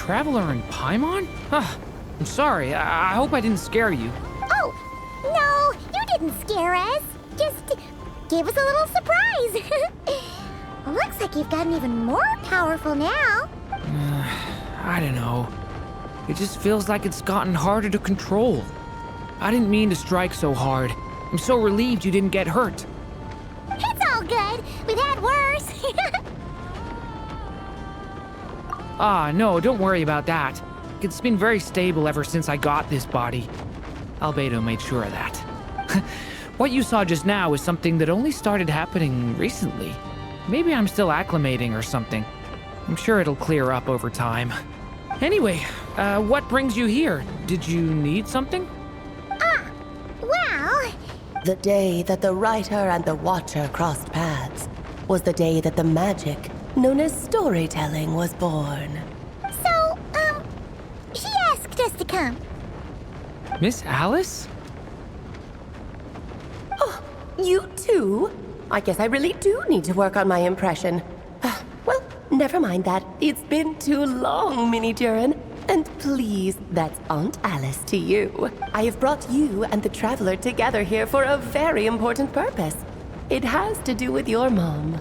traveler in Paimon? I'm sorry. I hope I didn't scare you. Oh, no, you didn't scare us. Just gave us a little surprise. Looks like you've gotten even more powerful now. I don't know. It just feels like it's gotten harder to control. I didn't mean to strike so hard. I'm so relieved you didn't get hurt. It's all good. We've had worse. No, don't worry about that. It's been very stable ever since I got this body. Albedo made sure of that. What you saw just now is something that only started happening recently. Maybe I'm still acclimating or something. I'm sure it'll clear up over time. Anyway, what brings you here? Did you need something? Well... The day that the writer and the watcher crossed paths was the day that the magic known as storytelling was born. So, she asked us to come. Miss Alice? Oh, you too? I guess I really do need to work on my impression. Well, never mind that. It's been too long, Mini Durin. And please, that's Aunt Alice to you. I have brought you and the Traveler together here for a very important purpose. It has to do with your mom.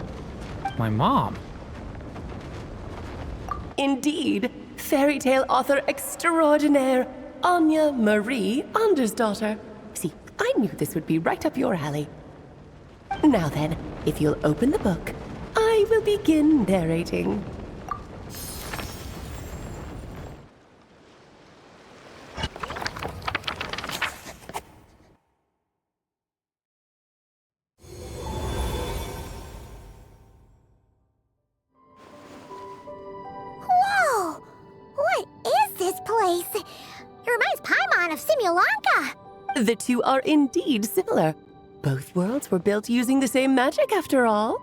My mom? Indeed, fairy tale author extraordinaire, Anya Marie Andersdottir. See, I knew this would be right up your alley. Now then, if you'll open the book, I will begin narrating. Whoa! What is this place? It reminds Paimon of Simulanka. The two are indeed similar. Both worlds were built using the same magic, after all.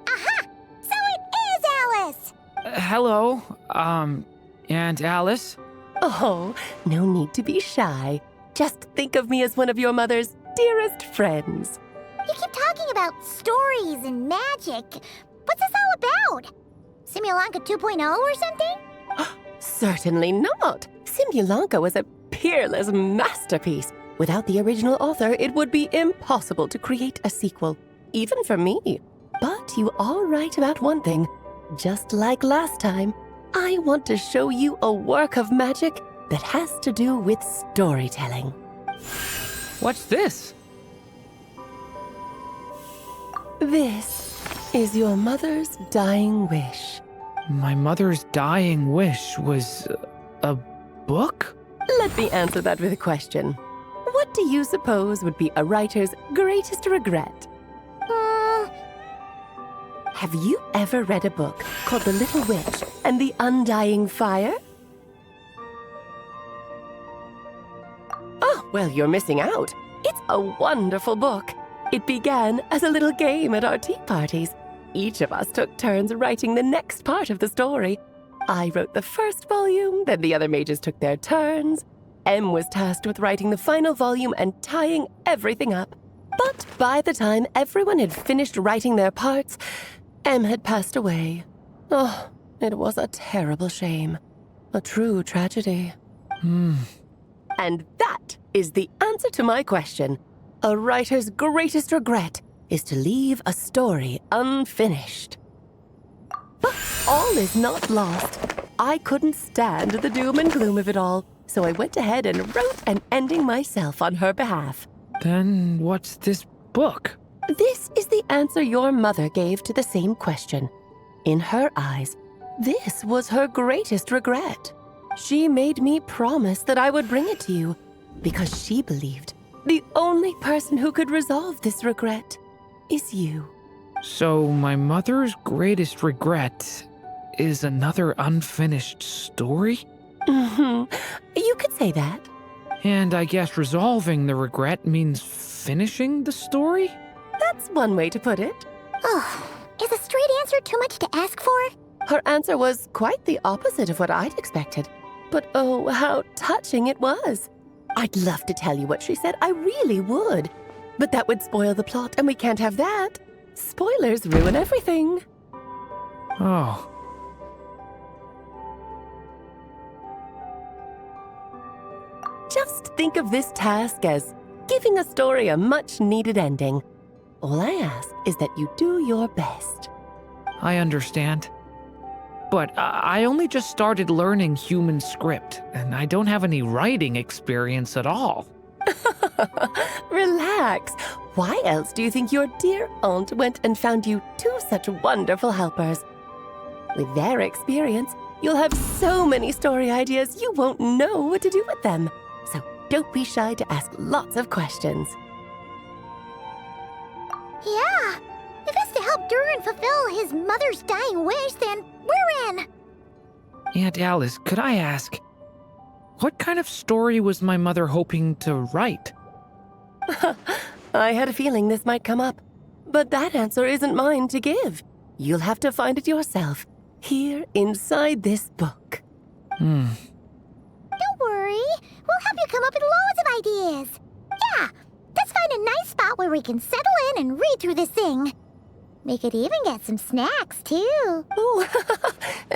Aha! So it is Alice! Hello, Aunt Alice? Oh, no need to be shy. Just think of me as one of your mother's dearest friends. You keep talking about stories and magic. What's this all about? Simulanka 2.0 or something? Certainly not. Simulanka was a peerless masterpiece. Without the original author, it would be impossible to create a sequel, even for me. But you are right about one thing. Just like last time, I want to show you a work of magic that has to do with storytelling. What's this? This is your mother's dying wish. My mother's dying wish was a book? Let me answer that with a question. What do you suppose would be a writer's greatest regret? Have you ever read a book called The Little Witch and the Undying Fire? Oh, well, you're missing out. It's a wonderful book. It began as a little game at our tea parties. Each of us took turns writing the next part of the story. I wrote the first volume, then the other mages took their turns. Em was tasked with writing the final volume and tying everything up. But by the time everyone had finished writing their parts, Em had passed away. Oh, it was a terrible shame. A true tragedy. And that is the answer to my question. A writer's greatest regret is to leave a story unfinished. But all is not lost. I couldn't stand the doom and gloom of it all, so I went ahead and wrote an ending myself on her behalf. Then what's this book? This is the answer your mother gave to the same question. In her eyes, this was her greatest regret. She made me promise that I would bring it to you because she believed the only person who could resolve this regret is you. So my mother's greatest regret is another unfinished story? You could say that. And I guess resolving the regret means finishing the story? That's one way to put it. Oh, is a straight answer too much to ask for? Her answer was quite the opposite of what I'd expected. But oh, how touching it was. I'd love to tell you what she said, I really would. But that would spoil the plot, and we can't have that. Spoilers ruin everything. Oh. Just think of this task as giving a story a much-needed ending. All I ask is that you do your best. I understand. But I only just started learning human script, and I don't have any writing experience at all. Relax. Why else do you think your dear aunt went and found you two such wonderful helpers? With their experience, you'll have so many story ideas you won't know what to do with them. So don't be shy to ask lots of questions. Yeah, if it's to help Durin fulfill his mother's dying wish, then we're in. Aunt Alice, could I ask, what kind of story was my mother hoping to write? I had a feeling this might come up, but that answer isn't mine to give. You'll have to find it yourself, here inside this book. Don't worry, we'll help you come up with loads of ideas. Yeah, let's find a nice spot where we can settle in and read through this thing. We could even get some snacks, too. Ooh,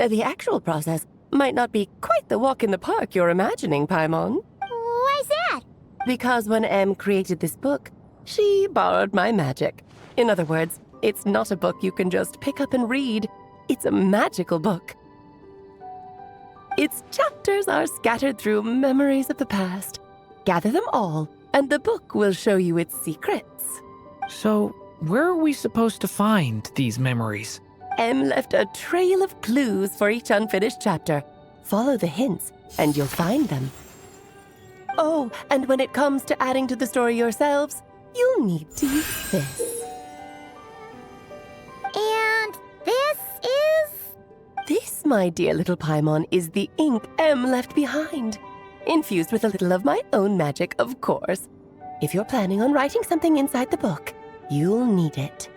the actual process might not be quite the walk in the park you're imagining, Paimon. Why's that? Because when Em created this book, she borrowed my magic. In other words, it's not a book you can just pick up and read. It's a magical book. Its chapters are scattered through memories of the past. Gather them all, and the book will show you its secrets. So, where are we supposed to find these memories? Em left a trail of clues for each unfinished chapter. Follow the hints, and you'll find them. Oh, and when it comes to adding to the story yourselves, you'll need to use this. And this is... This, my dear little Paimon, is the ink Em left behind. Infused with a little of my own magic, of course. If you're planning on writing something inside the book, you'll need it.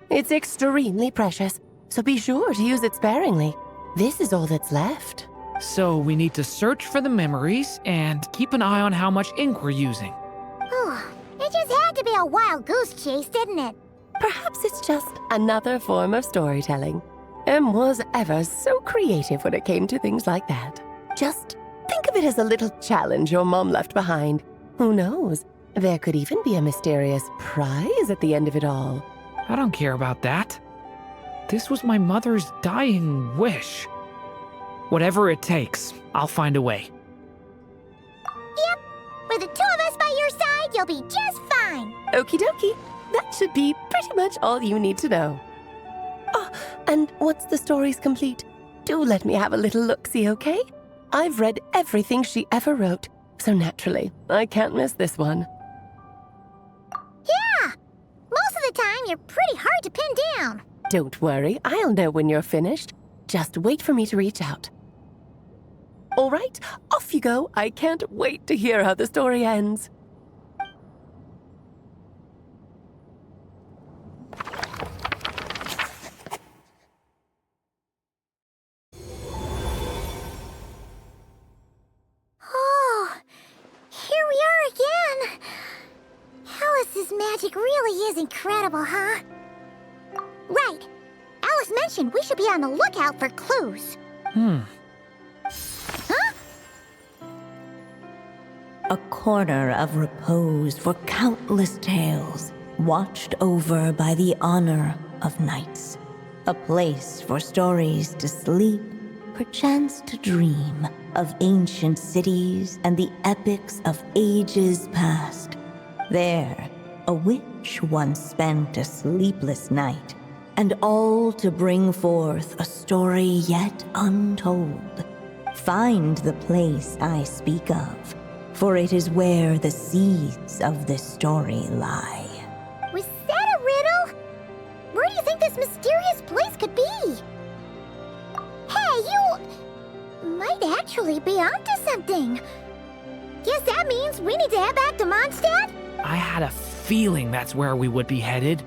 It's extremely precious, so be sure to use it sparingly. This is all that's left. So we need to search for the memories and keep an eye on how much ink we're using. Oh, it just had to be a wild goose chase, didn't it? Perhaps it's just another form of storytelling. Em was ever so creative when it came to things like that. Just think of it as a little challenge your mom left behind. Who knows? There could even be a mysterious prize at the end of it all. I don't care about that. This was my mother's dying wish. Whatever it takes, I'll find a way. Yep, with the two of us by your side, you'll be just fine. Okie dokie. That should be pretty much all you need to know. Oh, and once the story's complete, do let me have a little look-see, okay? I've read everything she ever wrote, so naturally, I can't miss this one. Yeah, most of the time you're pretty hard to pin down. Don't worry, I'll know when you're finished. Just wait for me to reach out. All right, off you go. I can't wait to hear how the story ends. Oh, here we are again. Alice's magic really is incredible, huh? Right. Alice mentioned we should be on the lookout for clues. Huh? A corner of repose for countless tales, watched over by the honor of knights. A place for stories to sleep, perchance to dream of ancient cities and the epics of ages past. There, a witch once spent a sleepless night, and all to bring forth a story yet untold. Find the place I speak of, for it is where the seeds of this story lie. Was that a riddle? Where do you think this mysterious place could be? Hey, you might actually be onto something. Guess that means we need to head back to Mondstadt? I had a feeling that's where we would be headed.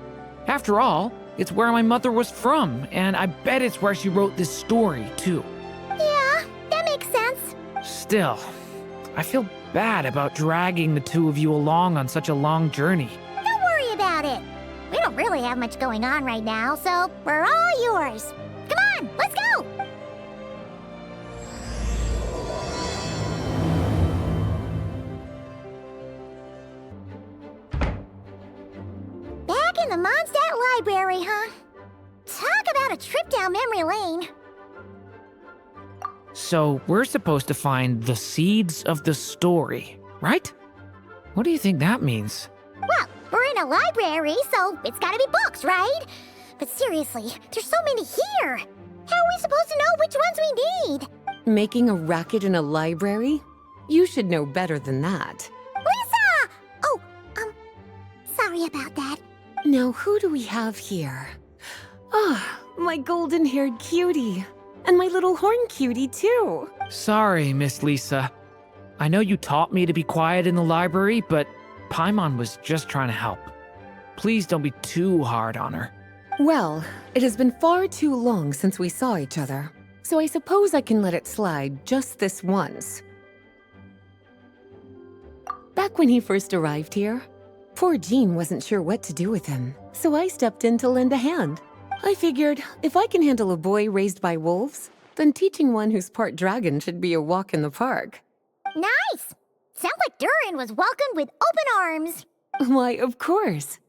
After all, it's where my mother was from, and I bet it's where she wrote this story, too. Yeah, that makes sense. Still, I feel bad about dragging the two of you along on such a long journey. Don't worry about it. We don't really have much going on right now, so we're all yours. on, let's go! Back in the Mondstadt Library, huh? Talk about a trip down memory lane. So, we're supposed to find the seeds of the story, right? What do you think that means? Well, we're in a library, so it's gotta be books, right? But seriously, there's so many here. How are we supposed to know which ones we need? Making a racket in a library? You should know better than that. Lisa! Oh, sorry about that. Now, who do we have here? Ah, my golden-haired cutie. And my little horn cutie, too. Sorry, Miss Lisa. I know you taught me to be quiet in the library, but Paimon was just trying to help. Please don't be too hard on her. Well, it has been far too long since we saw each other, so I suppose I can let it slide just this once. Back when he first arrived here, poor Jean wasn't sure what to do with him, so I stepped in to lend a hand. I figured, if I can handle a boy raised by wolves, then teaching one who's part dragon should be a walk in the park. Nice! Sounds like Durin was welcomed with open arms. Why, of course.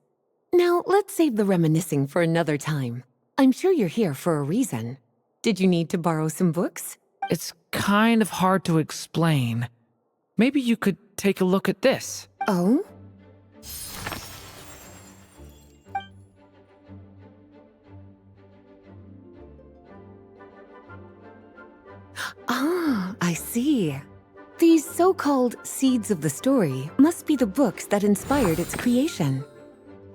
Now, let's save the reminiscing for another time. I'm sure you're here for a reason. Did you need to borrow some books? It's kind of hard to explain. Maybe you could take a look at this. Oh? Ah, I see. These so-called seeds of the story must be the books that inspired its creation.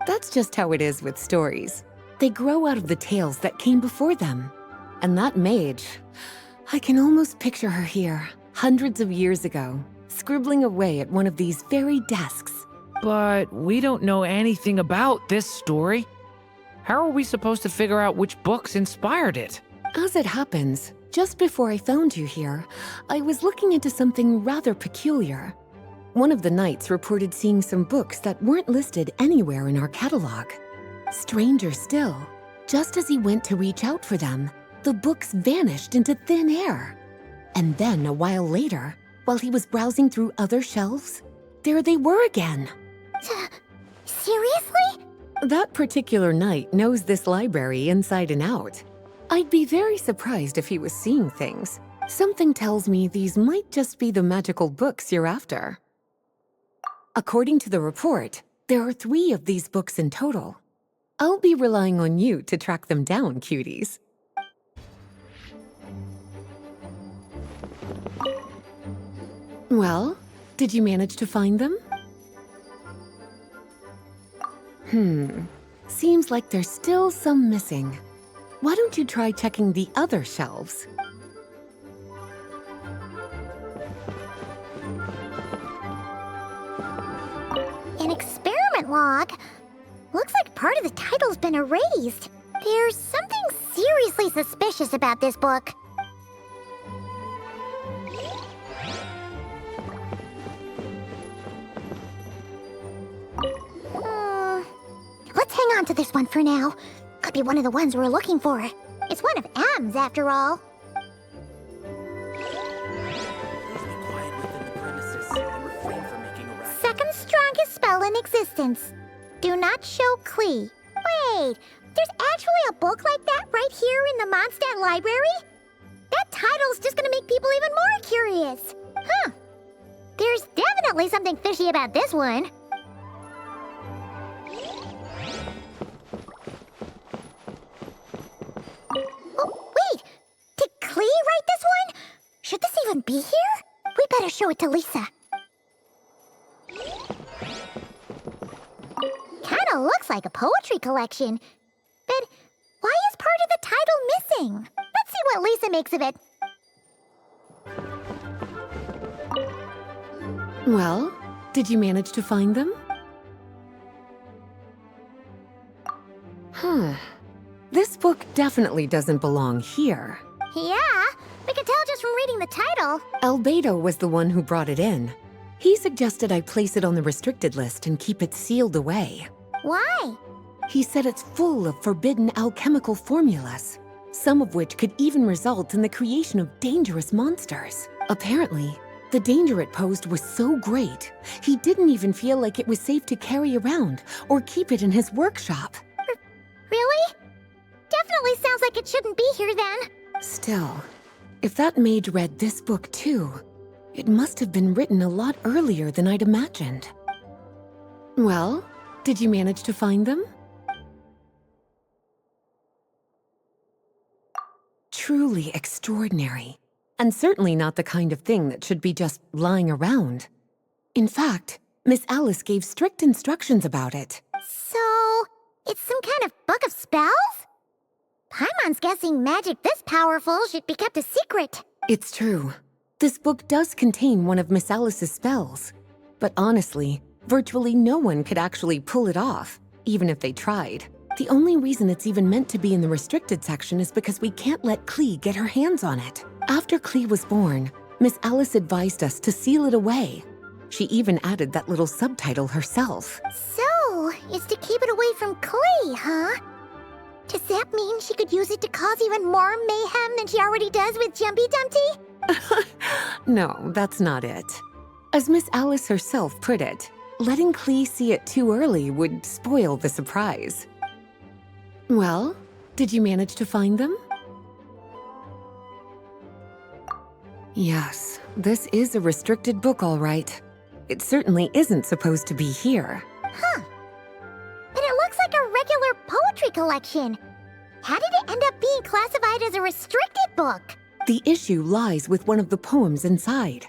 That's just how it is with stories. They grow out of the tales that came before them. And that mage, I can almost picture her here, hundreds of years ago, scribbling away at one of these very desks. But we don't know anything about this story. How are we supposed to figure out which books inspired it? As it happens, just before I found you here, I was looking into something rather peculiar. One of the knights reported seeing some books that weren't listed anywhere in our catalog. Stranger still, just as he went to reach out for them, the books vanished into thin air. And then a while later, while he was browsing through other shelves, there they were again. Seriously? That particular knight knows this library inside and out. I'd be very surprised if he was seeing things. Something tells me these might just be the magical books you're after. According to the report, there are 3 of these books in total. I'll be relying on you to track them down, cuties. Well, did you manage to find them? Seems like there's still some missing. Why don't you try checking the other shelves? An experiment log? Looks like part of the title's been erased. There's something seriously suspicious about this book. Let's hang on to this one for now. Could be one of the ones we're looking for. It's one of M's, after all. Second strongest spell in existence. Do not show Klee. Wait, there's actually a book like that right here in the Mondstadt Library? That title's just gonna make people even more curious. Huh. There's definitely something fishy about this one. Oh, wait! Did Klee write this one? Should this even be here? We better show it to Lisa. Kinda looks like a poetry collection. But why is part of the title missing? Let's see what Lisa makes of it. Well, did you manage to find them? This book definitely doesn't belong here. Yeah, we can tell just from reading the title. Albedo was the one who brought it in. He suggested I place it on the restricted list and keep it sealed away. Why? He said it's full of forbidden alchemical formulas. some of which could even result in the creation of dangerous monsters. Apparently, the danger it posed was so great, he didn't even feel like it was safe to carry around or keep it in his workshop. Really? Definitely sounds like it shouldn't be here then. Still, if that mage read this book too, it must have been written a lot earlier than I'd imagined. Well, did you manage to find them? Truly extraordinary, and certainly not the kind of thing that should be just lying around. In fact, Miss Alice gave strict instructions about it. So, it's some kind of book of spells? Paimon's guessing magic this powerful should be kept a secret. It's true. This book does contain one of Miss Alice's spells. But honestly, virtually no one could actually pull it off, even if they tried. The only reason it's even meant to be in the restricted section is because we can't let Klee get her hands on it. After Klee was born, Miss Alice advised us to seal it away. She even added that little subtitle herself. So, it's to keep it away from Klee, huh? Does that mean she could use it to cause even more mayhem than she already does with Jumpy Dumpty? No, that's not it. As Miss Alice herself put it, letting Klee see it too early would spoil the surprise. Well, did you manage to find them? Yes, this is a restricted book, all right. It certainly isn't supposed to be here. Huh. But it looks like a regular poetry collection. How did it end up being classified as a restricted book? The issue lies with one of the poems inside.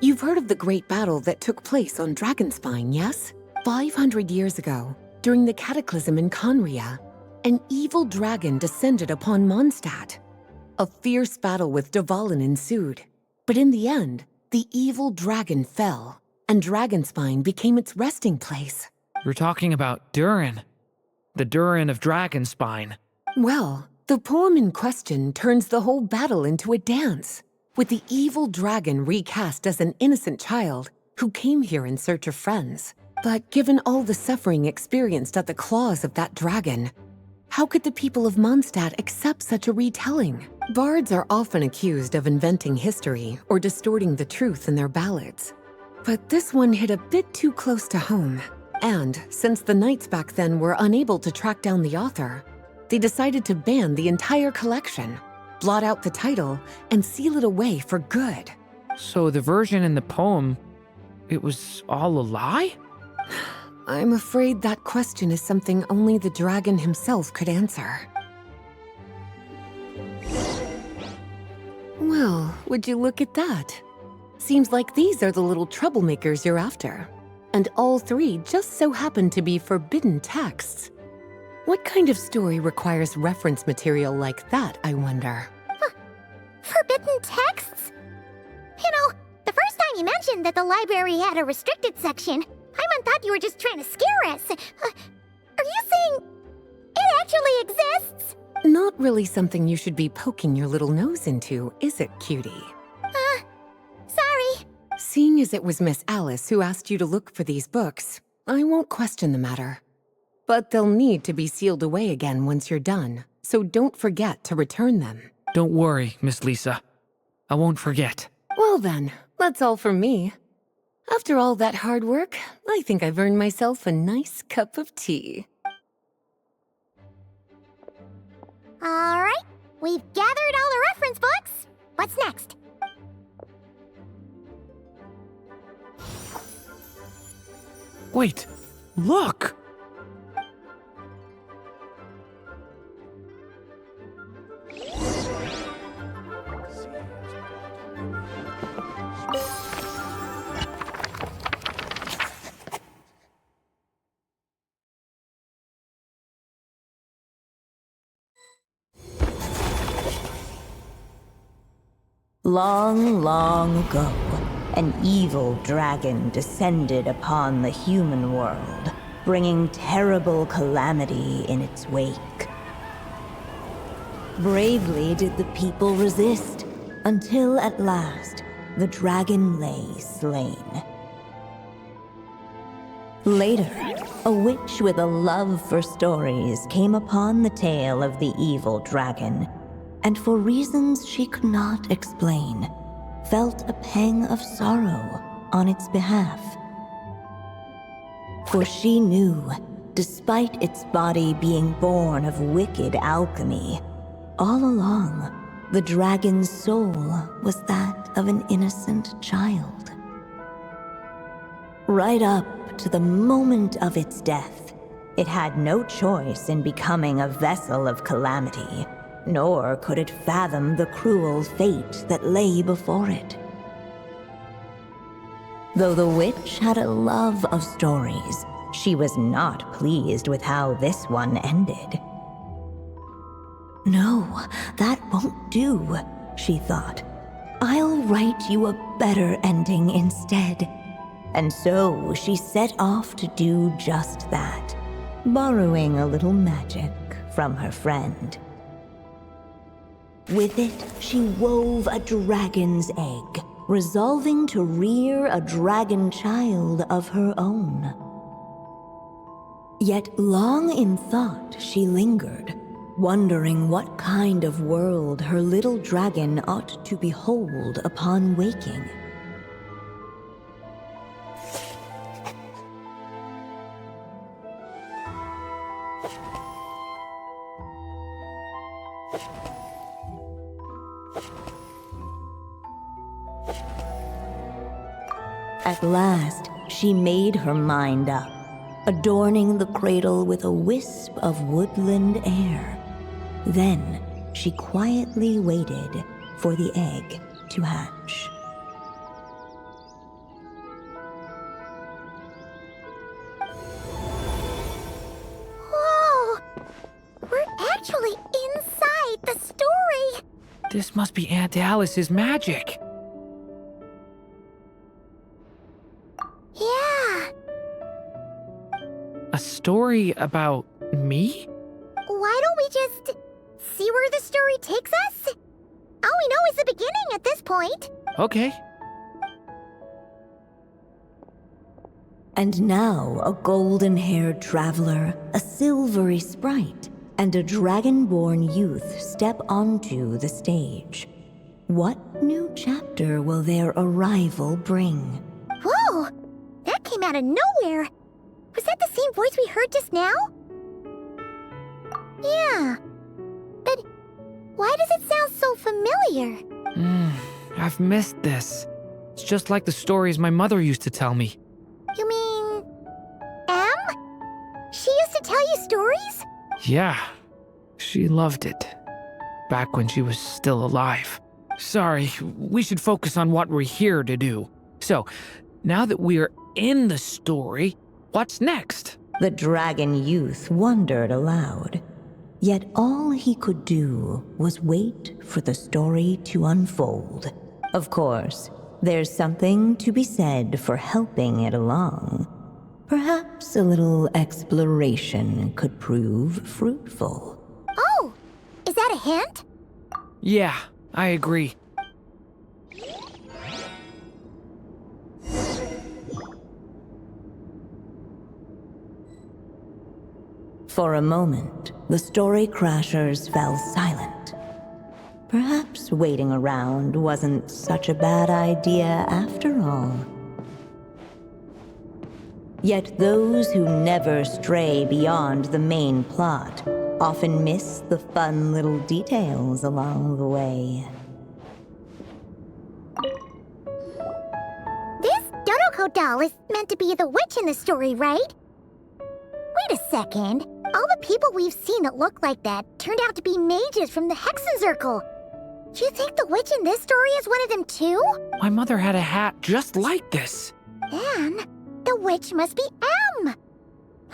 You've heard of the great battle that took place on Dragonspine, yes? 500 years ago, during the cataclysm in Conria, an evil dragon descended upon Mondstadt. A fierce battle with Dvalin ensued, but in the end, the evil dragon fell, and Dragonspine became its resting place. You're talking about Durin. The Durin of Dragonspine. Well, the poem in question turns the whole battle into a dance, with the evil dragon recast as an innocent child who came here in search of friends. But given all the suffering experienced at the claws of that dragon, how could the people of Mondstadt accept such a retelling? Bards are often accused of inventing history or distorting the truth in their ballads. But this one hit a bit too close to home. And since the knights back then were unable to track down the author, they decided to ban the entire collection, blot out the title, and seal it away for good. So the version in the poem, it was all a lie? I'm afraid that question is something only the dragon himself could answer. Well, would you look at that? Seems like these are the little troublemakers you're after. And all three just so happen to be forbidden texts. What kind of story requires reference material like that, I wonder? Forbidden texts? You know, the first time you mentioned that the library had a restricted section, Paimon thought you were just trying to scare us. Are you saying it actually exists? Not really something you should be poking your little nose into, is it, cutie? Sorry. Seeing as it was Miss Alice who asked you to look for these books, I won't question the matter. But they'll need to be sealed away again once you're done, so don't forget to return them. Don't worry, Miss Lisa. I won't forget. Well then, that's all from me. After all that hard work, I think I've earned myself a nice cup of tea. All right, we've gathered all the reference books. What's next? Wait, look! Long, long ago, an evil dragon descended upon the human world, bringing terrible calamity in its wake. Bravely did the people resist, until at last, the dragon lay slain. Later, a witch with a love for stories came upon the tale of the evil dragon and for reasons she could not explain, felt a pang of sorrow on its behalf. For she knew, despite its body being born of wicked alchemy, all along, the dragon's soul was that of an innocent child. Right up to the moment of its death, it had no choice in becoming a vessel of calamity, nor could it fathom the cruel fate that lay before it. Though the witch had a love of stories, she was not pleased with how this one ended. No, that won't do, she thought. I'll write you a better ending instead. And so she set off to do just that, borrowing a little magic from her friend. With it, she wove a dragon's egg, resolving to rear a dragon child of her own. Yet long in thought she lingered, wondering what kind of world her little dragon ought to behold upon waking. At last, she made her mind up, adorning the cradle with a wisp of woodland air. Then, she quietly waited for the egg to hatch. Whoa! We're actually inside the story! This must be Aunt Alice's magic. Yeah. A story about me? Why don't we just see where the story takes us? All we know is the beginning at this point. Okay. And now a golden-haired traveler, a silvery sprite, and a dragon-born youth step onto the stage. What new chapter will their arrival bring? Whoa! That came out of nowhere! Was that the same voice we heard just now? Yeah. But why does it sound so familiar? I've missed this. It's just like the stories my mother used to tell me. You mean... Em? She used to tell you stories? Yeah, she loved it. Back when she was still alive. Sorry, we should focus on what we're here to do. So, now that we're in the story, what's next? The dragon youth wondered aloud. Yet all he could do was wait for the story to unfold. Of course, there's something to be said for helping it along. Perhaps a little exploration could prove fruitful. Oh! Is that a hint? Yeah, I agree. For a moment, the story crashers fell silent. Perhaps waiting around wasn't such a bad idea after all. Yet those who never stray beyond the main plot often miss the fun little details along the way. This Dodoko doll is meant to be the witch in the story, right? Wait a second. All the people we've seen that look like that turned out to be mages from the Hexen Circle. Do you think the witch in this story is one of them too? My mother had a hat just like this. Then, the witch must be Em.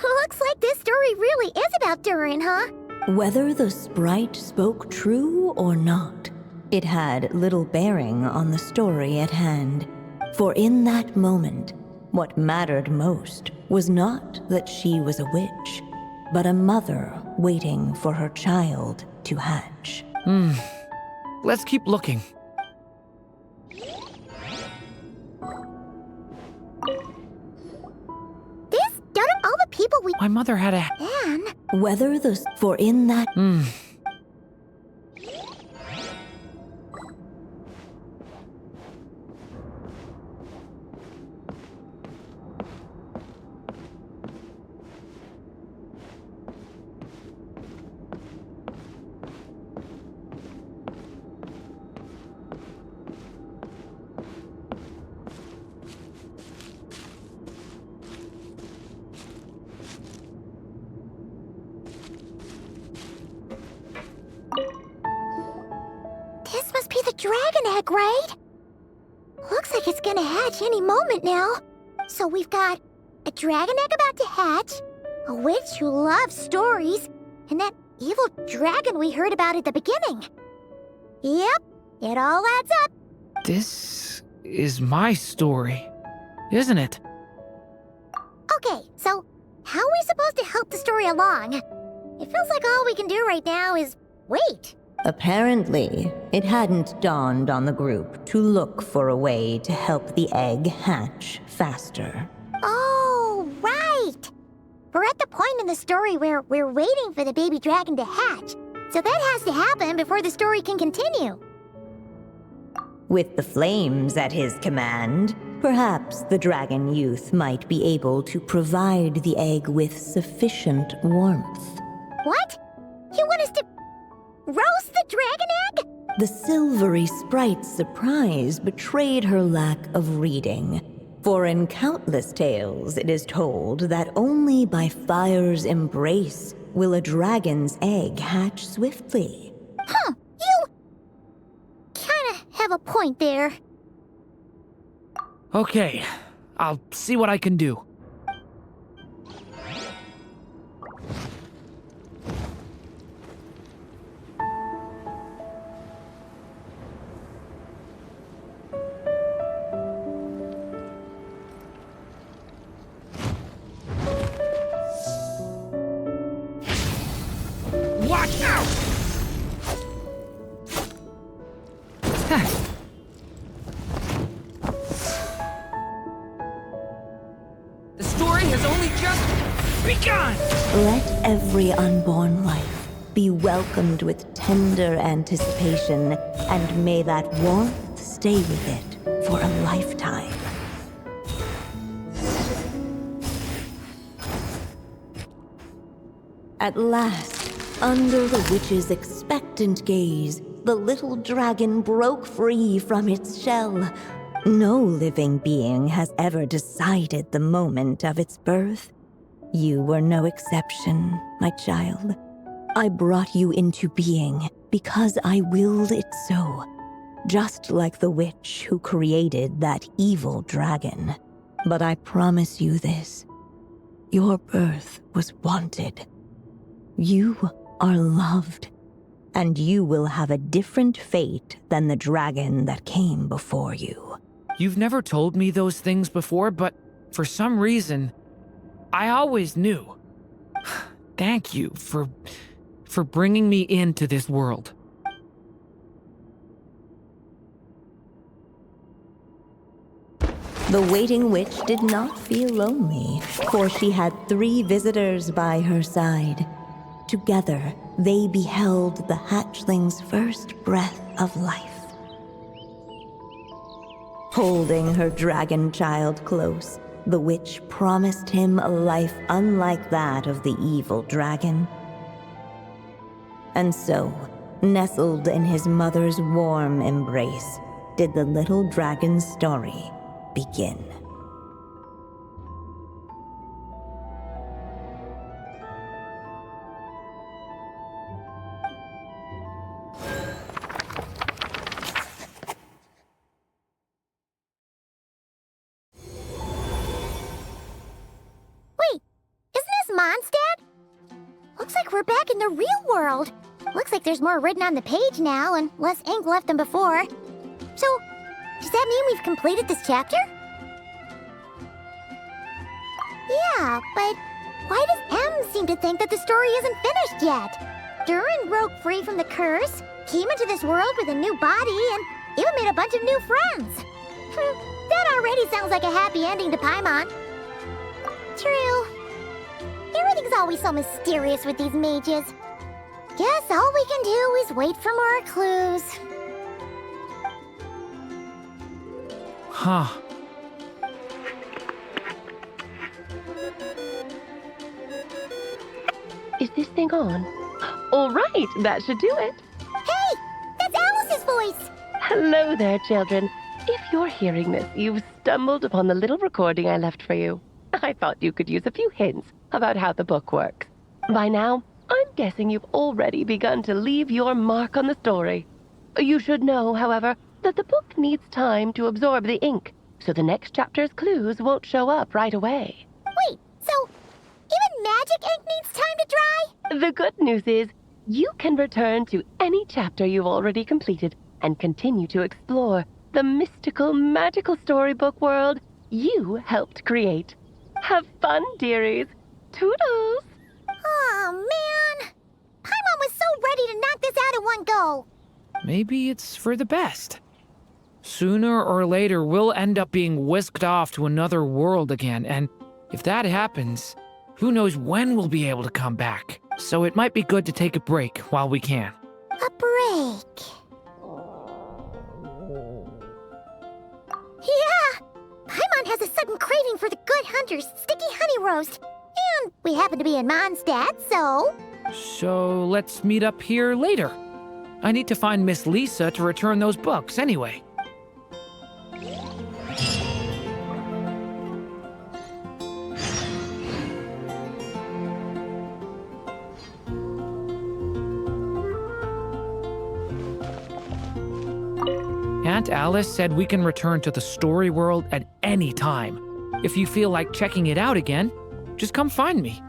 Looks like this story really is about Durin, huh? Whether the sprite spoke true or not, it had little bearing on the story at hand. For in that moment, what mattered most was not that she was a witch, but a mother waiting for her child to hatch. Let's keep looking. All the people we... My mother had a... Then... Whether the... For in that... dragon egg, right? Looks like it's gonna hatch any moment now. So we've got a dragon egg about to hatch, a witch who loves stories, and that evil dragon we heard about at the beginning. Yep, it all adds up. This is my story, isn't it? Okay, so how are we supposed to help the story along? It feels like all we can do right now is wait. Apparently, it hadn't dawned on the group to look for a way to help the egg hatch faster. Oh, right! We're at the point in the story where we're waiting for the baby dragon to hatch. So that has to happen before the story can continue. With the flames at his command, perhaps the dragon youth might be able to provide the egg with sufficient warmth. What? You want us to roast the dragon egg? The silvery sprite's surprise betrayed her lack of reading. For in countless tales, it is told that only by fire's embrace will a dragon's egg hatch swiftly. Huh, you kinda have a point there. Okay, I'll see what I can do. Watch out! The story has only just begun! Let every unborn life be welcomed with tender anticipation, and may that warmth stay with it for a lifetime. At last, under the witch's expectant gaze, the little dragon broke free from its shell. No living being has ever decided the moment of its birth. You were no exception, my child. I brought you into being because I willed it so, just like the witch who created that evil dragon. But I promise you this, your birth was wanted. You are loved, and you will have a different fate than the dragon that came before you. You've never told me those things before, but for some reason, I always knew. Thank you for bringing me into this world. The waiting witch did not feel lonely, for she had 3 visitors by her side. Together, they beheld the hatchling's first breath of life. Holding her dragon child close, the witch promised him a life unlike that of the evil dragon. And so, nestled in his mother's warm embrace, did the little dragon's story begin. Wait, isn't this Mondstadt? Looks like we're back in the real world. Looks like there's more written on the page now and less ink left than before. So, does that mean we've completed this chapter? Yeah, but why does M seem to think that the story isn't finished yet? Durin broke free from the curse, came into this world with a new body, and even made a bunch of new friends. That already sounds like a happy ending to Paimon. True. Everything's always so mysterious with these mages. Guess all we can do is wait for more clues. Huh. Is this thing on? All right, that should do it. Hey, that's Alice's voice. Hello there, children. If you're hearing this, you've stumbled upon the little recording I left for you. I thought you could use a few hints about how the book works. By now, I'm guessing you've already begun to leave your mark on the story. You should know, however, that the book needs time to absorb the ink, so the next chapter's clues won't show up right away. Wait, so even magic ink needs time to dry? The good news is, you can return to any chapter you've already completed and continue to explore the mystical, magical storybook world you helped create. Have fun, dearies. Toodles! Oh, man. Paimon was so ready to knock this out in one go. Maybe it's for the best. Sooner or later, we'll end up being whisked off to another world again, and if that happens, who knows when we'll be able to come back. So it might be good to take a break while we can. A break. Yeah! Paimon has a sudden craving for the Good Hunter's sticky honey roast. And we happen to be in Mondstadt, so... So let's meet up here later. I need to find Miss Lisa to return those books anyway. Aunt Alice said we can return to the story world at any time. If you feel like checking it out again, just come find me.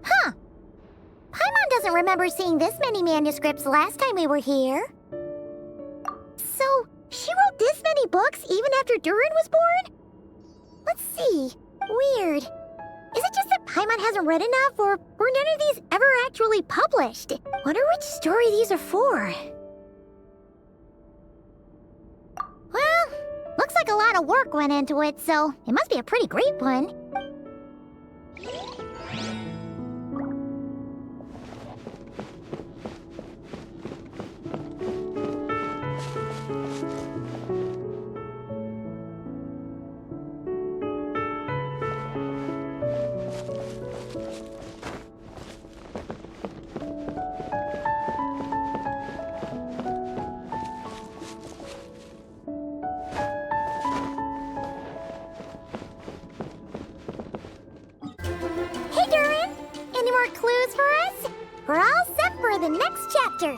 Huh. Paimon doesn't remember seeing this many manuscripts last time we were here. So, she wrote this many books even after Durin was born? Let's see. Weird. Is it just that Paimon hasn't read enough, or were none of these ever actually published? Wonder which story these are for. Well, looks like a lot of work went into it, so it must be a pretty great one. Hey, Durin! Any more clues for us? We're all set for the next chapter.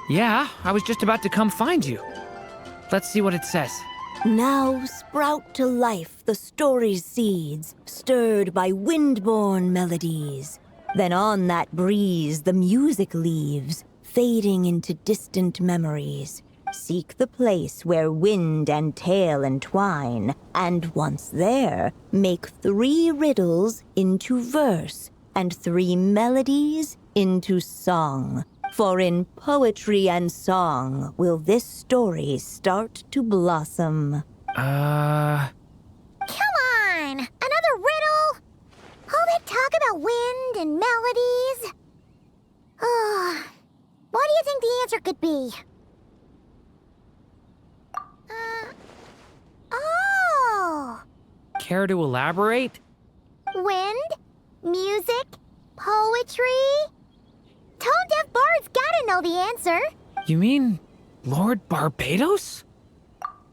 Yeah, I was just about to come find you. Let's see what it says. Now sprout to life the story's seeds, stirred by wind-borne melodies. Then on that breeze the music leaves, fading into distant memories. Seek the place where wind and tale entwine, and once there, make 3 riddles into verse, and 3 melodies into song. For in poetry and song will this story start to blossom. Come on! Another riddle? All that talk about wind and melodies? What do you think the answer could be? Oh! Care to elaborate? Wind? Music? Poetry? Tone-deaf bards gotta know the answer. You mean Lord Barbados?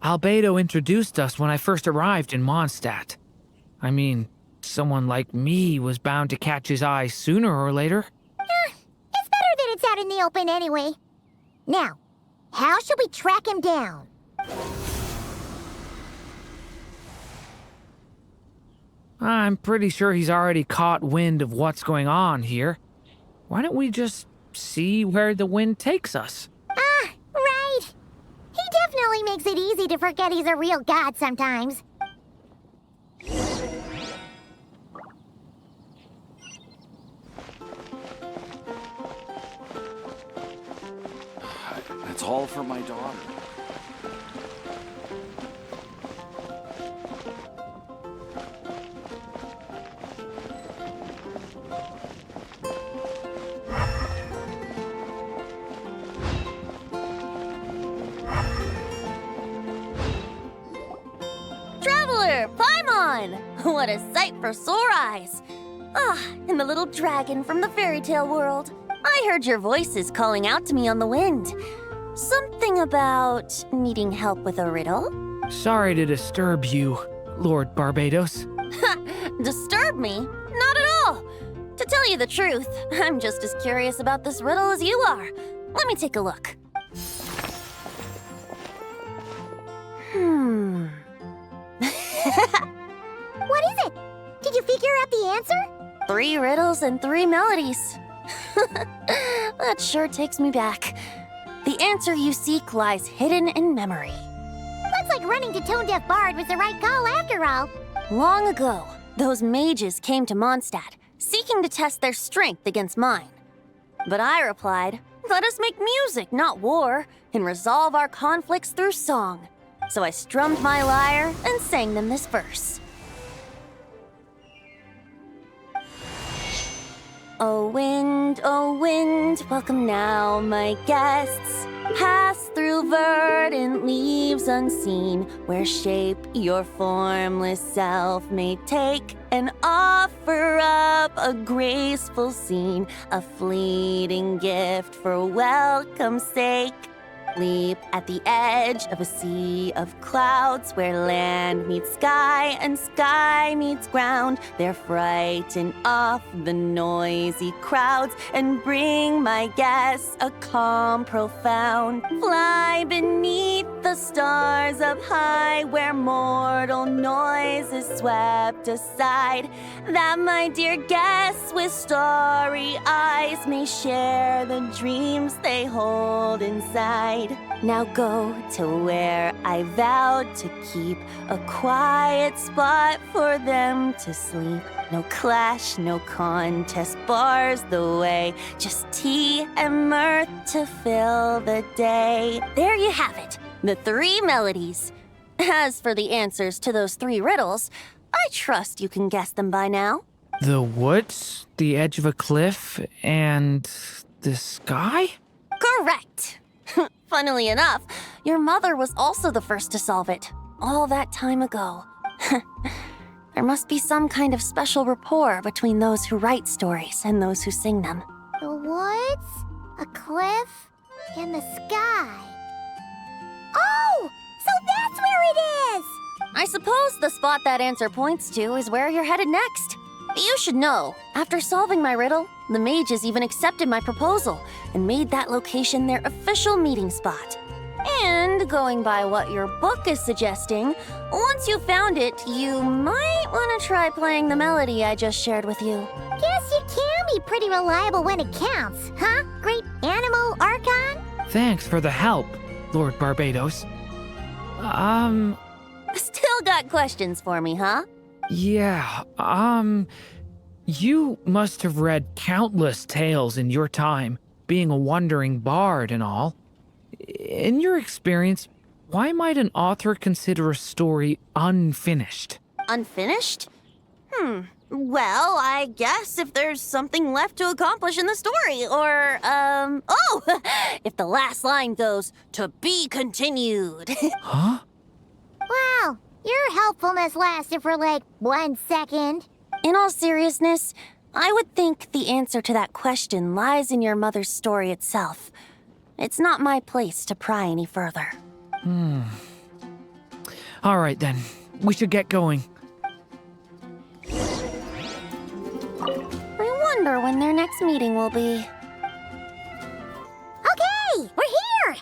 Albedo introduced us when I first arrived in Mondstadt. I mean, someone like me was bound to catch his eye sooner or later. It's better that it's out in the open anyway. Now, how should we track him down? I'm pretty sure he's already caught wind of what's going on here. Why don't we just see where the wind takes us? Ah, right. He definitely makes it easy to forget he's a real god sometimes. That's all for my daughter. Traveler, Paimon! What a sight for sore eyes! Ah, and the little dragon from the fairy tale world. I heard your voices calling out to me on the wind. Something about needing help with a riddle? Sorry to disturb you, Lord Barbados. Disturb me? Not at all. To tell you the truth, I'm just as curious about this riddle as you are. Let me take a look. What is it? Did you figure out the answer? 3 riddles and 3 melodies. That sure takes me back. The answer you seek lies hidden in memory. Looks like running to Tone Deaf Bard was the right call after all. Long ago, those mages came to Mondstadt, seeking to test their strength against mine. But I replied, let us make music, not war, and resolve our conflicts through song. So I strummed my lyre and sang them this verse. Oh wind, welcome now, my guests. Pass through verdant leaves unseen, where shape your formless self may take, and offer up a graceful scene, a fleeting gift for welcome's sake. Leap at the edge of a sea of clouds, where land meets sky and sky meets ground. There frighten off the noisy crowds and bring my guests a calm profound. Fly beneath the stars up high, where mortal noise is swept aside, that my dear guests with starry eyes may share the dreams they hold inside. Now go to where I vowed to keep a quiet spot for them to sleep. No clash, no contest bars the way, just tea and mirth to fill the day. There you have it, the 3 melodies. As for the answers to those 3 riddles, I trust you can guess them by now. The woods, the edge of a cliff, and the sky? Correct. Funnily enough, your mother was also the first to solve it, all that time ago. There must be some kind of special rapport between those who write stories and those who sing them. The woods, a cliff, and the sky. Oh! So that's where it is! I suppose the spot that answer points to is where you're headed next. You should know, after solving my riddle, the mages even accepted my proposal and made that location their official meeting spot. And going by what your book is suggesting, once you found it, you might want to try playing the melody I just shared with you. Guess you can be pretty reliable when it counts, huh? Great Animal Archon? Thanks for the help, Lord Barbados. Still got questions for me, huh? Yeah, you must have read countless tales in your time, being a wandering bard and all. In your experience, why might an author consider a story unfinished? Unfinished? Well, I guess if there's something left to accomplish in the story, or, if the last line goes, to be continued. Huh? Wow, your helpfulness lasted for like 1 second. In all seriousness, I would think the answer to that question lies in your mother's story itself. It's not my place to pry any further. All right then, we should get going. I wonder when their next meeting will be. Okay, we're here!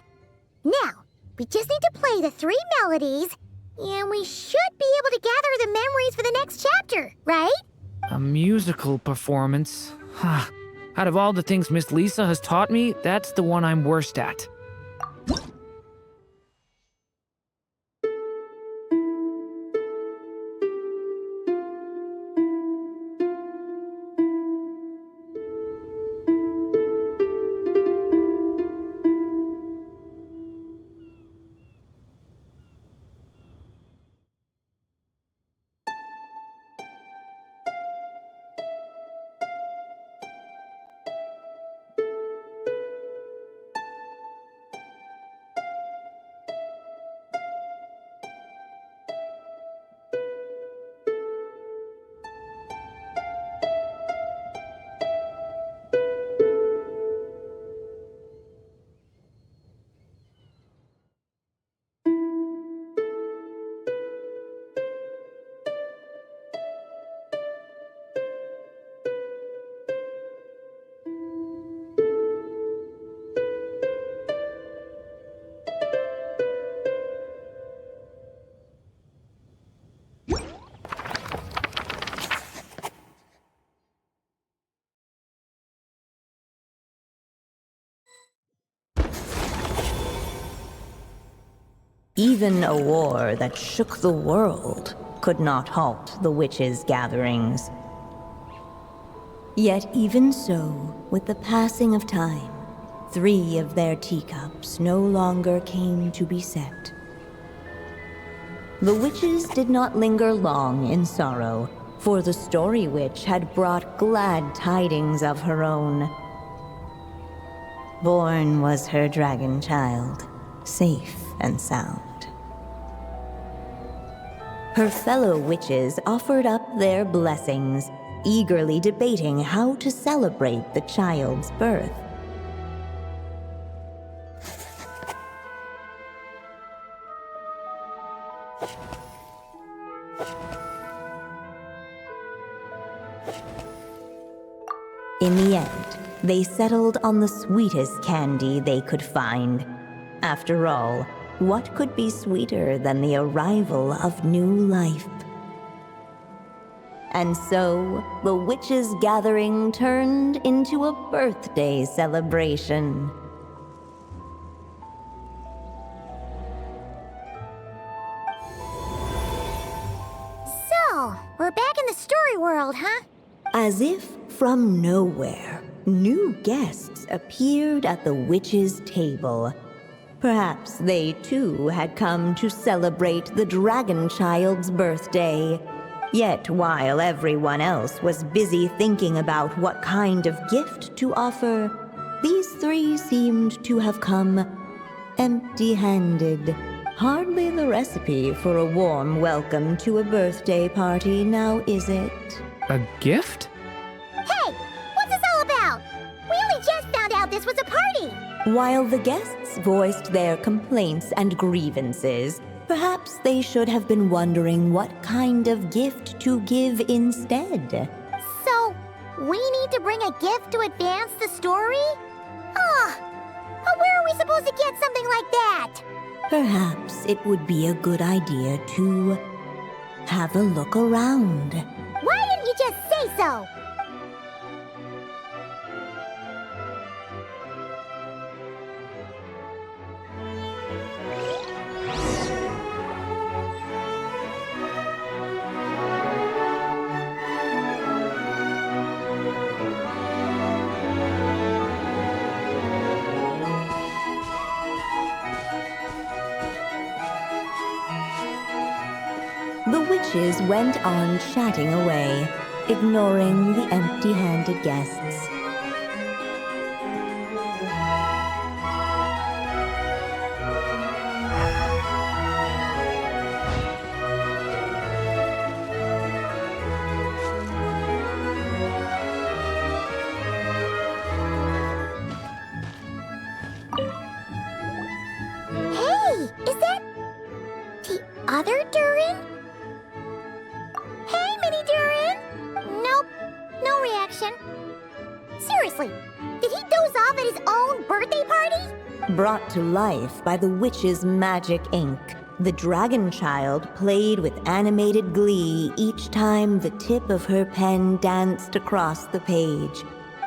Now, we just need to play the 3 melodies, and we should be able to gather the memories for the next chapter, right? A musical performance? Huh. Out of all the things Miss Lisa has taught me, that's the one I'm worst at. Even a war that shook the world could not halt the witches' gatherings. Yet even so, with the passing of time, 3 of their teacups no longer came to be set. The witches did not linger long in sorrow, for the Story Witch had brought glad tidings of her own. Born was her dragon child, safe and sound. Her fellow witches offered up their blessings, eagerly debating how to celebrate the child's birth. In the end, they settled on the sweetest candy they could find. After all, what could be sweeter than the arrival of new life? And so, the witches' gathering turned into a birthday celebration. So, we're back in the story world, huh? As if from nowhere, new guests appeared at the witches' table. Perhaps they too had come to celebrate the dragon child's birthday. Yet while everyone else was busy thinking about what kind of gift to offer, these 3 seemed to have come empty-handed. Hardly the recipe for a warm welcome to a birthday party, now is it? A gift? Hey, what's this all about? We only just found out this was a party! While the guests voiced their complaints and grievances, perhaps they should have been wondering what kind of gift to give instead. So, we need to bring a gift to advance the story? But where are we supposed to get something like that? Perhaps it would be a good idea to have a look around. Why didn't you just say so? The witches went on chatting away, ignoring the empty-handed guests. Hey, is that the other Durin? Hey, Mini Durin! Nope, no reaction. Seriously, did he doze off at his own birthday party? Brought to life by the witch's magic ink, the dragon child played with animated glee each time the tip of her pen danced across the page.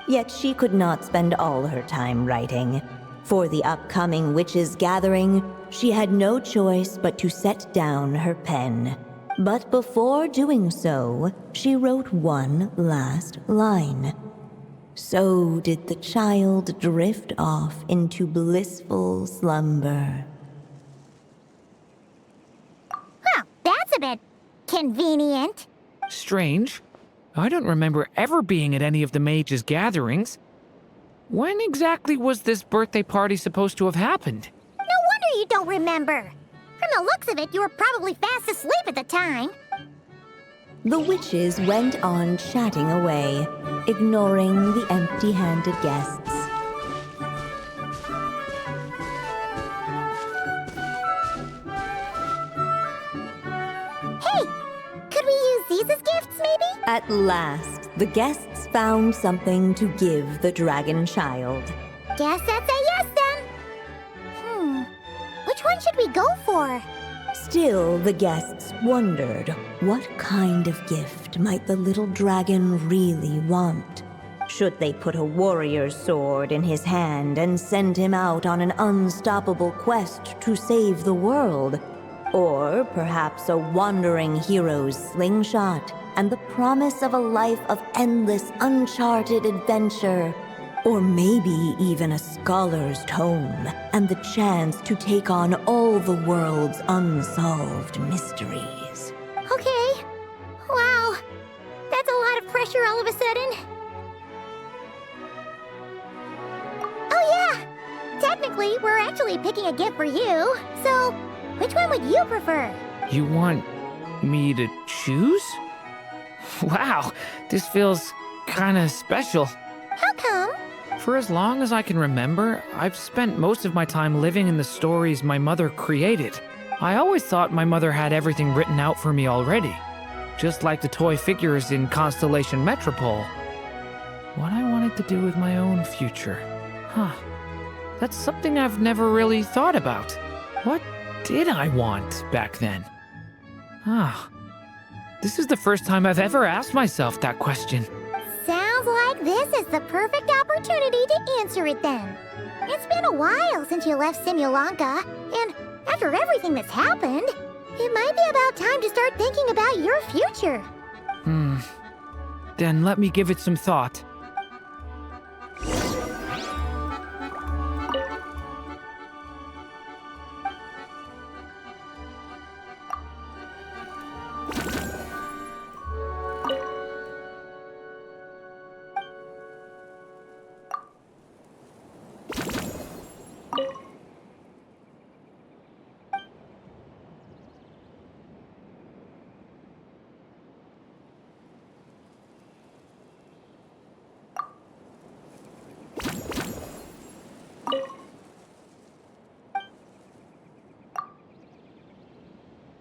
Yet she could not spend all her time writing. For the upcoming witches' gathering, she had no choice but to set down her pen. But before doing so, she wrote one last line. So did the child drift off into blissful slumber. Huh, that's a bit convenient. Strange. I don't remember ever being at any of the mages' gatherings. When exactly was this birthday party supposed to have happened? No wonder you don't remember. From the looks of it, you were probably fast asleep at the time. The witches went on chatting away, ignoring the empty-handed guests. Hey, could we use these as gifts, maybe? At last, the guests found something to give the dragon child. Guess that's a yes then. Which one should we go for? Still, the guests wondered what kind of gift might the little dragon really want. Should they put a warrior's sword in his hand and send him out on an unstoppable quest to save the world? Or perhaps a wandering hero's slingshot and the promise of a life of endless, uncharted adventure? Or maybe even a scholar's tome and the chance to take on all the world's unsolved mysteries. Okay. Wow. That's a lot of pressure all of a sudden. Oh yeah! Technically, we're actually picking a gift for you. So, which one would you prefer? You want me to choose? Wow, this feels kinda special. How come? For as long as I can remember, I've spent most of my time living in the stories my mother created. I always thought my mother had everything written out for me already, just like the toy figures in Constellation Metropole. What I wanted to do with my own future. Huh. That's something I've never really thought about. What did I want back then? Ah. This is the first time I've ever asked myself that question. Sounds like this is the perfect opportunity to answer it then. It's been a while since you left Simulanka, and after everything that's happened, it might be about time to start thinking about your future. Then let me give it some thought.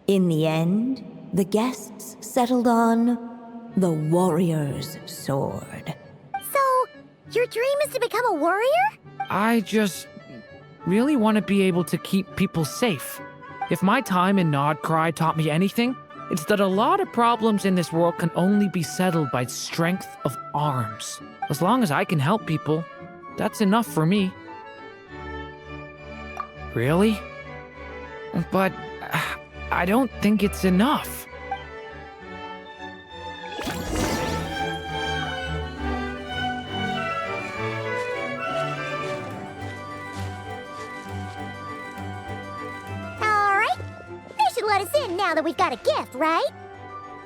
In the end, the guests settled on the warrior's sword. So, your dream is to become a warrior? I just really want to be able to keep people safe. If my time in Nodcry taught me anything, it's that a lot of problems in this world can only be settled by strength of arms. As long as I can help people, that's enough for me. Really? But I don't think it's enough. Alright. They should let us in now that we've got a gift, right?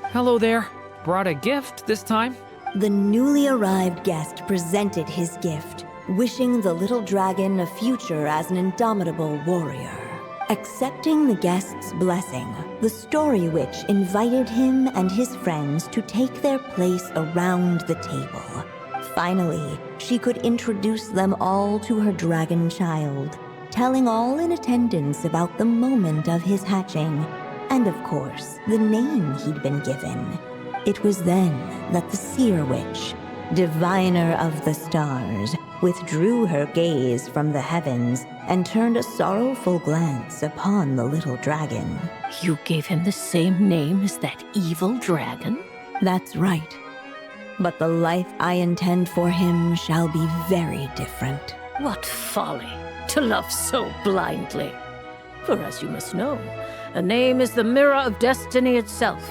Hello there. Brought a gift this time. The newly arrived guest presented his gift, wishing the little dragon a future as an indomitable warrior. Accepting the guest's blessing, the Story Witch invited him and his friends to take their place around the table. Finally, she could introduce them all to her dragon child, telling all in attendance about the moment of his hatching, and of course, the name he'd been given. It was then that the Seer Witch, diviner of the stars, withdrew her gaze from the heavens and turned a sorrowful glance upon the little dragon. You gave him the same name as that evil dragon? That's right. But the life I intend for him shall be very different. What folly to love so blindly. For as you must know, a name is the mirror of destiny itself.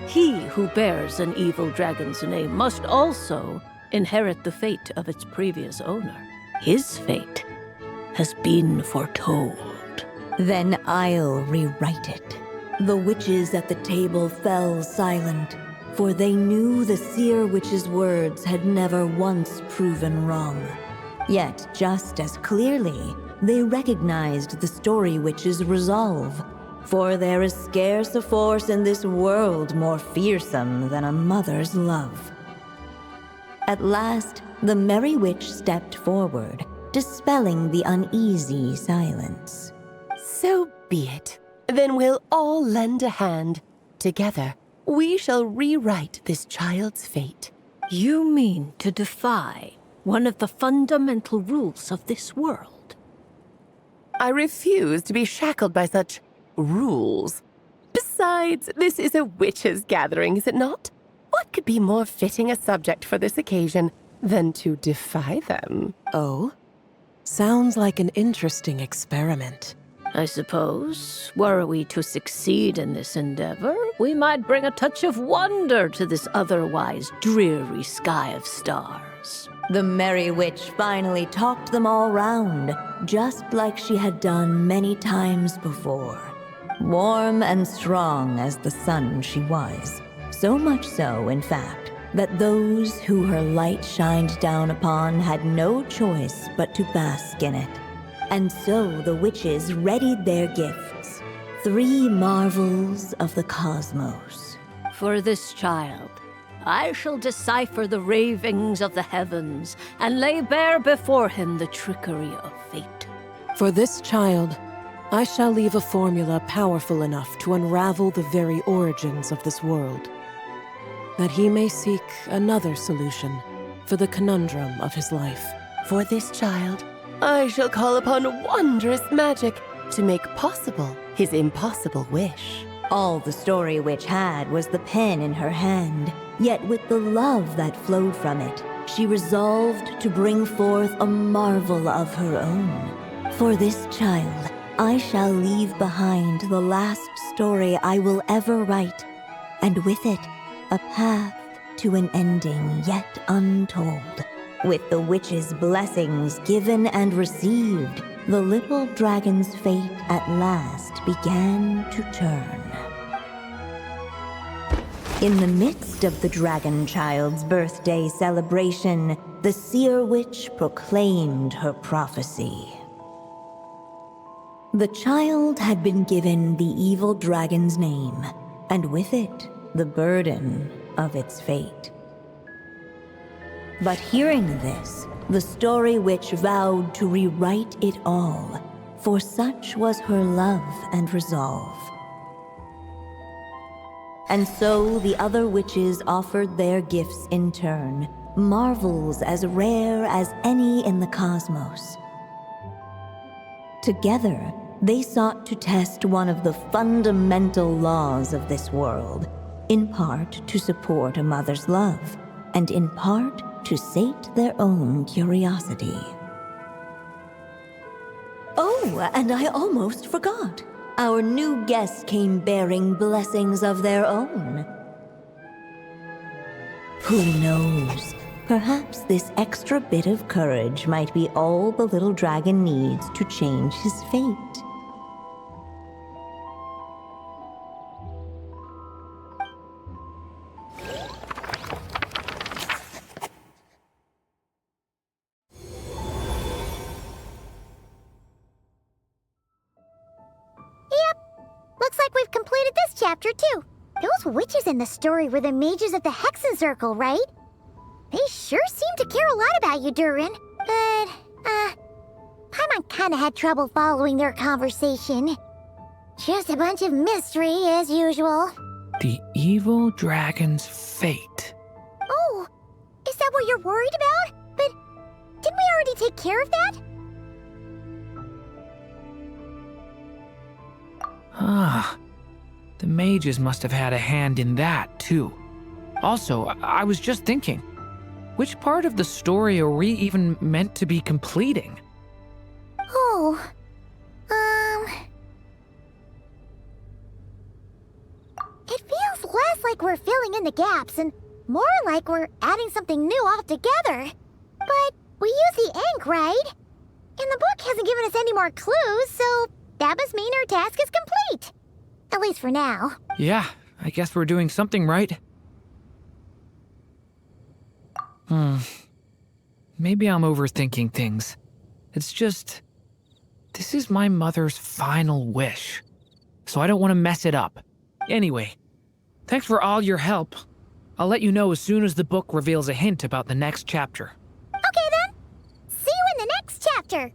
He who bears an evil dragon's name must also inherit the fate of its previous owner. His fate has been foretold. Then I'll rewrite it. The witches at the table fell silent, for they knew the Seer Witch's words had never once proven wrong. Yet, just as clearly, they recognized the Story Witch's resolve, for there is scarce a force in this world more fearsome than a mother's love. At last, the Merry Witch stepped forward, dispelling the uneasy silence. So be it. Then we'll all lend a hand. Together, we shall rewrite this child's fate. You mean to defy one of the fundamental rules of this world? I refuse to be shackled by such rules. Besides, this is a witches' gathering, is it not? What could be more fitting a subject for this occasion than to defy them. Oh? Sounds like an interesting experiment. I suppose, were we to succeed in this endeavor, we might bring a touch of wonder to this otherwise dreary sky of stars. The Merry Witch finally talked them all round, just like she had done many times before. Warm and strong as the sun she was. So much so, in fact, that those who her light shined down upon had no choice but to bask in it. And so the witches readied their gifts, 3 marvels of the cosmos. For this child, I shall decipher the ravings of the heavens and lay bare before him the trickery of fate. For this child, I shall leave a formula powerful enough to unravel the very origins of this world, that he may seek another solution for the conundrum of his life. For this child, I shall call upon wondrous magic to make possible his impossible wish. All the Story Witch had was the pen in her hand, yet with the love that flowed from it, she resolved to bring forth a marvel of her own. For this child, I shall leave behind the last story I will ever write, and with it, a path to an ending yet untold. With the witch's blessings given and received, the little dragon's fate at last began to turn. In the midst of the dragon child's birthday celebration, the seer witch proclaimed her prophecy. The child had been given the evil dragon's name, and with it, the burden of its fate. But hearing this, the Story Witch vowed to rewrite it all, for such was her love and resolve. And so the other witches offered their gifts in turn, marvels as rare as any in the cosmos. Together, they sought to test one of the fundamental laws of this world, in part to support a mother's love, and in part to sate their own curiosity. Oh, and I almost forgot. Our new guests came bearing blessings of their own. Who knows? Perhaps this extra bit of courage might be all the little dragon needs to change his fate. Looks like we've completed this chapter, too. Those witches in the story were the mages of the Hexen Circle, right? They sure seem to care a lot about you, Durin. But, Paimon kinda had trouble following their conversation. Just a bunch of mystery, as usual. The evil dragon's fate. Oh, is that what you're worried about? But didn't we already take care of that? Ah, the mages must have had a hand in that, too. Also, I was just thinking, which part of the story are we even meant to be completing? Oh, it feels less like we're filling in the gaps and more like we're adding something new altogether. But we use the ink, right? And the book hasn't given us any more clues, so that must mean our task is complete. At least for now. Yeah, I guess we're doing something right. Maybe I'm overthinking things. It's just, this is my mother's final wish, so I don't want to mess it up. Anyway, thanks for all your help. I'll let you know as soon as the book reveals a hint about the next chapter. Okay then. See you in the next chapter.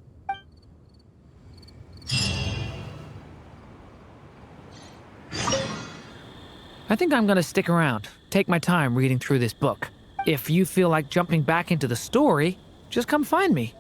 I think I'm gonna stick around, take my time reading through this book. If you feel like jumping back into the story, just come find me.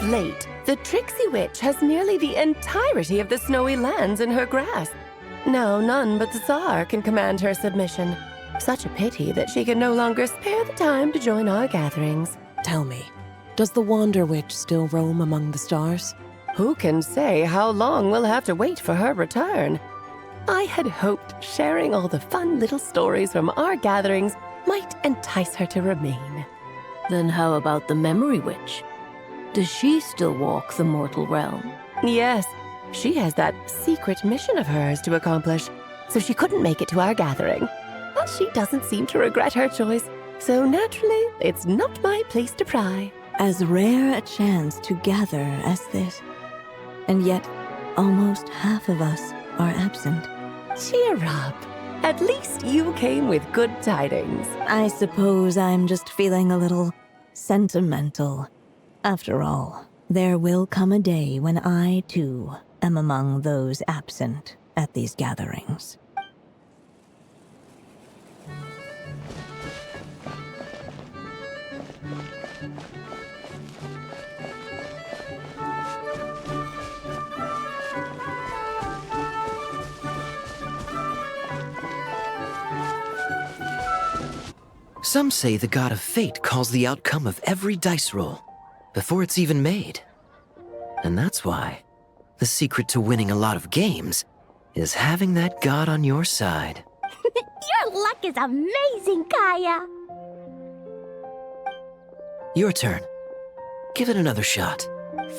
of late, the Tricksy Witch has nearly the entirety of the snowy lands in her grasp. Now none but the Tsar can command her submission. Such a pity that she can no longer spare the time to join our gatherings. Tell me, does the Wander Witch still roam among the stars? Who can say how long we'll have to wait for her return? I had hoped sharing all the fun little stories from our gatherings might entice her to remain. Then how about the Memory Witch? Does she still walk the mortal realm? Yes, she has that secret mission of hers to accomplish, so she couldn't make it to our gathering. But she doesn't seem to regret her choice, so naturally, it's not my place to pry. As rare a chance to gather as this. And yet, almost half of us are absent. Cheer up. At least you came with good tidings. I suppose I'm just feeling a little sentimental. After all, there will come a day when I, too, am among those absent at these gatherings. Some say the god of fate calls the outcome of every dice roll before it's even made. And that's why the secret to winning a lot of games is having that god on your side. Your luck is amazing, Kaya. Your turn. Give it another shot.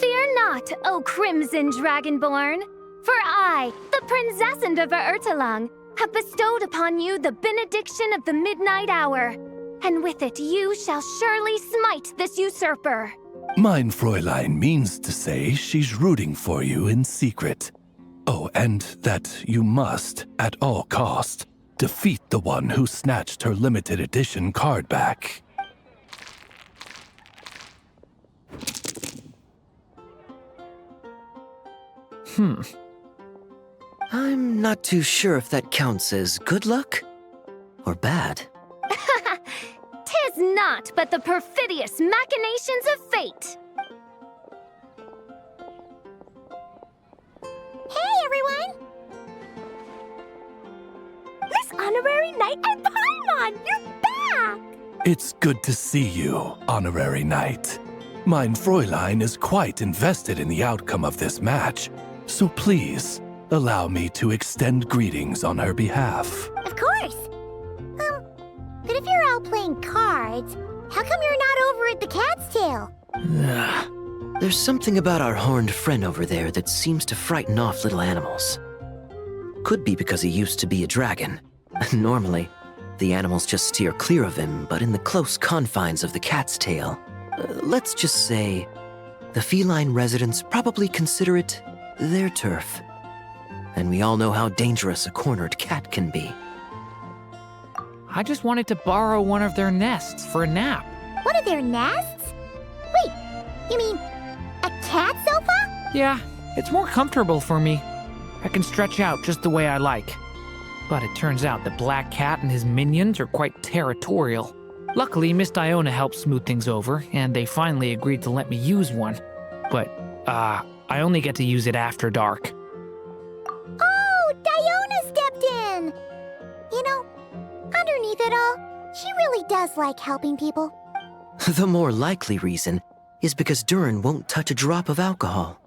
Fear not, O Crimson Dragonborn, for I, the Princess of Ertalang, have bestowed upon you the benediction of the midnight hour, and with it you shall surely smite this usurper. Mein Fräulein means to say she's rooting for you in secret. Oh, and that you must, at all cost, defeat the one who snatched her limited edition card back. I'm not too sure if that counts as good luck or bad. Tis not but the perfidious machinations of fate. Hey, everyone! Miss Honorary Knight at Paimon, you're back! It's good to see you, Honorary Knight. Mein Fräulein is quite invested in the outcome of this match, so please, allow me to extend greetings on her behalf. Of course. But if you're all playing cards, how come you're not over at the Cat's Tail? There's something about our horned friend over there that seems to frighten off little animals. Could be because he used to be a dragon. Normally, the animals just steer clear of him, but in the close confines of the Cat's Tail, let's just say, the feline residents probably consider it their turf. And we all know how dangerous a cornered cat can be. I just wanted to borrow one of their nests for a nap. One of their nests? Wait, you mean a cat sofa? Yeah, it's more comfortable for me. I can stretch out just the way I like. But it turns out the Black Cat and his minions are quite territorial. Luckily, Miss Diona helped smooth things over, and they finally agreed to let me use one. But, I only get to use it after dark. Oh, Diona stepped in! You know, underneath it all, she really does like helping people. The more likely reason is because Durin won't touch a drop of alcohol.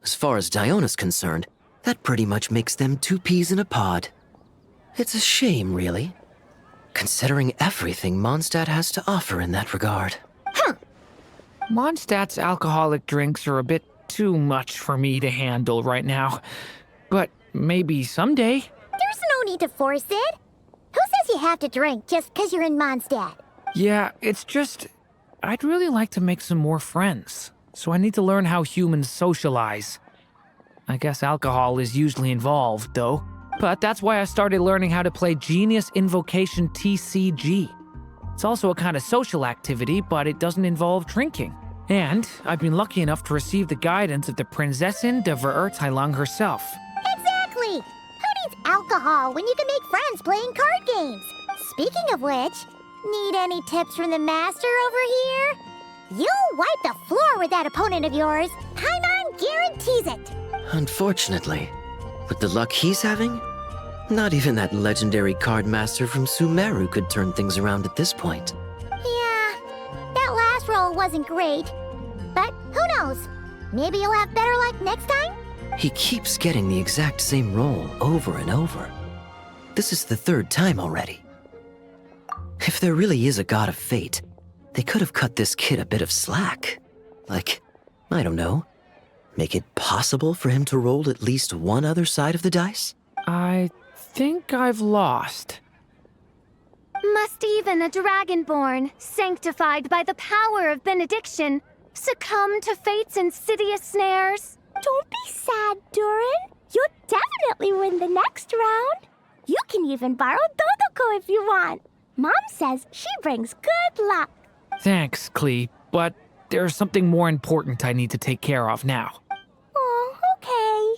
As far as Diona's concerned, that pretty much makes them two peas in a pod. It's a shame, really, considering everything Mondstadt has to offer in that regard. Mondstadt's alcoholic drinks are a bit too much for me to handle right now. But maybe someday. There's no need to force it. Who says you have to drink just because you're in Mondstadt? Yeah, it's just, I'd really like to make some more friends. So I need to learn how humans socialize. I guess alcohol is usually involved, though. But that's why I started learning how to play Genius Invocation TCG. It's also a kind of social activity, but it doesn't involve drinking. And I've been lucky enough to receive the guidance of the Prinzessin de Verurteilung herself. Exactly! Who needs alcohol when you can make friends playing card games? Speaking of which, need any tips from the master over here? You'll wipe the floor with that opponent of yours. Paimon guarantees it. Unfortunately, with the luck he's having, not even that legendary card master from Sumeru could turn things around at this point. Yeah, that last roll wasn't great. But who knows? Maybe you'll have better luck next time? He keeps getting the exact same roll over and over. This is the third time already. If there really is a god of fate, they could have cut this kid a bit of slack. Like, I don't know, make it possible for him to roll at least one other side of the dice? I think I've lost. Must even a dragonborn, sanctified by the power of benediction, succumb to fate's insidious snares? Don't be sad, Durin. You'll definitely win the next round. You can even borrow Dodoko if you want. Mom says she brings good luck. Thanks, Klee, but there's something more important I need to take care of now. Oh, okay.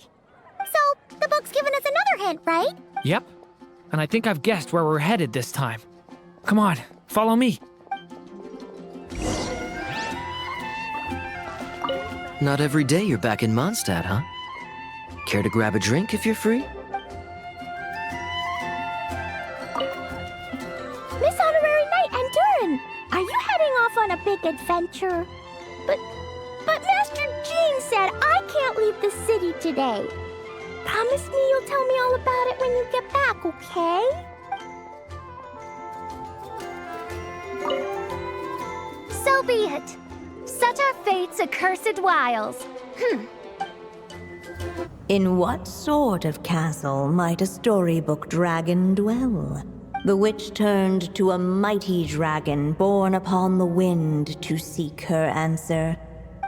So, the book's given us another hint, right? Yep, and I think I've guessed where we're headed this time. Come on, follow me. Not every day you're back in Mondstadt, huh? Care to grab a drink if you're free? Miss Honorary Knight and Durin, are you heading off on a big adventure? But Master Jean said I can't leave the city today. Promise me you'll tell me all about it when you get back, okay? So be it. Such are fate's accursed wiles. In what sort of castle might a storybook dragon dwell? The witch turned to a mighty dragon born upon the wind to seek her answer.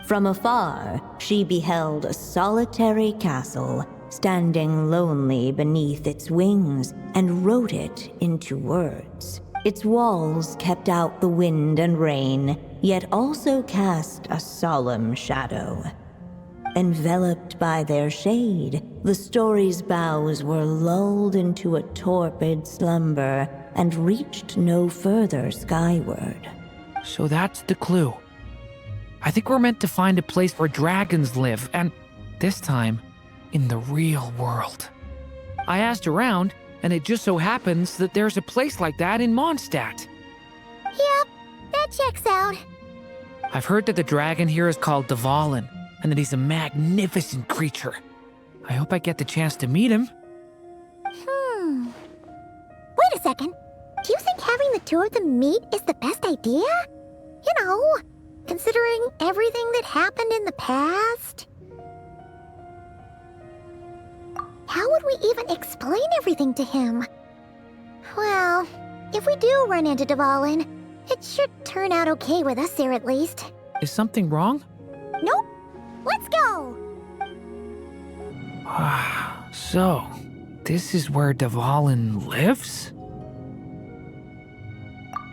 From afar, she beheld a solitary castle, standing lonely beneath its wings, and wrote it into words. Its walls kept out the wind and rain, yet also cast a solemn shadow. Enveloped by their shade, the story's boughs were lulled into a torpid slumber and reached no further skyward. So that's the clue. I think we're meant to find a place where dragons live, and this time, in the real world. I asked around, and it just so happens that there's a place like that in Mondstadt. Yep, that checks out. I've heard that the dragon here is called Dvalin, and that he's a magnificent creature. I hope I get the chance to meet him. Wait a second. Do you think having the two of them meet is the best idea? You know, considering everything that happened in the past? How would we even explain everything to him? Well, if we do run into Dvalin, it should turn out okay with us there at least. Is something wrong? Nope. Let's go! So, this is where Dvalin lives?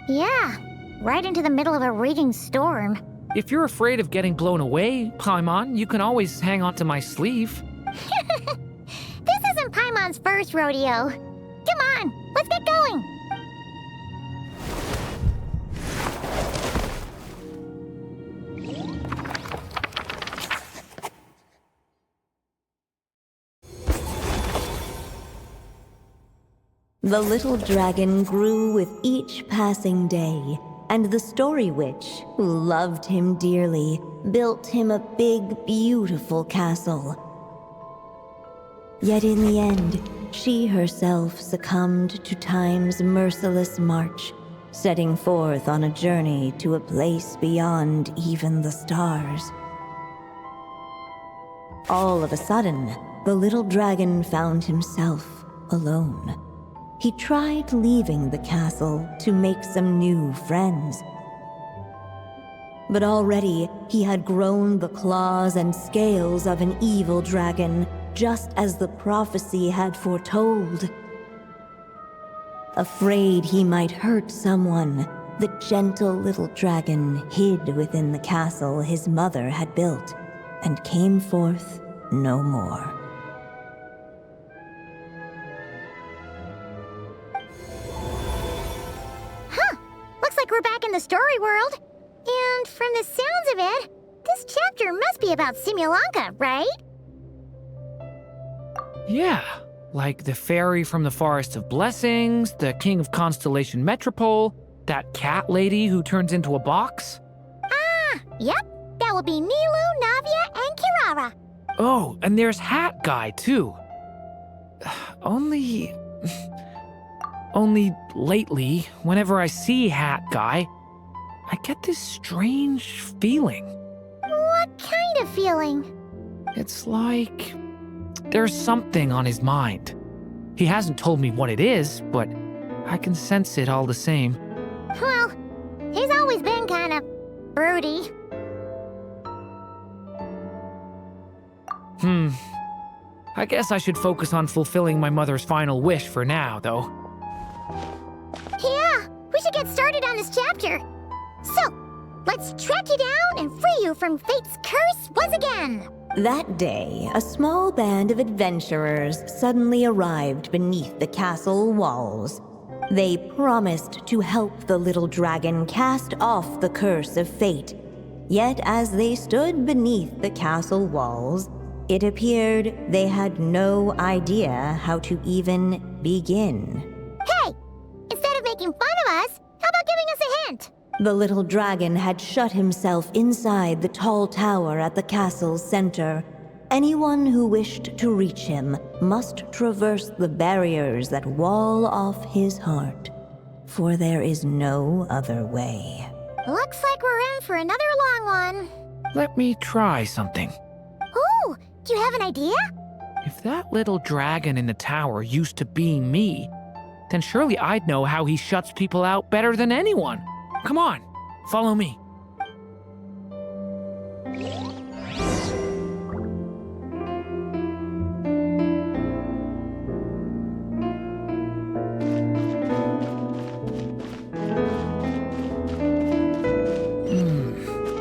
Yeah, right into the middle of a raging storm. If you're afraid of getting blown away, Paimon, you can always hang onto my sleeve. This isn't Paimon's first rodeo. Come on, let's get going! The little dragon grew with each passing day, and the story witch, who loved him dearly, built him a big, beautiful castle. Yet in the end, she herself succumbed to time's merciless march, setting forth on a journey to a place beyond even the stars. All of a sudden, the little dragon found himself alone. He tried leaving the castle to make some new friends. But already he had grown the claws and scales of an evil dragon, just as the prophecy had foretold. Afraid he might hurt someone, the gentle little dragon hid within the castle his mother had built, and came forth no more. Looks like we're back in the story world. And And from the sounds of it, this chapter must be about Simulanka, right? Yeah, like the fairy from the Forest of Blessings, the king of Constellation Metropole, that cat lady who turns into a box. Ah, yep. That would be Nilu, Navia, and Kirara. Oh, and there's Hat Guy, too. Only lately, whenever I see Hat Guy, I get this strange feeling. What kind of feeling? It's like there's something on his mind. He hasn't told me what it is, but I can sense it all the same. Well, he's always been kind of broody. I guess I should focus on fulfilling my mother's final wish for now, though. Yeah, we should get started on this chapter. So, let's track you down and free you from fate's curse once again. That day, a small band of adventurers suddenly arrived beneath the castle walls. They promised to help the little dragon cast off the curse of fate. Yet as they stood beneath the castle walls, it appeared they had no idea how to even begin. Hey, instead of making fun of us, how about giving us a hint? The little dragon had shut himself inside the tall tower at the castle's center. Anyone who wished to reach him must traverse the barriers that wall off his heart, for there is no other way. Looks like we're in for another long one. Let me try something. Ooh, do you have an idea? If that little dragon in the tower used to be me, then surely I'd know how he shuts people out better than anyone. Come on, follow me.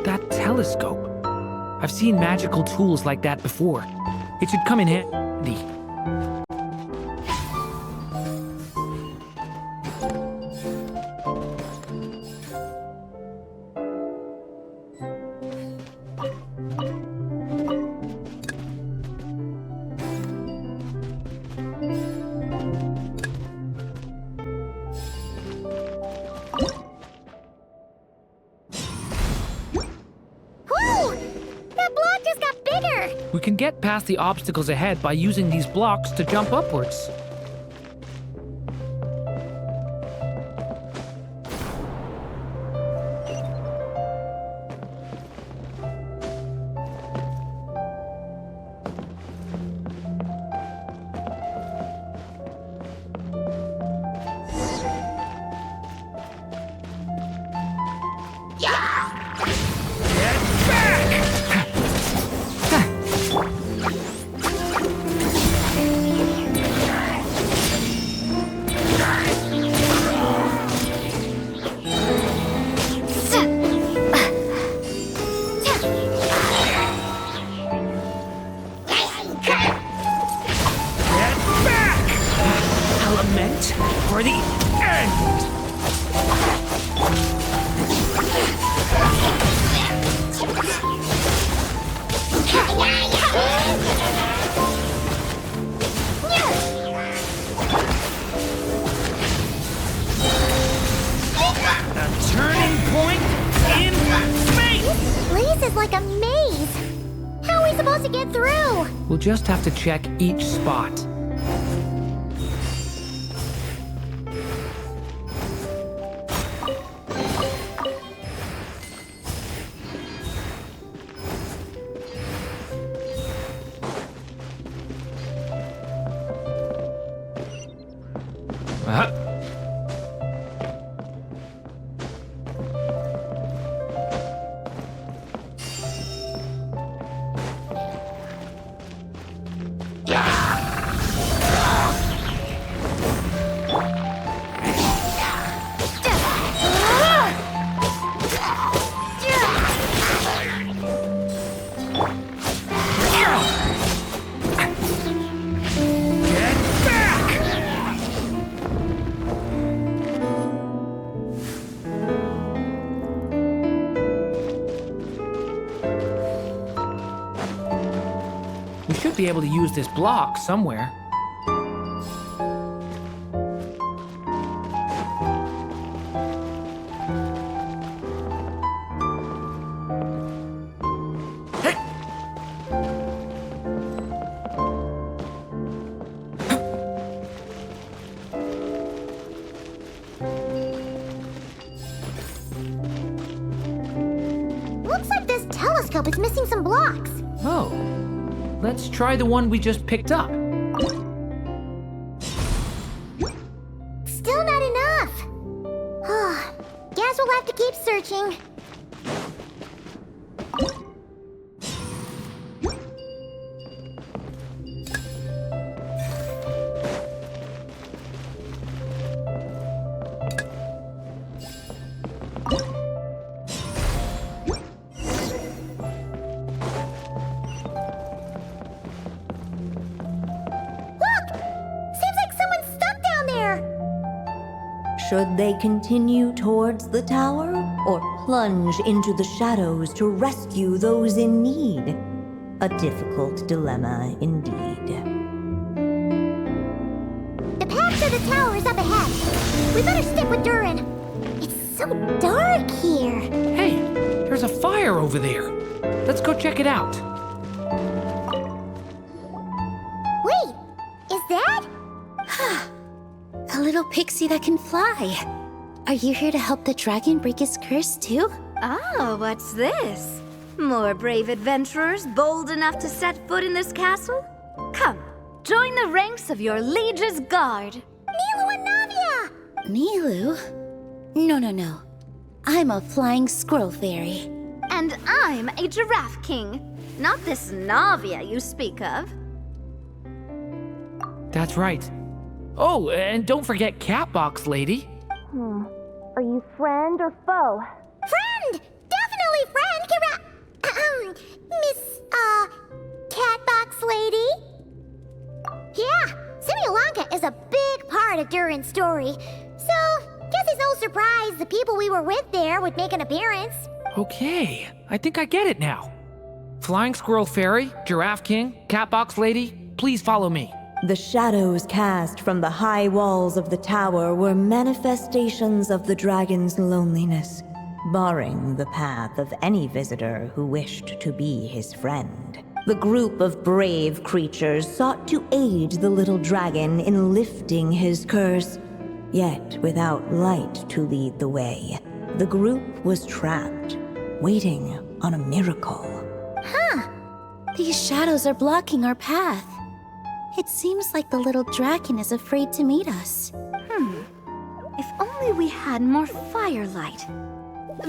That telescope. I've seen magical tools like that before. It should come in handy. We can get past the obstacles ahead by using these blocks to jump upwards. For the end! A turning point in fate! This place is like a maze. How are we supposed to get through? We'll just have to check each spot. able to use this block somewhere. Looks like this telescope is missing some blocks. Oh, let's try the one we just picked up. Still not enough. Guess we'll have to keep searching. Should they continue towards the tower, or plunge into the shadows to rescue those in need? A difficult dilemma indeed. The path to the tower is up ahead. We better stick with Durin. It's so dark here. Hey, there's a fire over there. Let's go check it out. Wait, is that? A little pixie that can fly. Are you here to help the dragon break his curse too? Oh, what's this? More brave adventurers bold enough to set foot in this castle? Come, join the ranks of your liege's guard. Nilu and Navia! Nilu? No. I'm a flying squirrel fairy. And I'm a giraffe king. Not this Navia you speak of. That's right. Oh, and don't forget Catbox Lady. Are you friend or foe? Friend! Definitely friend, Miss, Catbox Lady? Yeah, Simulonka is a big part of Durin's story. So, guess it's no surprise the people we were with there would make an appearance. Okay, I think I get it now. Flying Squirrel Fairy, Giraffe King, Catbox Lady, please follow me. The shadows cast from the high walls of the tower were manifestations of the dragon's loneliness, barring the path of any visitor who wished to be his friend. The group of brave creatures sought to aid the little dragon in lifting his curse, yet without light to lead the way. The group was trapped, waiting on a miracle. These shadows are blocking our path. It seems like the little dragon is afraid to meet us. If only we had more firelight.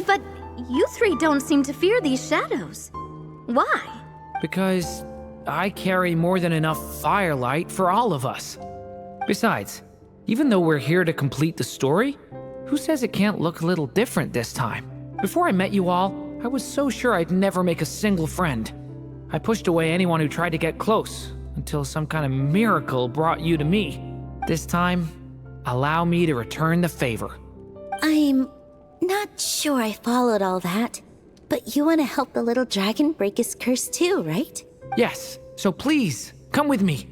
But you three don't seem to fear these shadows. Why? Because I carry more than enough firelight for all of us. Besides, even though we're here to complete the story, who says it can't look a little different this time? Before I met you all, I was so sure I'd never make a single friend. I pushed away anyone who tried to get close, until some kind of miracle brought you to me. This time, allow me to return the favor. I'm not sure I followed all that, but you want to help the little dragon break his curse too, right? Yes, so please, come with me.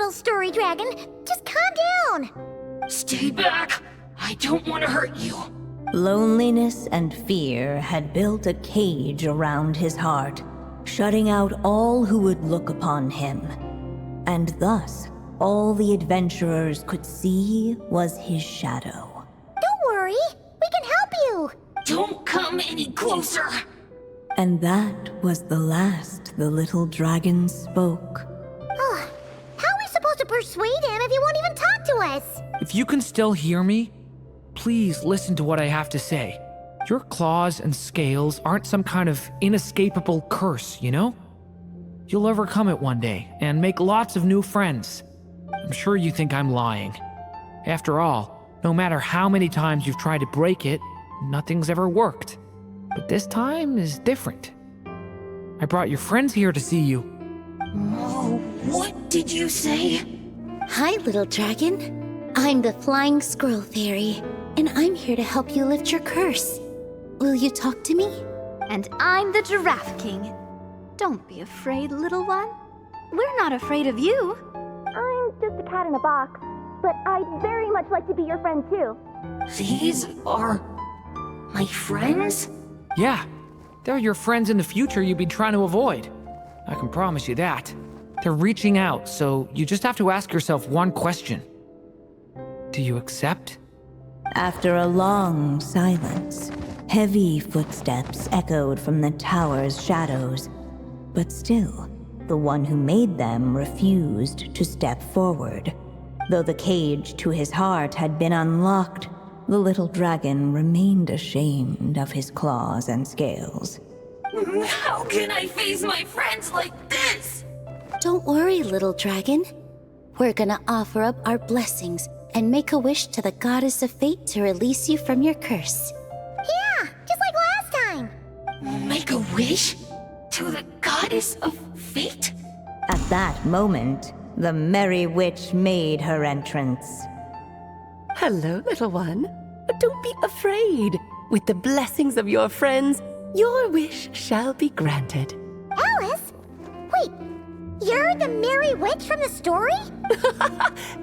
Story Dragon, just calm down. Stay back. I don't want to hurt you. Loneliness and fear had built a cage around his heart, shutting out all who would look upon him. And thus, all the adventurers could see was his shadow. Don't worry, we can help you! Don't come any closer! And that was the last the little dragon spoke. Oh, how are we supposed to persuade him if he won't even talk to us? If you can still hear me, please listen to what I have to say. Your claws and scales aren't some kind of inescapable curse, you know? You'll overcome it one day and make lots of new friends. I'm sure you think I'm lying. After all, no matter how many times you've tried to break it, nothing's ever worked. But this time is different. I brought your friends here to see you. Oh, what did you say? Hi, little dragon. I'm the Flying Squirrel Fairy, and I'm here to help you lift your curse. Will you talk to me? And I'm the Giraffe King. Don't be afraid, little one. We're not afraid of you. I'm just a cat in a box, but I'd very much like to be your friend too. These are my friends? Yeah, they're your friends in the future you've been trying to avoid. I can promise you that. They're reaching out, so you just have to ask yourself one question. Do you accept? After a long silence, heavy footsteps echoed from the tower's shadows. But still, the one who made them refused to step forward. Though the cage to his heart had been unlocked, the little dragon remained ashamed of his claws and scales. How can I face my friends like this? Don't worry, little dragon. We're gonna offer up our blessings and make a wish to the goddess of fate to release you from your curse. Yeah, just like last time! Make a wish? To the goddess of fate? At that moment, the merry witch made her entrance. Hello, little one. Don't be afraid. With the blessings of your friends, your wish shall be granted. Alice? Wait, you're the Merry Witch from the story?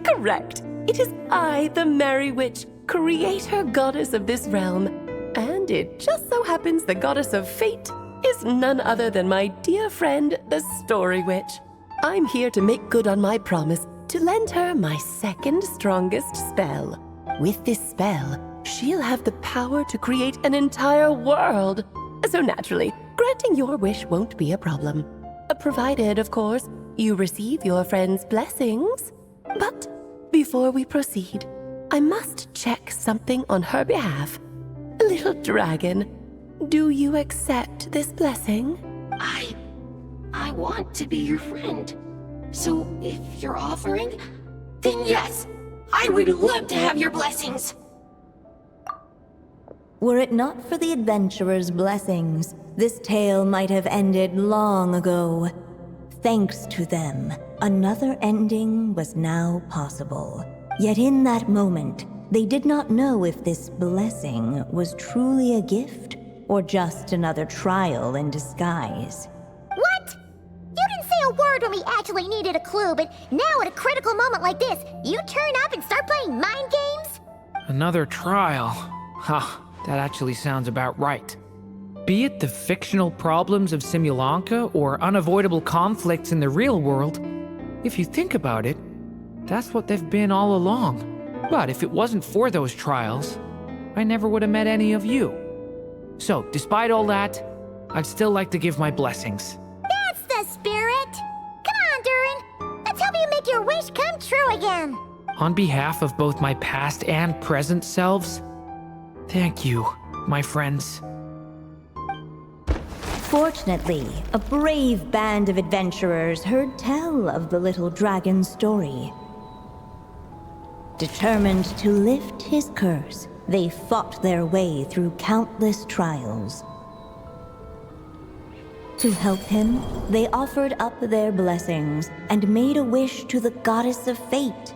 Correct. It is I, the Merry Witch, creator goddess of this realm. And it just so happens the goddess of fate is none other than my dear friend, the Story Witch. I'm here to make good on my promise to lend her my second strongest spell. With this spell, she'll have the power to create an entire world. So naturally, granting your wish won't be a problem. Provided, of course, you receive your friend's blessings. But before we proceed, I must check something on her behalf. Little dragon, do you accept this blessing? I want to be your friend. So if you're offering, then yes, I would love to have your blessings. Were it not for the adventurer's blessings, this tale might have ended long ago. Thanks to them, another ending was now possible. Yet in that moment, they did not know if this blessing was truly a gift or just another trial in disguise. What? You didn't say a word when we actually needed a clue, but now at a critical moment like this, you turn up and start playing mind games? Another trial. Ha, that actually sounds about right. Be it the fictional problems of Simulanka or unavoidable conflicts in the real world, if you think about it, that's what they've been all along. But if it wasn't for those trials, I never would have met any of you. So, despite all that, I'd still like to give my blessings. That's the spirit! Come on, Durin! Let's help you make your wish come true again! On behalf of both my past and present selves, thank you, my friends. Fortunately, a brave band of adventurers heard tell of the little dragon's story. Determined to lift his curse, they fought their way through countless trials. To help him, they offered up their blessings and made a wish to the goddess of fate.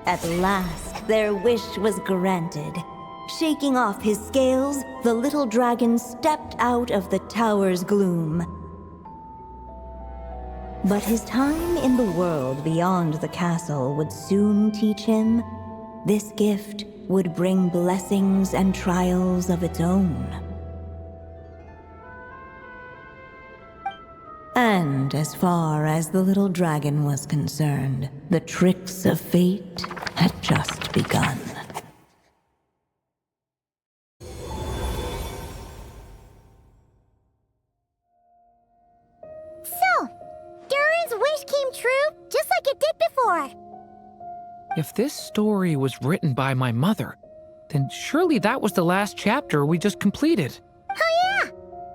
At last, their wish was granted. Shaking off his scales, the little dragon stepped out of the tower's gloom. But his time in the world beyond the castle would soon teach him this gift would bring blessings and trials of its own. And as far as the little dragon was concerned, the tricks of fate had just begun. So, Durin's wish came true, just like it did before. If this story was written by my mother, then surely that was the last chapter we just completed. Oh yeah!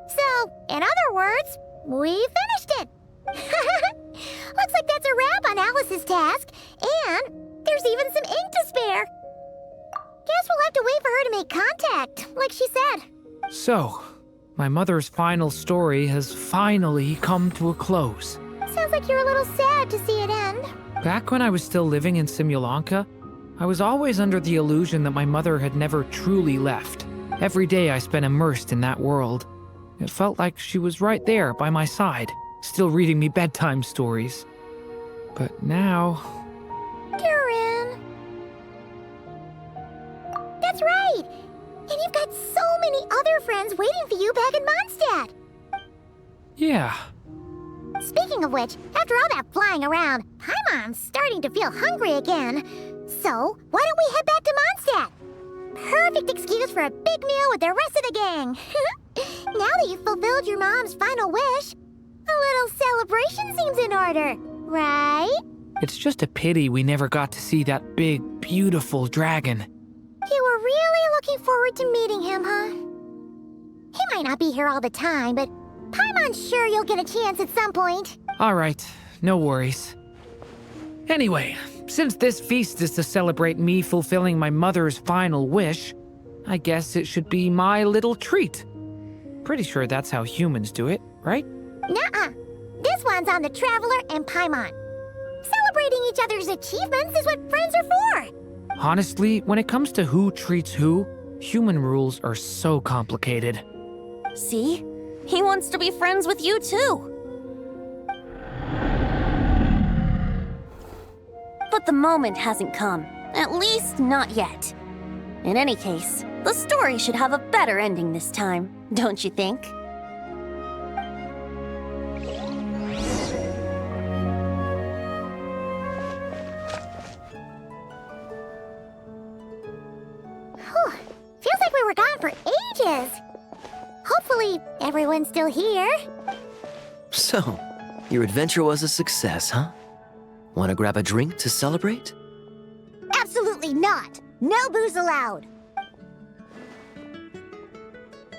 So, in other words, we finished it! Looks like that's a wrap on Alice's task, and there's even some ink to spare. Guess we'll have to wait for her to make contact, like she said. So, my mother's final story has finally come to a close. Sounds like you're a little sad to see it end. Back when I was still living in Simulanka, I was always under the illusion that my mother had never truly left. Every day I spent immersed in that world. It felt like she was right there by my side, still reading me bedtime stories. But now... Durin! That's right! And you've got so many other friends waiting for you back in Mondstadt! Yeah. Speaking of which, after all that flying around, Paimon's starting to feel hungry again. So, why don't we head back to Mondstadt? Perfect excuse for a big meal with the rest of the gang. Now that you've fulfilled your mom's final wish, a little celebration seems in order, right? It's just a pity we never got to see that big, beautiful dragon. You were really looking forward to meeting him, huh? He might not be here all the time, but Paimon's sure you'll get a chance at some point. All right, no worries. Anyway, since this feast is to celebrate me fulfilling my mother's final wish, I guess it should be my little treat. Pretty sure that's how humans do it, right? Nuh-uh. This one's on the Traveler and Paimon. Celebrating each other's achievements is what friends are for. Honestly, when it comes to who treats who, human rules are so complicated. See? He wants to be friends with you, too. But the moment hasn't come. At least, not yet. In any case, the story should have a better ending this time, don't you think? Whew. Feels like we were gone for ages. Hopefully, everyone's still here. So, your adventure was a success, huh? Want to grab a drink to celebrate? Absolutely not. No booze allowed.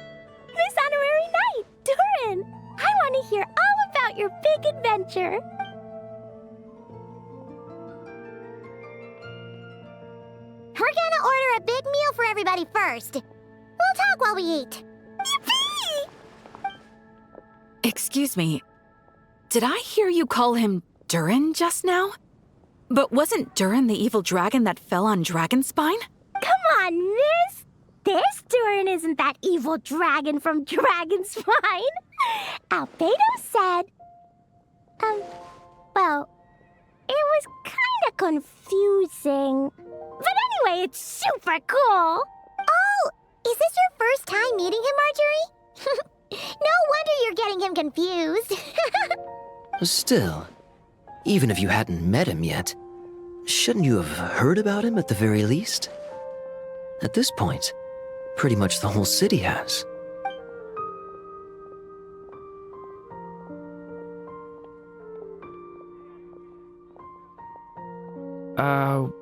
This honorary knight, Durin! I want to hear all about your big adventure. We're gonna order a big meal for everybody first. We'll talk while we eat. Yippee! Excuse me. Did I hear you call him Durin just now? But wasn't Durin the evil dragon that fell on Dragonspine? Come on, miss! This Durin isn't that evil dragon from Dragonspine. Albedo said... well, it was kinda confusing. But anyway, it's super cool. Oh, is this your first time meeting him, Marjorie? No wonder you're getting him confused. Still, even if you hadn't met him yet, shouldn't you have heard about him at the very least? At this point, pretty much the whole city has.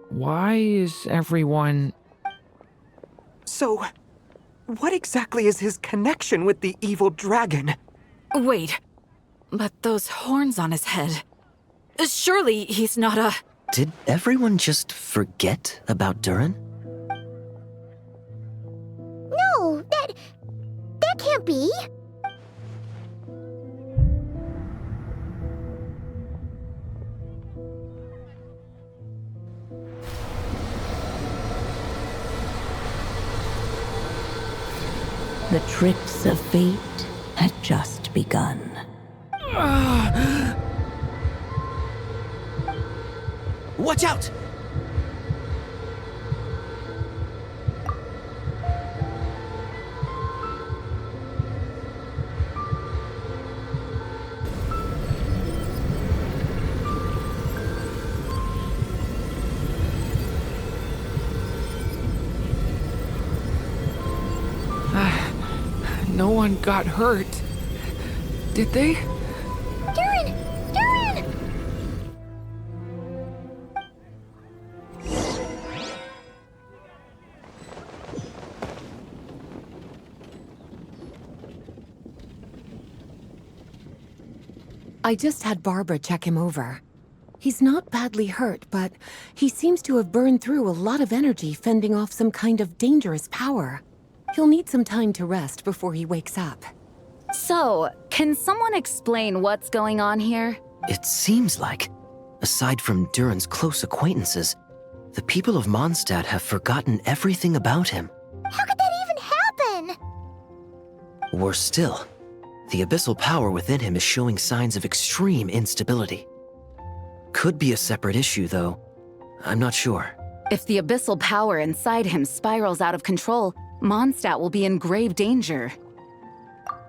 Why is everyone... So, what exactly is his connection with the evil dragon? Wait, but those horns on his head... Surely he's not a... Did everyone just forget about Durin? No, that can't be. The tricks of fate had just begun. Watch out! one got hurt. Did they? Durin! Durin! I just had Barbara check him over. He's not badly hurt, but he seems to have burned through a lot of energy fending off some kind of dangerous power. He'll need some time to rest before he wakes up. So, can someone explain what's going on here? It seems like, aside from Durin's close acquaintances, the people of Mondstadt have forgotten everything about him. How could that even happen? Worse still, the abyssal power within him is showing signs of extreme instability. Could be a separate issue, though. I'm not sure. If the abyssal power inside him spirals out of control, Mondstadt will be in grave danger.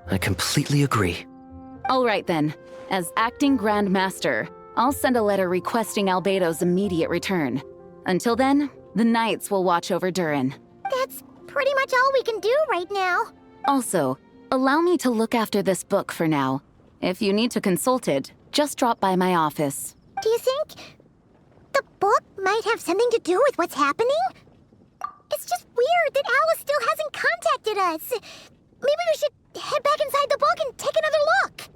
I completely agree. All right then. As acting Grand Master, I'll send a letter requesting Albedo's immediate return. Until then, the Knights will watch over Durin. That's pretty much all we can do right now. Also, allow me to look after this book for now. If you need to consult it, just drop by my office. Do you think the book might have something to do with what's happening? It's just weird that Alice still hasn't contacted us. Maybe we should head back inside the book and take another look.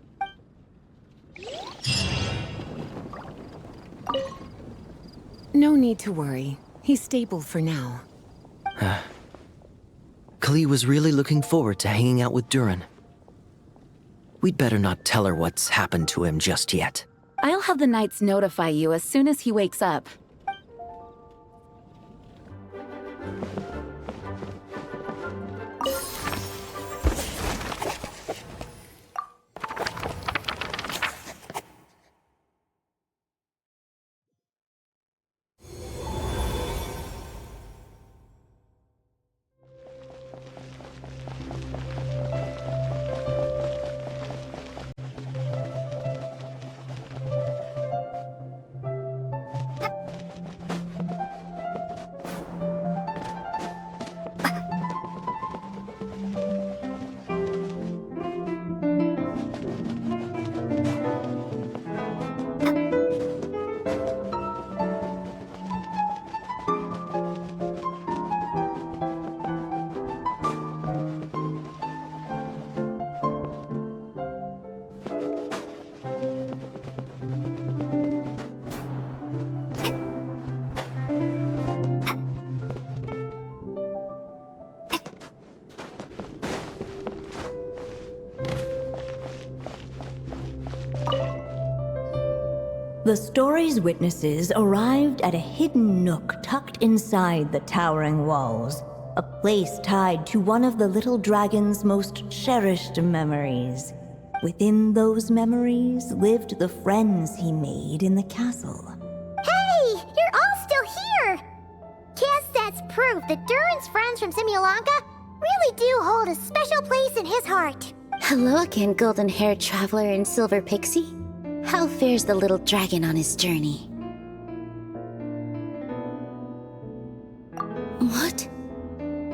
No need to worry. He's stable for now. Klee was really looking forward to hanging out with Durin. We'd better not tell her what's happened to him just yet. I'll have the Knights notify you as soon as he wakes up. The story's witnesses arrived at a hidden nook tucked inside the towering walls, a place tied to one of the little dragon's most cherished memories. Within those memories lived the friends he made in the castle. Hey, you're all still here! Guess that's proof that Durin's friends from Simulanka really do hold a special place in his heart. Hello again, golden-haired traveler and silver pixie. How fares the little dragon on his journey? What?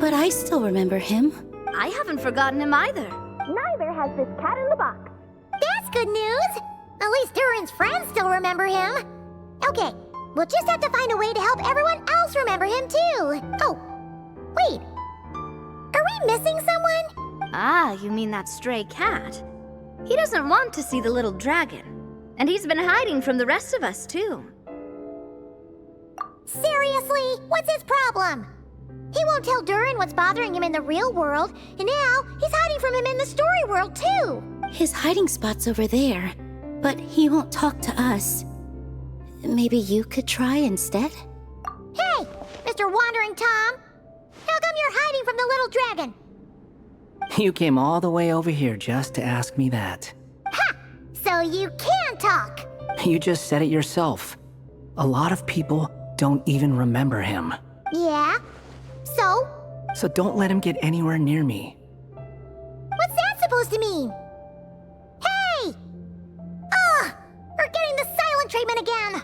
But I still remember him. I haven't forgotten him either. Neither has this cat in the box. That's good news! At least Durin's friends still remember him. Okay, we'll just have to find a way to help everyone else remember him too. Oh, wait. Are we missing someone? Ah, you mean that stray cat. He doesn't want to see the little dragon. And he's been hiding from the rest of us, too. Seriously? What's his problem? He won't tell Durin what's bothering him in the real world, and now he's hiding from him in the story world, too. His hiding spot's over there, but he won't talk to us. Maybe you could try instead? Hey, Mr. Wandering Tom! How come you're hiding from the little dragon? You came all the way over here just to ask me that. Ha! So you can talk! You just said it yourself. A lot of people don't even remember him. Yeah? So? So don't let him get anywhere near me. What's that supposed to mean? Hey! Ugh! We're getting the silent treatment again!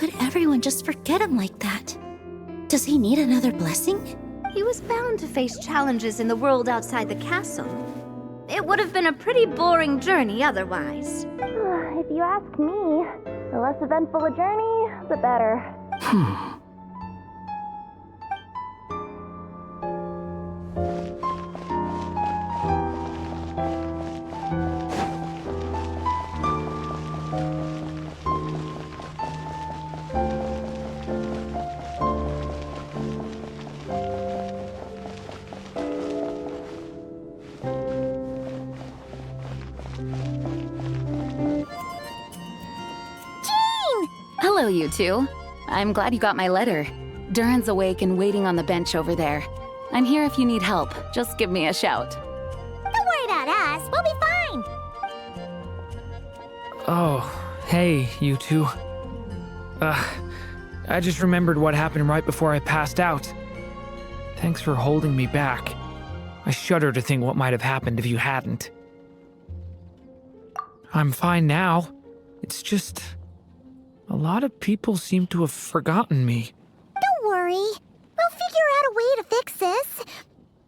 could everyone just forget him like that? Does he need another blessing? He was bound to face challenges in the world outside the castle. It would have been a pretty boring journey otherwise. If you ask me, the less eventful a journey, the better. Hello, you two. I'm glad you got my letter. Durin's awake and waiting on the bench over there. I'm here if you need help. Just give me a shout. Don't worry about us. We'll be fine. Oh, hey, you two. I just remembered what happened right before I passed out. Thanks for holding me back. I shudder to think what might have happened if you hadn't. I'm fine now. It's just... a lot of people seem to have forgotten me. Don't worry. We'll figure out a way to fix this.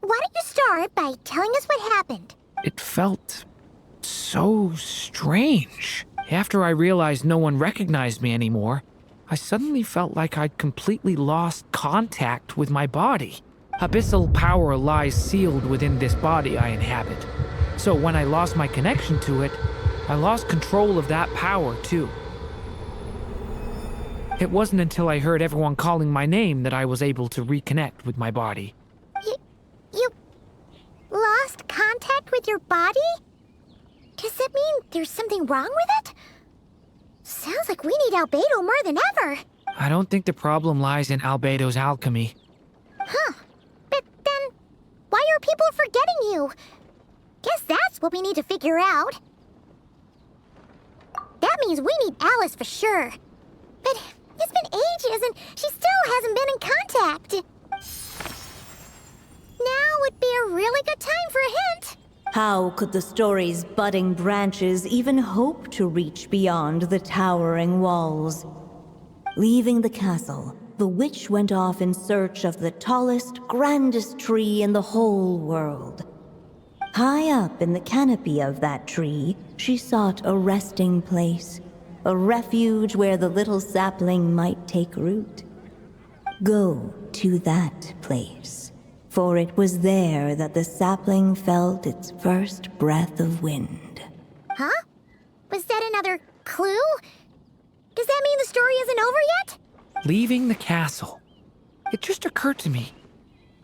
Why don't you start by telling us what happened? It felt so strange. After I realized no one recognized me anymore, I suddenly felt like I'd completely lost contact with my body. Abyssal power lies sealed within this body I inhabit. So when I lost my connection to it, I lost control of that power too. It wasn't until I heard everyone calling my name that I was able to reconnect with my body. You lost contact with your body? Does that mean there's something wrong with it? Sounds like we need Albedo more than ever. I don't think the problem lies in Albedo's alchemy. Huh. But then, why are people forgetting you? Guess that's what we need to figure out. That means we need Alice for sure. But it's been ages and she still hasn't been in contact. Now would be a really good time for a hint. How could the story's budding branches even hope to reach beyond the towering walls? Leaving the castle, the witch went off in search of the tallest, grandest tree in the whole world. High up in the canopy of that tree, she sought a resting place, a refuge where the little sapling might take root. Go to that place, for it was there that the sapling felt its first breath of wind. Huh? Was that another clue? Does that mean the story isn't over yet? Leaving the castle. It just occurred to me.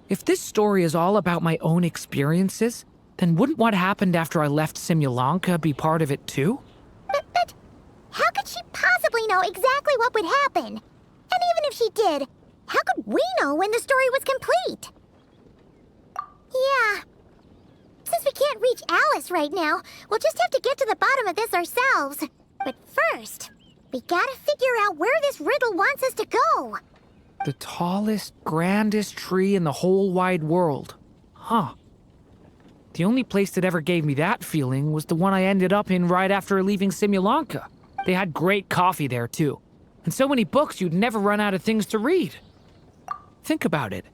If this story is all about my own experiences, then wouldn't what happened after I left Simulanka be part of it too? But how could she possibly know exactly what would happen? And even if she did, how could we know when the story was complete? Yeah. Since we can't reach Alice right now, we'll just have to get to the bottom of this ourselves. But first, we gotta figure out where this riddle wants us to go. The tallest, grandest tree in the whole wide world. Huh. The only place that ever gave me that feeling was the one I ended up in right after leaving Simulanka. They had great coffee there, too. And so many books you'd never run out of things to read. Think about it.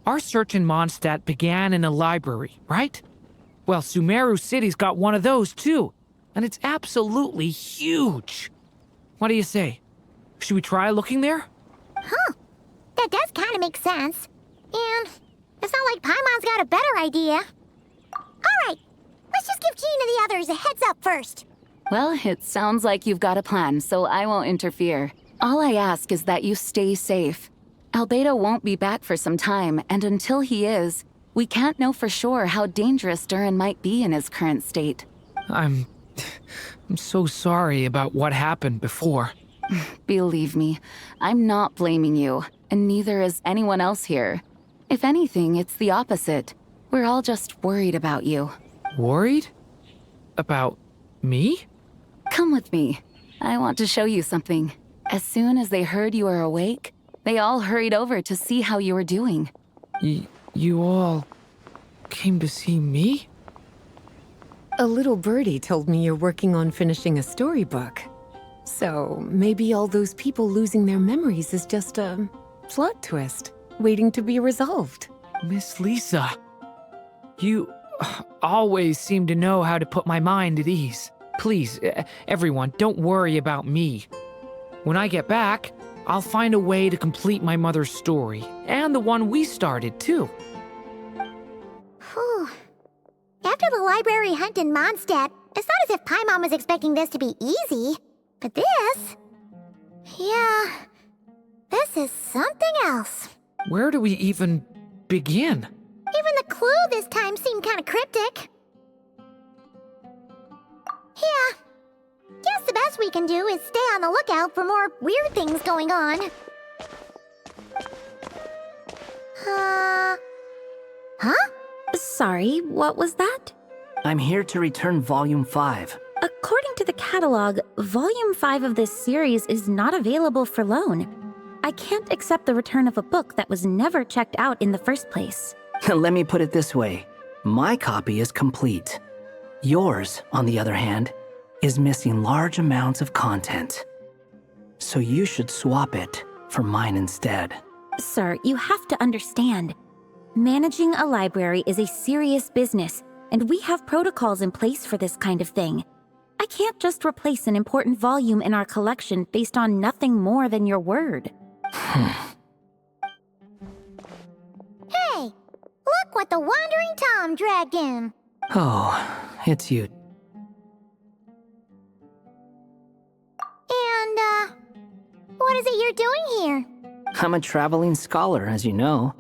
Our search in Mondstadt began in a library, right? Well, Sumeru City's got one of those, too. And it's absolutely huge. What do you say? Should we try looking there? Huh. That does kind of make sense. And it's not like Paimon's got a better idea. All right, let's just give Jean and the others a heads up first. Well, it sounds like you've got a plan, so I won't interfere. All I ask is that you stay safe. Albedo won't be back for some time, and until he is, we can't know for sure how dangerous Durin might be in his current state. I'm so sorry about what happened before. Believe me, I'm not blaming you, and neither is anyone else here. If anything, it's the opposite. We're all just worried about you. Worried? About me? Come with me. I want to show you something. As soon as they heard you were awake, they all hurried over to see how you were doing. You all came to see me? A little birdie told me you're working on finishing a storybook. So maybe all those people losing their memories is just a plot twist, waiting to be resolved. Miss Lisa, you always seem to know how to put my mind at ease. Please, everyone, don't worry about me. When I get back, I'll find a way to complete my mother's story, and the one we started, too. Whew. After the library hunt in Mondstadt, it's not as if Paimon was expecting this to be easy. But this... yeah... this is something else. Where do we even begin? Even the clue this time seemed kind of cryptic. Yeah. Guess the best we can do is stay on the lookout for more weird things going on. Huh? Sorry, what was that? I'm here to return Volume 5. According to the catalog, Volume 5 of this series is not available for loan. I can't accept the return of a book that was never checked out in the first place. Let me put it this way. My copy is complete. Yours, on the other hand, is missing large amounts of content. So you should swap it for mine instead. Sir, you have to understand. Managing a library is a serious business, and we have protocols in place for this kind of thing. I can't just replace an important volume in our collection based on nothing more than your word. Hey! Look what the Wandering Tom dragged in! Oh, it's you. And, what is it you're doing here? I'm a traveling scholar, as you know.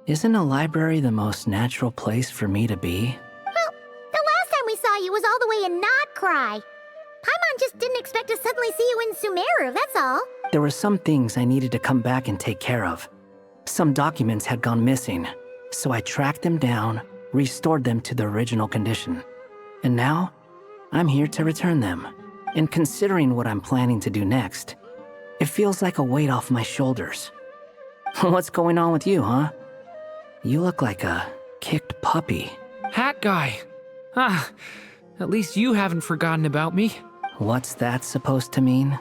Isn't a library the most natural place for me to be? Well, the last time we saw you was all the way in Notcry. Paimon just didn't expect to suddenly see you in Sumeru, that's all. There were some things I needed to come back and take care of. Some documents had gone missing, so I tracked them down, restored them to their original condition. And now, I'm here to return them. And considering what I'm planning to do next, it feels like a weight off my shoulders. What's going on with you, huh? You look like a kicked puppy. Hat guy. Ah, at least you haven't forgotten about me. What's that supposed to mean?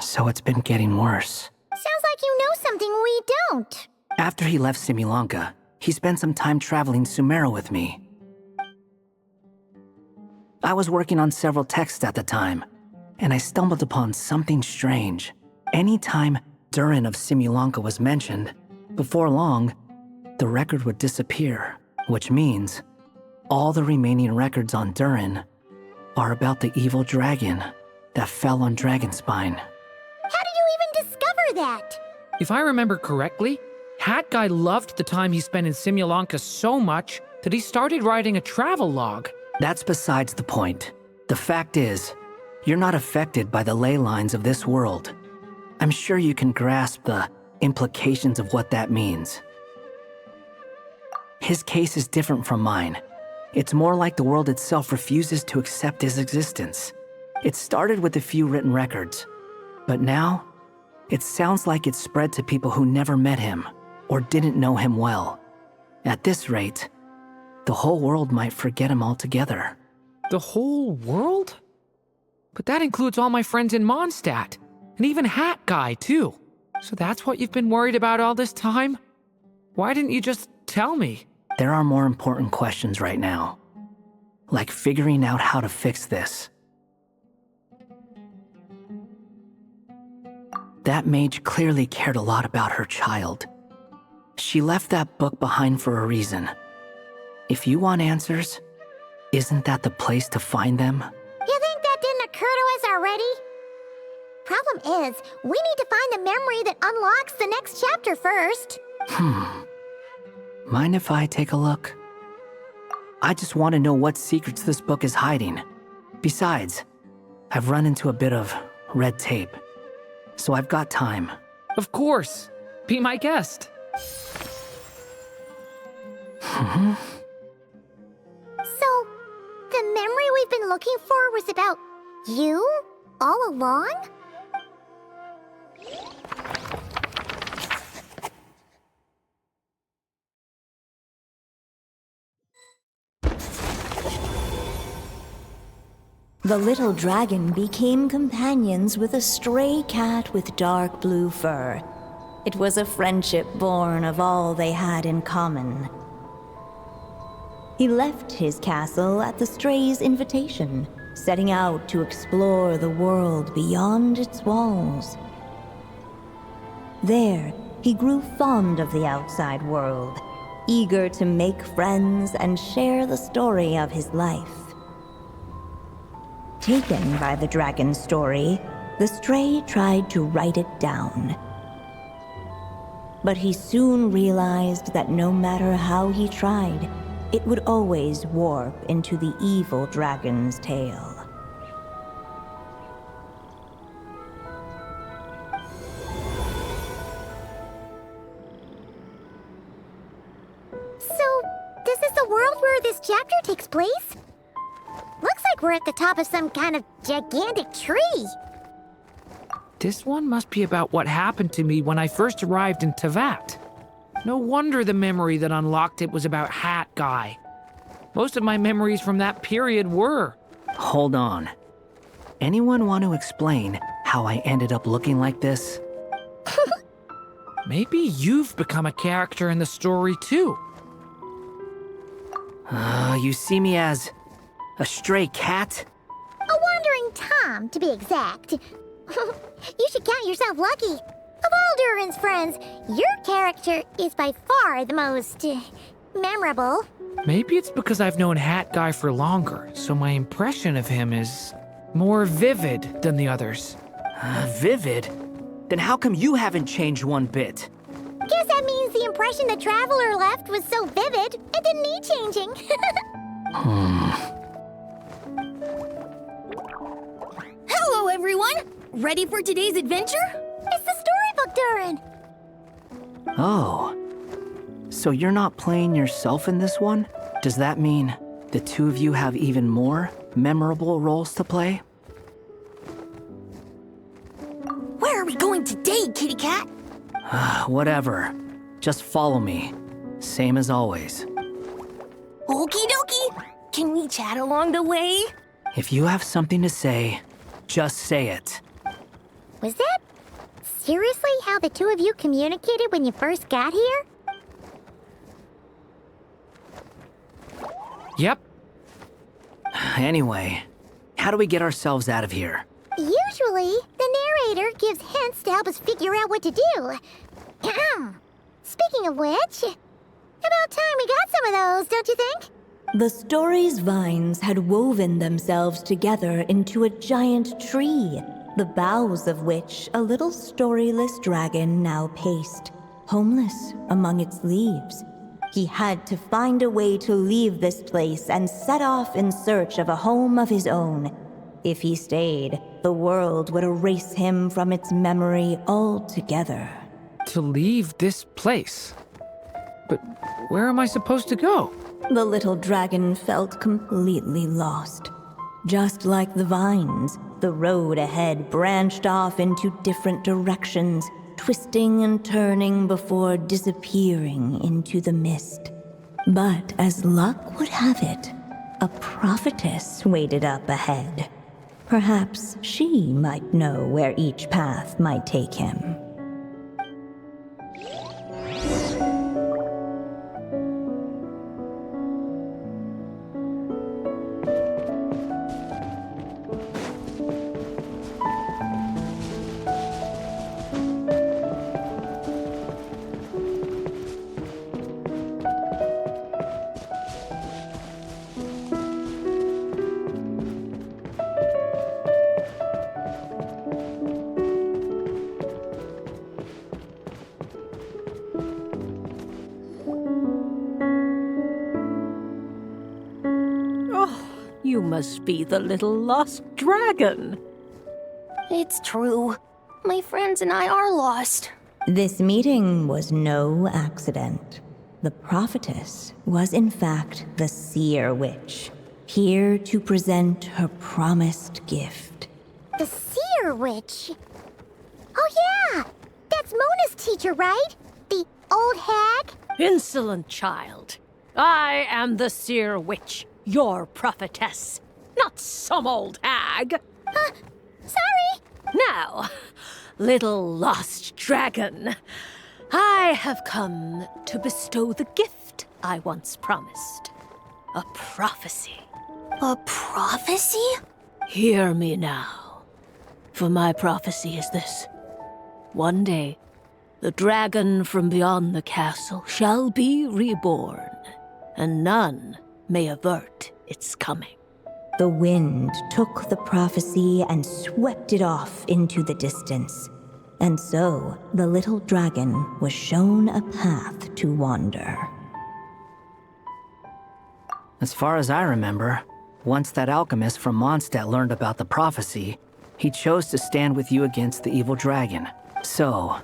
So it's been getting worse. Sounds like you know something we don't. After he left Simulanka, he spent some time traveling Sumeru with me. I was working on several texts at the time, and I stumbled upon something strange. Anytime Durin of Simulanka was mentioned, before long, the record would disappear, which means all the remaining records on Durin are about the evil dragon that fell on Dragonspine. How did you even discover that? If I remember correctly, Hat Guy loved the time he spent in Simulanka so much that he started writing a travel log. That's besides the point. The fact is, you're not affected by the ley lines of this world. I'm sure you can grasp the implications of what that means. His case is different from mine. It's more like the world itself refuses to accept his existence. It started with a few written records, but now, it sounds like it's spread to people who never met him or didn't know him well. At this rate, the whole world might forget him altogether. The whole world? But that includes all my friends in Mondstadt, and even Hat Guy, too. So that's what you've been worried about all this time? Why didn't you just tell me? There are more important questions right now, like figuring out how to fix this. That mage clearly cared a lot about her child. She left that book behind for a reason. If you want answers, isn't that the place to find them? You think that didn't occur to us already? Problem is, we need to find the memory that unlocks the next chapter first. Mind if I take a look? I just want to know what secrets this book is hiding. Besides, I've run into a bit of red tape, so I've got time. Of course. Be my guest. So, the memory we've been looking for was about you all along? The little dragon became companions with a stray cat with dark blue fur. It was a friendship born of all they had in common. He left his castle at the stray's invitation, setting out to explore the world beyond its walls. There, he grew fond of the outside world, eager to make friends and share the story of his life. Taken by the dragon's story, the stray tried to write it down. But he soon realized that no matter how he tried, it would always warp into the evil dragon's tale. So, this is the world where this chapter takes place? Looks like we're at the top of some kind of gigantic tree. This one must be about what happened to me when I first arrived in Tevat. No wonder the memory that unlocked it was about Hat Guy. Most of my memories from that period were. Hold on. Anyone want to explain how I ended up looking like this? Maybe you've become a character in the story too. You see me as a stray cat? A wandering Tom, to be exact. You should count yourself lucky. Of all Durin's friends, your character is by far the most memorable. Maybe it's because I've known Hat Guy for longer, so my impression of him is more vivid than the others. Vivid? Then how come you haven't changed one bit? Guess that means the impression the Traveler left was so vivid, it didn't need changing. Hello, everyone! Ready for today's adventure? It's the storybook, Durin! Oh. So you're not playing yourself in this one? Does that mean the two of you have even more memorable roles to play? Where are we going today, kitty cat? Whatever. Just follow me. Same as always. Okie dokie! Can we chat along the way? If you have something to say, just say it. Was that seriously how the two of you communicated when you first got here? Yep. Anyway, how do we get ourselves out of here? Usually, the narrator gives hints to help us figure out what to do. Speaking of which, about time we got some of those, don't you think? The story's vines had woven themselves together into a giant tree, the boughs of which a little storyless dragon now paced, homeless among its leaves. He had to find a way to leave this place and set off in search of a home of his own. If he stayed, the world would erase him from its memory altogether. To leave this place? But where am I supposed to go? The little dragon felt completely lost. Just like the vines, the road ahead branched off into different directions, twisting and turning before disappearing into the mist. But as luck would have it, a prophetess waited up ahead. Perhaps she might know where each path might take him. You must be the little lost dragon. It's true. My friends and I are lost. This meeting was no accident. The prophetess was in fact the seer witch, here to present her promised gift. The seer witch? Oh yeah! That's Mona's teacher, right? The old hag? Insolent child. I am the seer witch, your prophetess. not some old hag. Sorry! Now, little lost dragon, I have come to bestow the gift I once promised. A prophecy. A prophecy? Hear me now, for my prophecy is this. One day, the dragon from beyond the castle shall be reborn, and none may avert its coming. The wind took the prophecy and swept it off into the distance. And so, the little dragon was shown a path to wander. As far as I remember, once that alchemist from Mondstadt learned about the prophecy, he chose to stand with you against the evil dragon. So,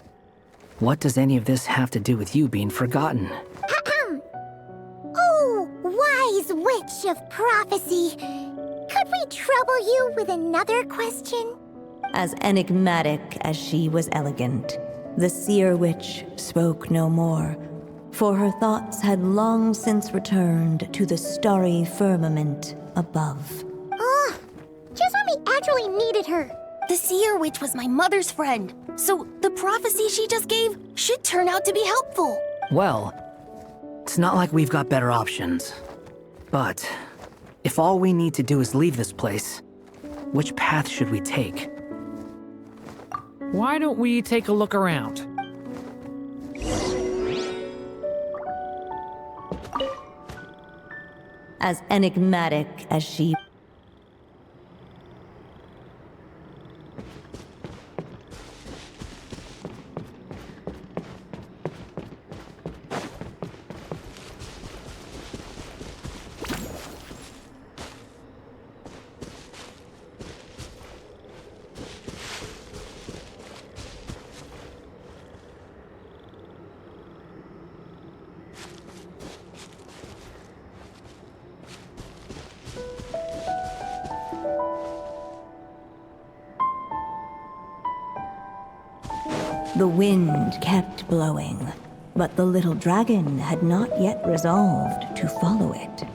what does any of this have to do with you being forgotten? Oh, wise witch of prophecy! Could we trouble you with another question? As enigmatic as she was elegant, the seer witch spoke no more, for her thoughts had long since returned to the starry firmament above. Ugh! Just when we actually needed her! The seer witch was my mother's friend, so the prophecy she just gave should turn out to be helpful. Well, it's not like we've got better options. But, if all we need to do is leave this place, which path should we take? Why don't we take a look around? As enigmatic as she... The wind kept blowing, but the little dragon had not yet resolved to follow it.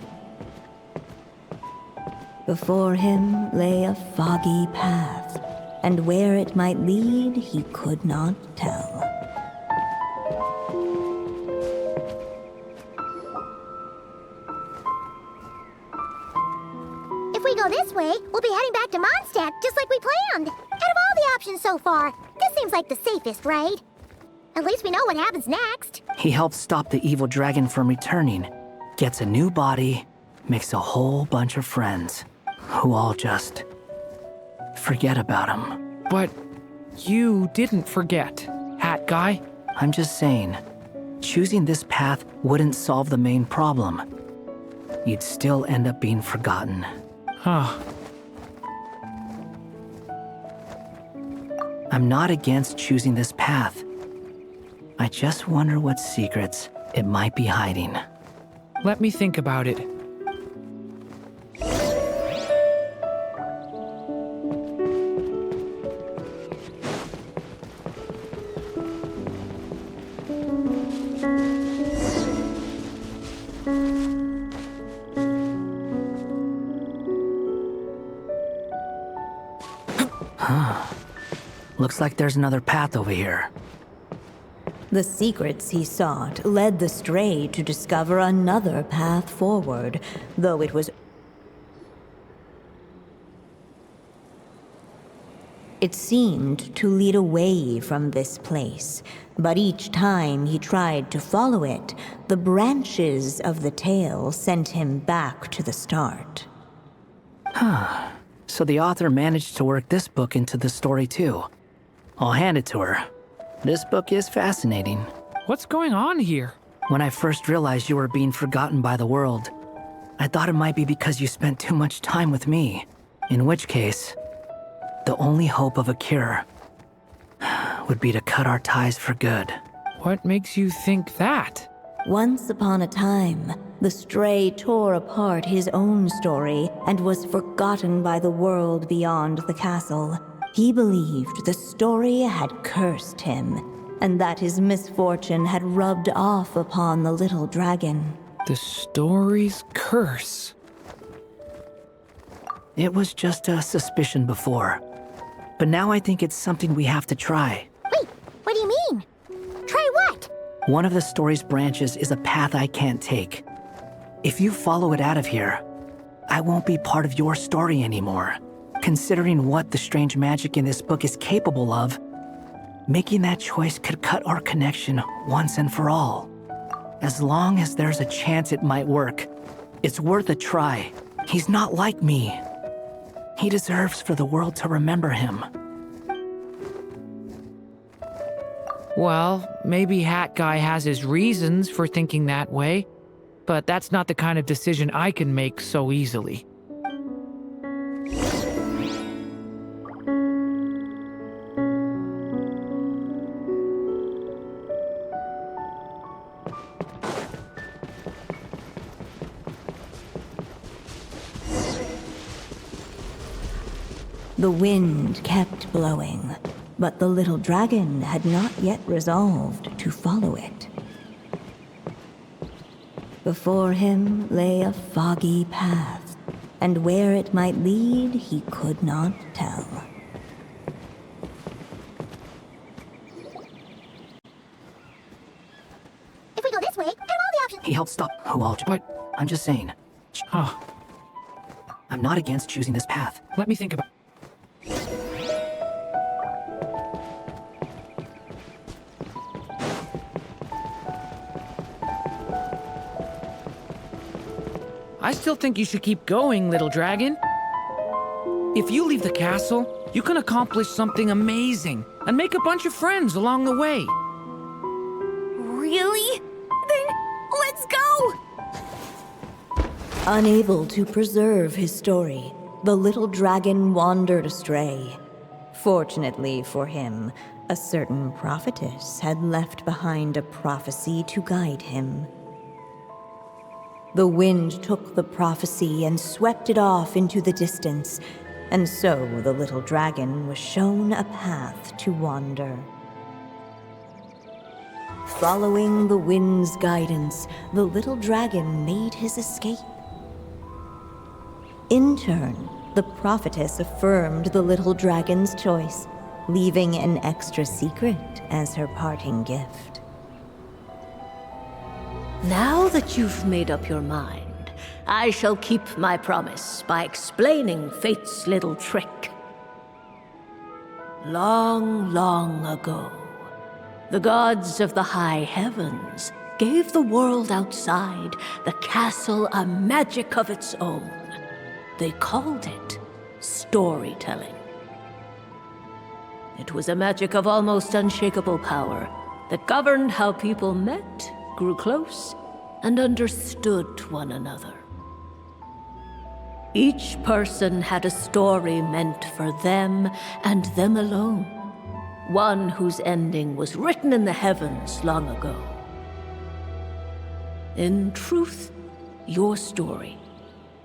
Before him lay a foggy path, and where it might lead he could not tell. If we go this way, we'll be heading back to Mondstadt just like we planned. Out of all the options so far, this seems like the safest, right? At least we know what happens next. He helps stop the evil dragon from returning, gets a new body, makes a whole bunch of friends, who all just forget about him. But you didn't forget, Hat Guy. I'm just saying, choosing this path wouldn't solve the main problem. You'd still end up being forgotten. Huh. I'm not against choosing this path. I just wonder what secrets it might be hiding. Let me think about it. Looks like there's another path over here. The secrets he sought led the stray to discover another path forward, though it was... It seemed to lead away from this place, but each time he tried to follow it, the branches of the tail sent him back to the start. Huh. So the author managed to work this book into the story too. I'll hand it to her. This book is fascinating. What's going on here? When I first realized you were being forgotten by the world, I thought it might be because you spent too much time with me. In which case, the only hope of a cure would be to cut our ties for good. What makes you think that? Once upon a time, the stray tore apart his own story and was forgotten by the world beyond the castle. He believed the story had cursed him, and that his misfortune had rubbed off upon the little dragon. The story's curse. It was just a suspicion before. But now I think it's something we have to try. Wait, what do you mean? Try what? One of the story's branches is a path I can't take. If you follow it out of here, I won't be part of your story anymore. Considering what the strange magic in this book is capable of, making that choice could cut our connection once and for all. As long as there's a chance it might work, it's worth a try. He's not like me. He deserves for the world to remember him. Well, maybe Hat Guy has his reasons for thinking that way, but that's not the kind of decision I can make so easily. The wind kept blowing, but the little dragon had not yet resolved to follow it. Before him lay a foggy path, and where it might lead he could not tell. If we go this way, have all the options. He helped stop Hualj, but I'm just saying. Huh. I'm not against choosing this path. Let me think about. I still think you should keep going, little dragon. If you leave the castle, you can accomplish something amazing and make a bunch of friends along the way. Really? Then let's go! Unable to preserve his story, the little dragon wandered astray. Fortunately for him, a certain prophetess had left behind a prophecy to guide him. The wind took the prophecy and swept it off into the distance, and so the little dragon was shown a path to wander. Following the wind's guidance, the little dragon made his escape. In turn, the prophetess affirmed the little dragon's choice, leaving an extra secret as her parting gift. Now that you've made up your mind, I shall keep my promise by explaining Fate's little trick. Long, long ago, the gods of the high heavens gave the world outside the castle a magic of its own. They called it storytelling. It was a magic of almost unshakable power that governed how people met, grew close, and understood one another. Each person had a story meant for them and them alone, one whose ending was written in the heavens long ago. In truth, your story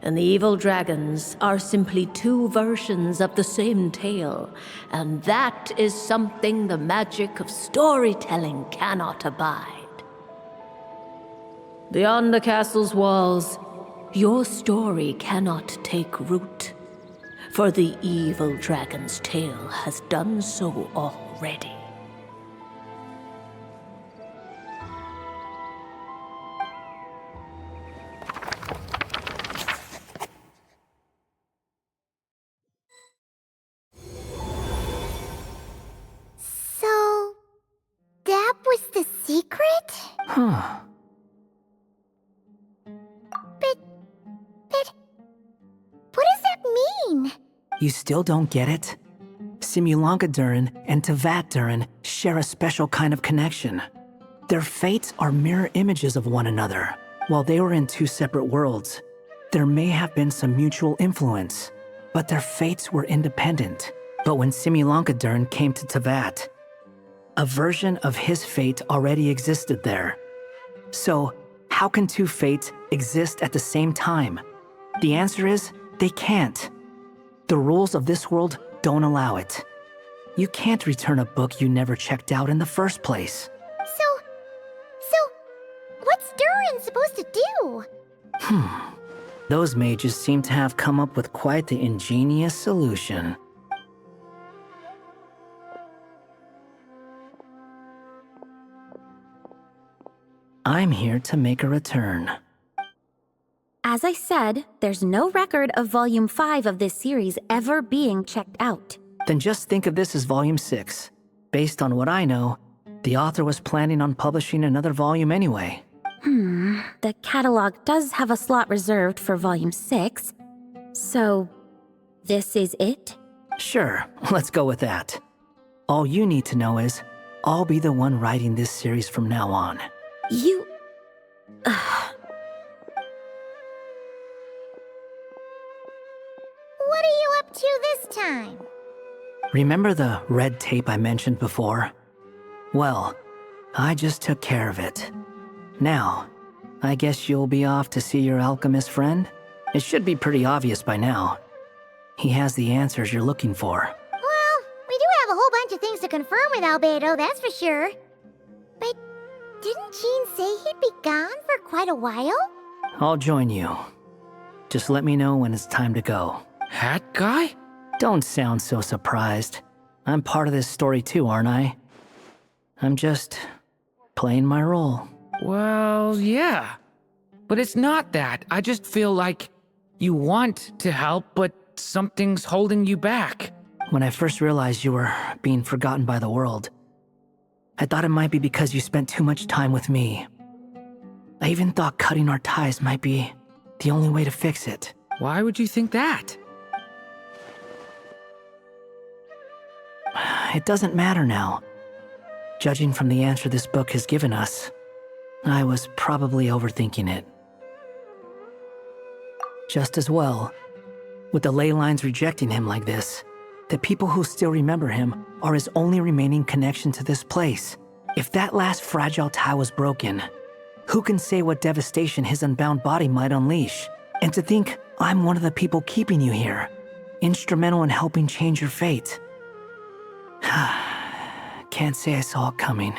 and the evil dragons are simply two versions of the same tale, and that is something the magic of storytelling cannot abide. Beyond the castle's walls, your story cannot take root, for the evil dragon's tale has done so already. So, that was the secret? Huh. What does that mean? You still don't get it? Simulanka Durin and Tevat Durin share a special kind of connection. Their fates are mirror images of one another. While they were in two separate worlds, there may have been some mutual influence, but their fates were independent. But when Simulanka Durin came to Tevat, a version of his fate already existed there. So, how can two fates exist at the same time? The answer is, they can't. The rules of this world don't allow it. You can't return a book you never checked out in the first place. So, what's Durin supposed to do? Those mages seem to have come up with quite the ingenious solution. I'm here to make a return. As I said, there's no record of Volume 5 of this series ever being checked out. Then just think of this as Volume 6. Based on what I know, the author was planning on publishing another volume anyway. The catalog does have a slot reserved for Volume 6. So, this is it? Sure, let's go with that. All you need to know is, I'll be the one writing this series from now on. You... What are you up to this time? Remember the red tape I mentioned before? Well, I just took care of it. Now, I guess you'll be off to see your alchemist friend? It should be pretty obvious by now. He has the answers you're looking for. Well, we do have a whole bunch of things to confirm with Albedo, that's for sure. But didn't Jean say he'd be gone for quite a while? I'll join you. Just let me know when it's time to go. Hat guy? Don't sound so surprised. I'm part of this story too, aren't I? I'm just playing my role. Well, yeah. But it's not that. I just feel like you want to help, but something's holding you back. When I first realized you were being forgotten by the world, I thought it might be because you spent too much time with me. I even thought cutting our ties might be the only way to fix it. Why would you think that? It doesn't matter now. Judging from the answer this book has given us, I was probably overthinking it. Just as well, with the ley lines rejecting him like this, the people who still remember him are his only remaining connection to this place. If that last fragile tie was broken, who can say what devastation his unbound body might unleash? And to think I'm one of the people keeping you here, instrumental in helping change your fate. Can't say I saw it coming.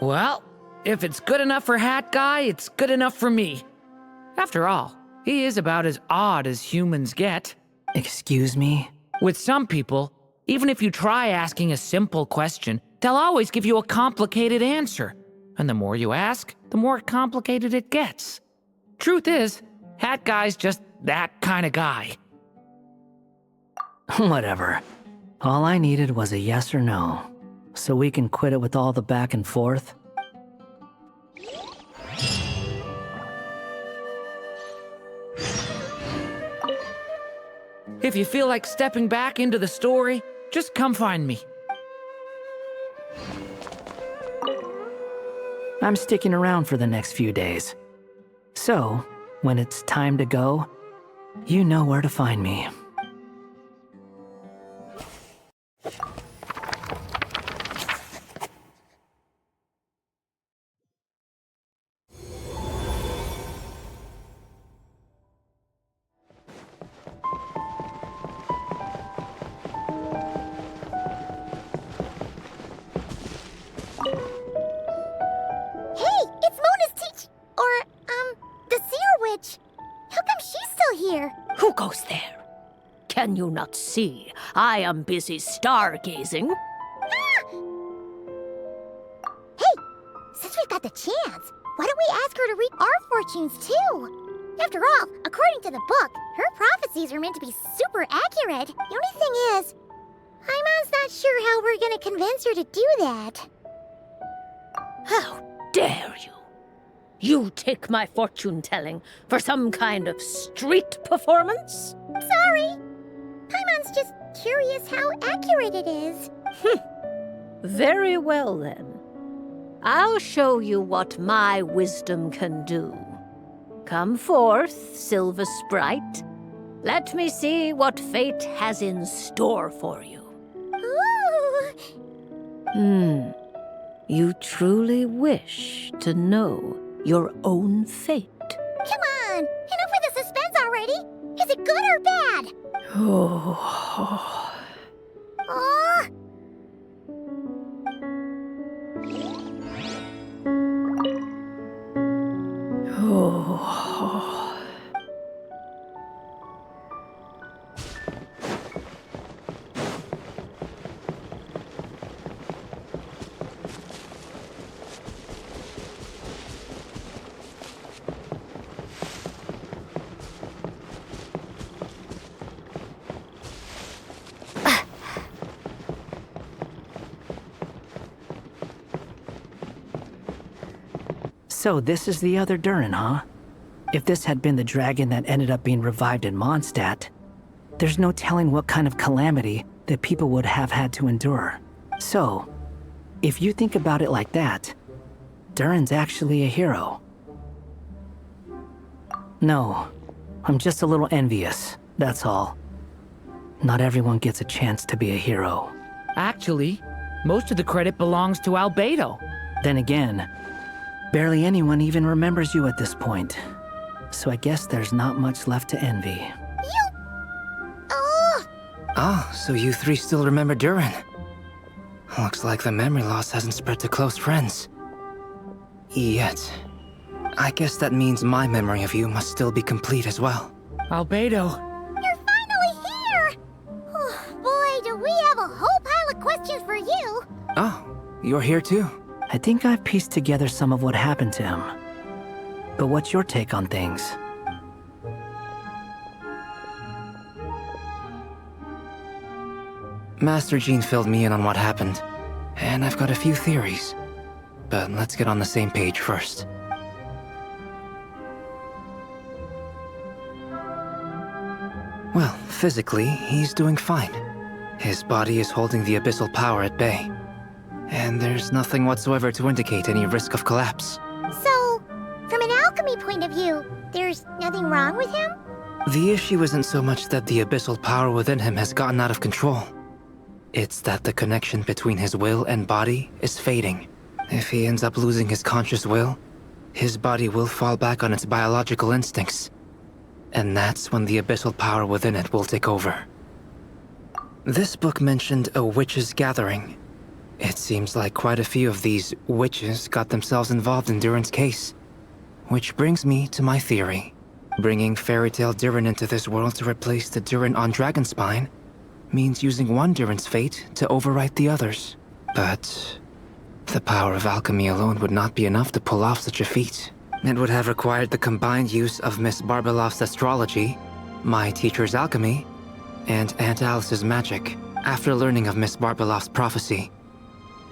Well, if it's good enough for Hat Guy, it's good enough for me. After all, he is about as odd as humans get. Excuse me? With some people, even if you try asking a simple question, they'll always give you a complicated answer. And the more you ask, the more complicated it gets. Truth is, Hat Guy's just that kind of guy. Whatever. All I needed was a yes or no, so we can quit it with all the back and forth. If you feel like stepping back into the story, just come find me. I'm sticking around for the next few days. So, when it's time to go, you know where to find me. Who goes there? Can you not see? I am busy stargazing. Hey, since we've got the chance, why don't we ask her to read our fortunes too? After all, according to the book, her prophecies are meant to be super accurate. The only thing is, Paimon's not sure how we're gonna convince her to do that. How dare you? You take my fortune-telling for some kind of street performance? Sorry. Paimon's just curious how accurate it is. Very well, then. I'll show you what my wisdom can do. Come forth, Silver Sprite. Let me see what fate has in store for you. Ooh. You truly wish to know your own fate. Come on! Enough with the suspense already! Is it good or bad? Oh. Oh. So this is the other Durin, huh? If this had been the dragon that ended up being revived in Mondstadt, there's no telling what kind of calamity that people would have had to endure. So, if you think about it like that, Durin's actually a hero. No, I'm just a little envious, that's all. Not everyone gets a chance to be a hero. Actually, most of the credit belongs to Albedo. Then again, barely anyone even remembers you at this point. So I guess there's not much left to envy. Oh, so you three still remember Durin. Looks like the memory loss hasn't spread to close friends. Yet. I guess that means my memory of you must still be complete as well. Albedo. You're finally here! Oh, boy, do we have a whole pile of questions for you! Oh, you're here too? I think I've pieced together some of what happened to him. But what's your take on things? Master Jean filled me in on what happened, and I've got a few theories. But let's get on the same page first. Well, physically, he's doing fine. His body is holding the abyssal power at bay. And there's nothing whatsoever to indicate any risk of collapse. So, from an alchemy point of view, there's nothing wrong with him? The issue isn't so much that the abyssal power within him has gotten out of control. It's that the connection between his will and body is fading. If he ends up losing his conscious will, his body will fall back on its biological instincts. And that's when the abyssal power within it will take over. This book mentioned a witches' gathering. It seems like quite a few of these witches got themselves involved in Durin's case. Which brings me to my theory. Bringing fairy tale Durin into this world to replace the Durin on Dragonspine means using one Durin's fate to overwrite the others. But the power of alchemy alone would not be enough to pull off such a feat. It would have required the combined use of Miss Barbeloff's astrology, my teacher's alchemy, and Aunt Alice's magic. After learning of Miss Barbeloff's prophecy,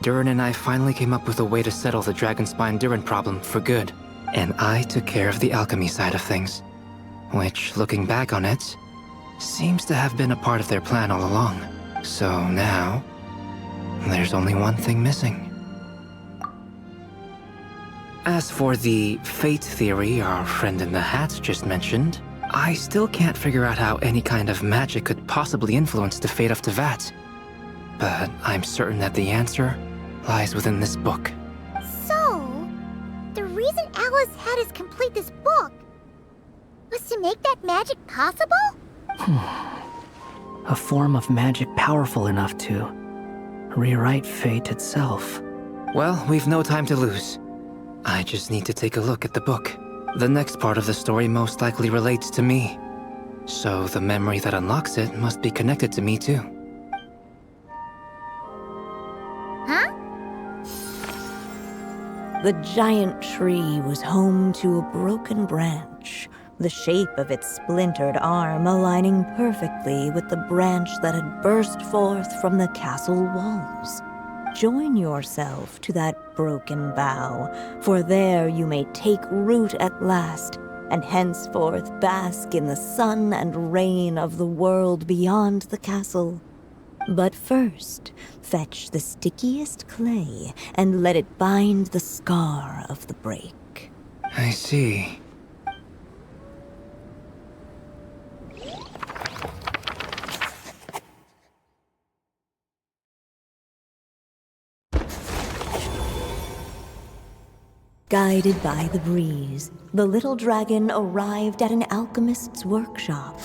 Durin and I finally came up with a way to settle the Dragonspine Durin problem for good. And I took care of the alchemy side of things, which, looking back on it, seems to have been a part of their plan all along. So now, there's only one thing missing. As for the fate theory our friend in the hat just mentioned, I still can't figure out how any kind of magic could possibly influence the fate of Tevat. But I'm certain that the answer lies within this book. So, the reason Alice had us complete this book was to make that magic possible? A form of magic powerful enough to rewrite fate itself. Well, we've no time to lose. I just need to take a look at the book. The next part of the story most likely relates to me. So the memory that unlocks it must be connected to me too. Huh? The giant tree was home to a broken branch, the shape of its splintered arm aligning perfectly with the branch that had burst forth from the castle walls. Join yourself to that broken bough, for there you may take root at last, and henceforth bask in the sun and rain of the world beyond the castle. But first, fetch the stickiest clay and let it bind the scar of the break. I see. Guided by the breeze, the little dragon arrived at an alchemist's workshop.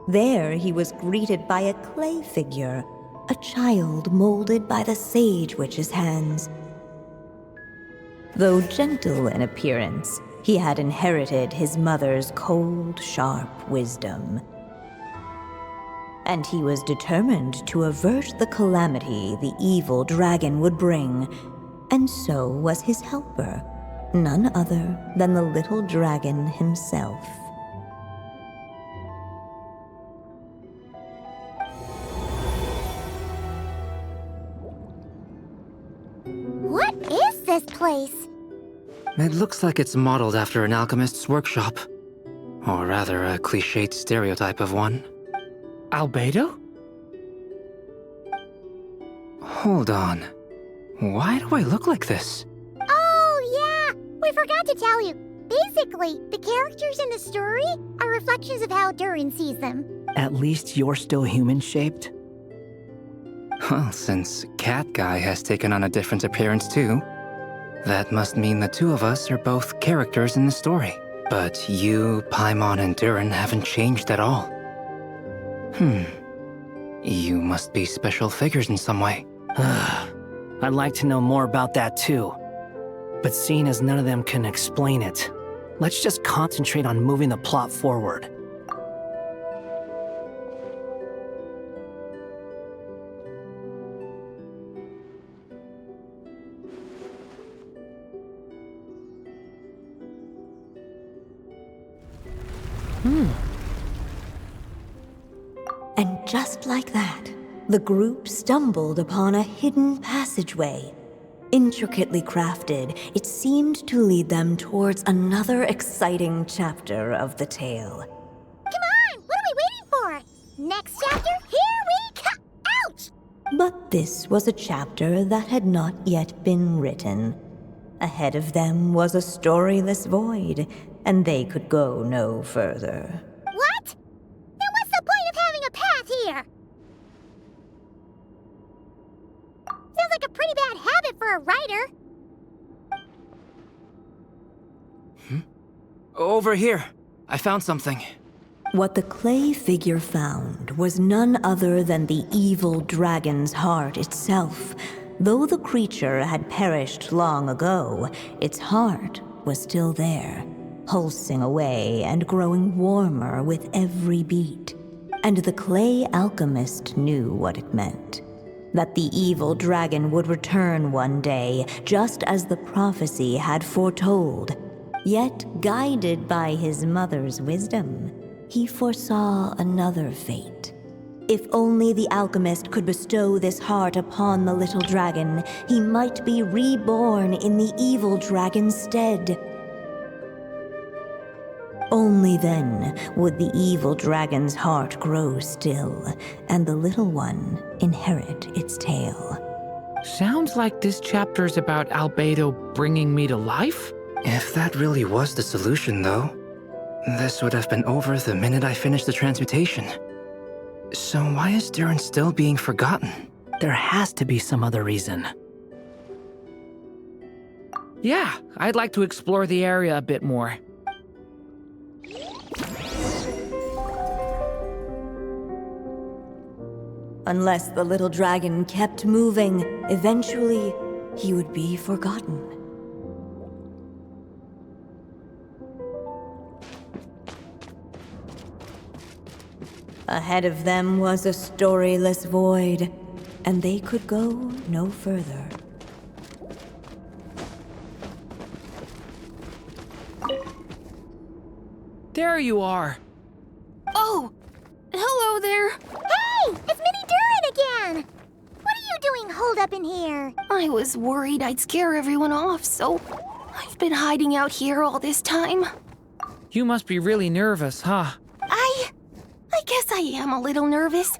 There he was greeted by a clay figure, a child molded by the sage witch's hands. Though gentle in appearance, he had inherited his mother's cold, sharp wisdom. And he was determined to avert the calamity the evil dragon would bring. And so was his helper, none other than the little dragon himself. What is this place? It looks like it's modeled after an alchemist's workshop. Or rather, a cliched stereotype of one. Albedo? Hold on. Why do I look like this? Oh, yeah! We forgot to tell you. Basically, the characters in the story are reflections of how Durin sees them. At least you're still human-shaped? Well, since Cat Guy has taken on a different appearance too, that must mean the two of us are both characters in the story. But you, Paimon, and Durin haven't changed at all. You must be special figures in some way. I'd like to know more about that too. But seeing as none of them can explain it, let's just concentrate on moving the plot forward. And just like that, the group stumbled upon a hidden passageway. Intricately crafted, it seemed to lead them towards another exciting chapter of the tale. Come on! What are we waiting for? Next chapter? Here we come! Ouch! But this was a chapter that had not yet been written. Ahead of them was a storyless void, and they could go no further. What? Then what's the point of having a path here? Sounds like a pretty bad habit for a writer. Over here. I found something. What the clay figure found was none other than the evil dragon's heart itself. Though the creature had perished long ago, its heart was still there, pulsing away and growing warmer with every beat. And the clay alchemist knew what it meant. That the evil dragon would return one day, just as the prophecy had foretold. Yet, guided by his mother's wisdom, he foresaw another fate. If only the alchemist could bestow this heart upon the little dragon, he might be reborn in the evil dragon's stead. Only then would the evil dragon's heart grow still, and the little one inherit its tale. Sounds like this chapter's about Albedo bringing me to life? If that really was the solution, though, this would have been over the minute I finished the transmutation. So why is Durin still being forgotten? There has to be some other reason. Yeah, I'd like to explore the area a bit more. Unless the little dragon kept moving, eventually he would be forgotten. Ahead of them was a storyless void, and they could go no further. There you are. Oh! Hello there! Hey! It's Mini Durin again! What are you doing holed up in here? I was worried I'd scare everyone off, so I've been hiding out here all this time. You must be really nervous, huh? I guess I am a little nervous,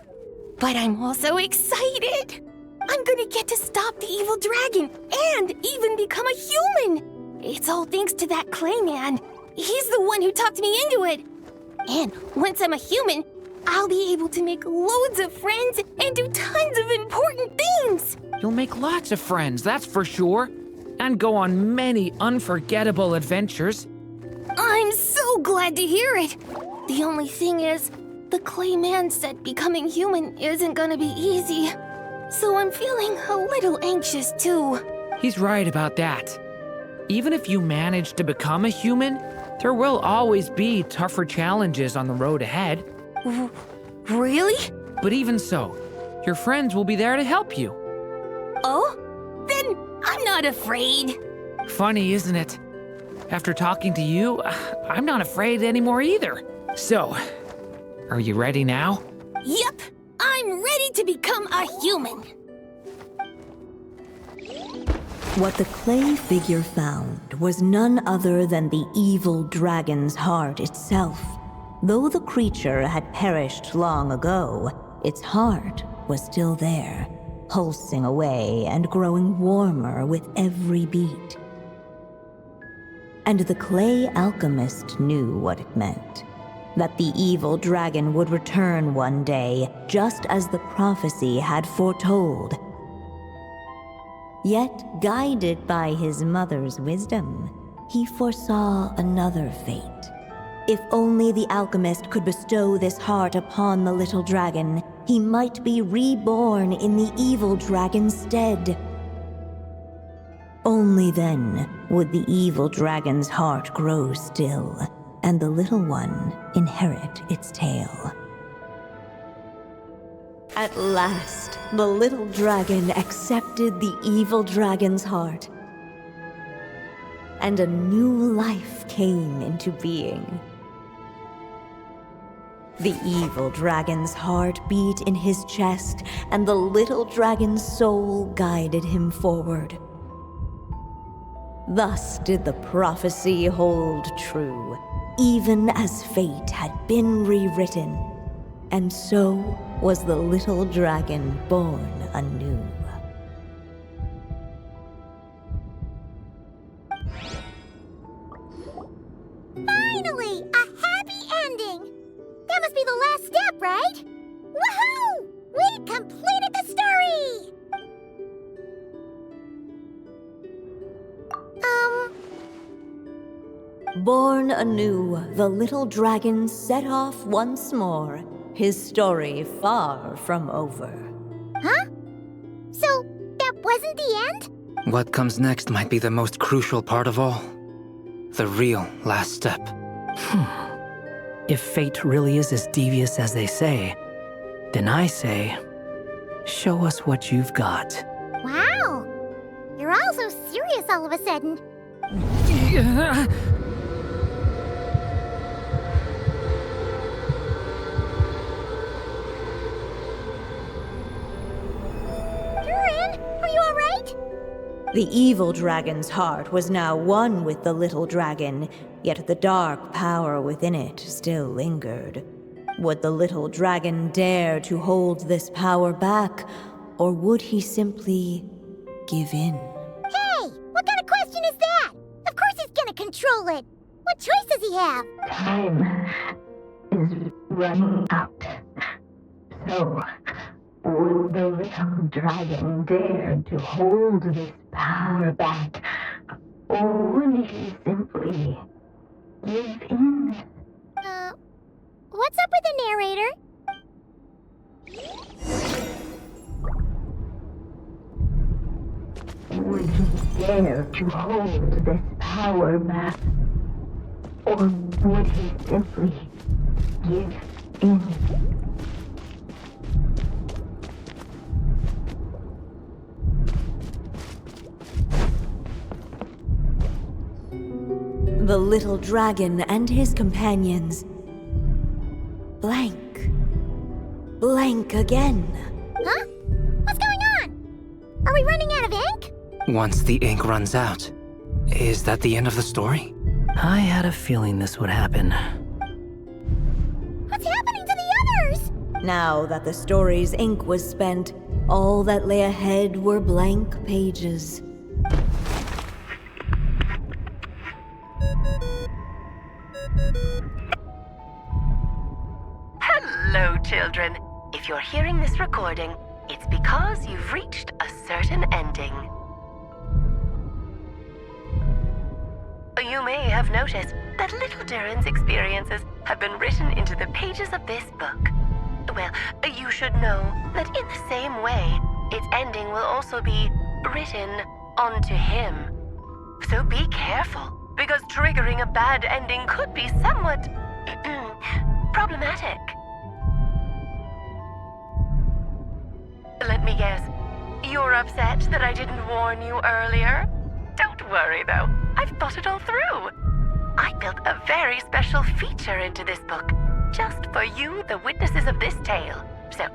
but I'm also excited! I'm gonna get to stop the evil dragon and even become a human! It's all thanks to that clay man. He's the one who talked me into it. And once I'm a human, I'll be able to make loads of friends and do tons of important things! You'll make lots of friends, that's for sure. And go on many unforgettable adventures. I'm so glad to hear it! The only thing is, the clay man said becoming human isn't gonna be easy. So I'm feeling a little anxious too. He's right about that. Even if you manage to become a human, there will always be tougher challenges on the road ahead. Really? But even so, your friends will be there to help you. Oh? Then I'm not afraid. Funny, isn't it? After talking to you, I'm not afraid anymore either. So, are you ready now? Yep, I'm ready to become a human. What the clay figure found was none other than the evil dragon's heart itself. Though the creature had perished long ago, its heart was still there, pulsing away and growing warmer with every beat. And the clay alchemist knew what it meant. That the evil dragon would return one day, just as the prophecy had foretold. Yet, guided by his mother's wisdom, he foresaw another fate. If only the alchemist could bestow this heart upon the little dragon, he might be reborn in the evil dragon's stead. Only then would the evil dragon's heart grow still, and the little one inherit its tale. At last, the little dragon accepted the evil dragon's heart, and a new life came into being. The evil dragon's heart beat in his chest, and the little dragon's soul guided him forward. Thus did the prophecy hold true, even as fate had been rewritten, and so was the little dragon born anew. Finally! A happy ending! That must be the last step, right? Woohoo! We completed the story! Born anew, the little dragon set off once more, his story far from over. Huh? So, that wasn't the end? What comes next might be the most crucial part of all. The real last step. If fate really is as devious as they say, then I say, show us what you've got. Wow! You're all so serious all of a sudden. Durin, are you alright? The evil dragon's heart was now one with the little dragon, yet the dark power within it still lingered. Would the little dragon dare to hold this power back, or would he simply give in? Hey! What kind of question is that? Of course he's gonna control it! What choice does he have? Time is running out. So, would the little dragon dare to hold this power back, or would he simply give in? What's up with the narrator? Would he dare to hold this power back, or would he simply give in? The little dragon and his companions blank. Blank again. Huh? What's going on? Are we running out of ink? Once the ink runs out, is that the end of the story? I had a feeling this would happen. What's happening to the others? Now that the story's ink was spent, all that lay ahead were blank pages. Hello, children. If you're hearing this recording, it's because you've reached a certain ending. You may have noticed that little Durin's experiences have been written into the pages of this book. Well, you should know that in the same way, its ending will also be written onto him. So be careful, because triggering a bad ending could be somewhat problematic. Let me guess, you're upset that I didn't warn you earlier? Don't worry though, I've thought it all through. I built a very special feature into this book, just for you, the witnesses of this tale. So,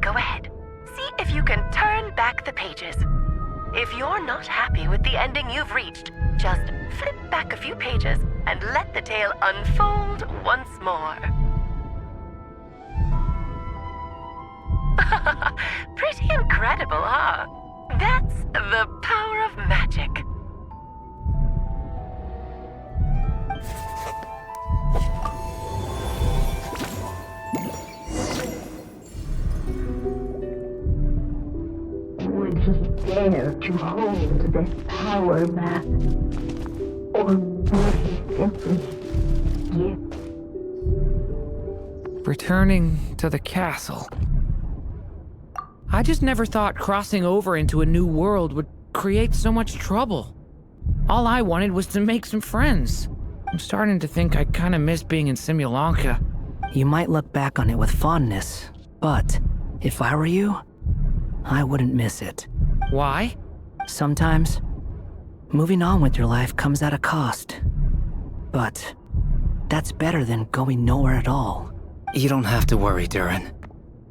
go ahead, see if you can turn back the pages. If you're not happy with the ending you've reached, just flip back a few pages and let the tale unfold once more. Pretty incredible, huh? That's the power of magic. Would he dare to hold this power map? Or would he simply give? Returning to the castle. I just never thought crossing over into a new world would create so much trouble. All I wanted was to make some friends. I'm starting to think I kinda miss being in Simulanka. You might look back on it with fondness, but if I were you, I wouldn't miss it. Why? Sometimes, moving on with your life comes at a cost. But that's better than going nowhere at all. You don't have to worry, Durin.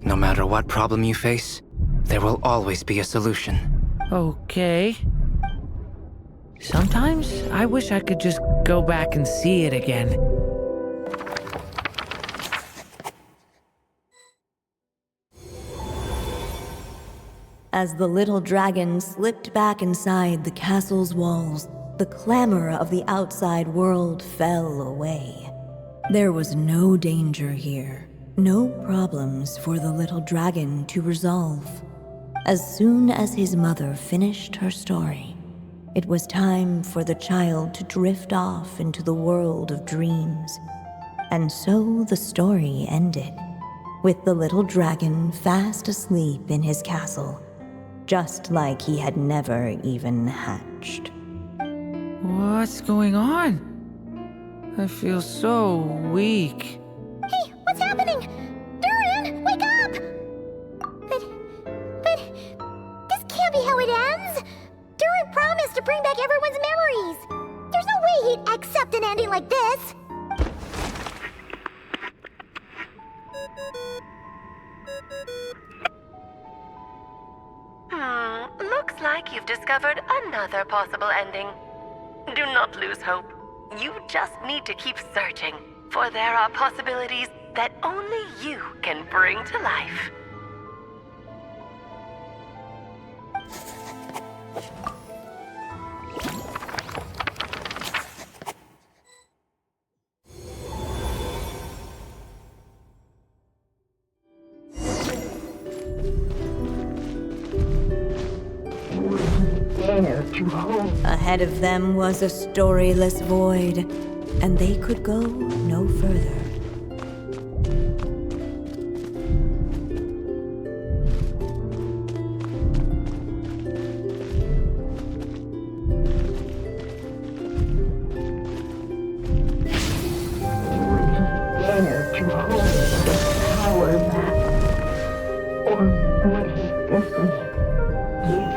No matter what problem you face, there will always be a solution. Okay. Sometimes I wish I could just go back and see it again. As the little dragon slipped back inside the castle's walls, the clamor of the outside world fell away. There was no danger here, no problems for the little dragon to resolve. As soon as his mother finished her story, it was time for the child to drift off into the world of dreams. And so the story ended, with the little dragon fast asleep in his castle, just like he had never even hatched. What's going on? I feel so weak. Hey, what's happening? Durin, wake up! But, this can't be how it ends. Durin promised to bring back everyone's memories. There's no way he'd accept an ending like this. Looks like you've discovered another possible ending. Do not lose hope. You just need to keep searching, for there are possibilities that only you can bring to life. Ahead of them was a storyless void, and they could go no further. Dare to hold the power map? Or would he simply give in?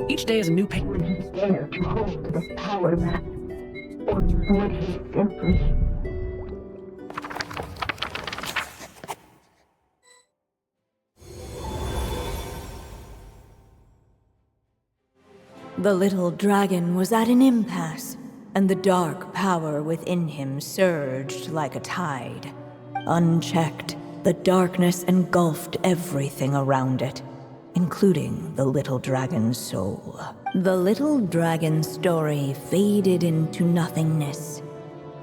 Each day is a new pain. Would he dare to hold this power map? Or would he simply... The little dragon was at an impasse, and the dark power within him surged like a tide. Unchecked, the darkness engulfed everything around it, including the little dragon's soul. The little dragon's story faded into nothingness,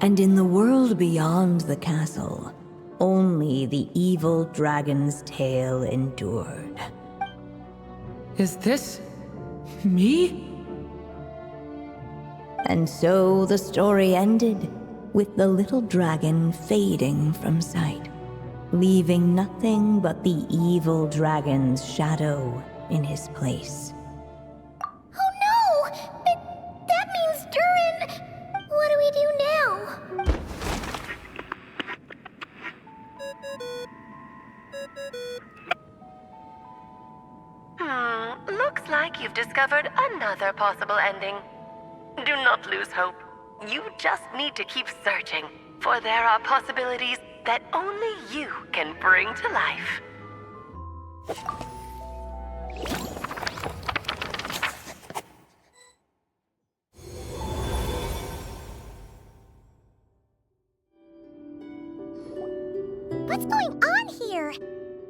and in the world beyond the castle, only the evil dragon's tale endured. Is this me? And so the story ended, with the little dragon fading from sight, leaving nothing but the evil dragon's shadow in his place. Oh no! That means Durin! What do we do now? Looks like you've discovered another possible ending. Do not lose hope. You just need to keep searching, for there are possibilities that only you can bring to life. What's going on here?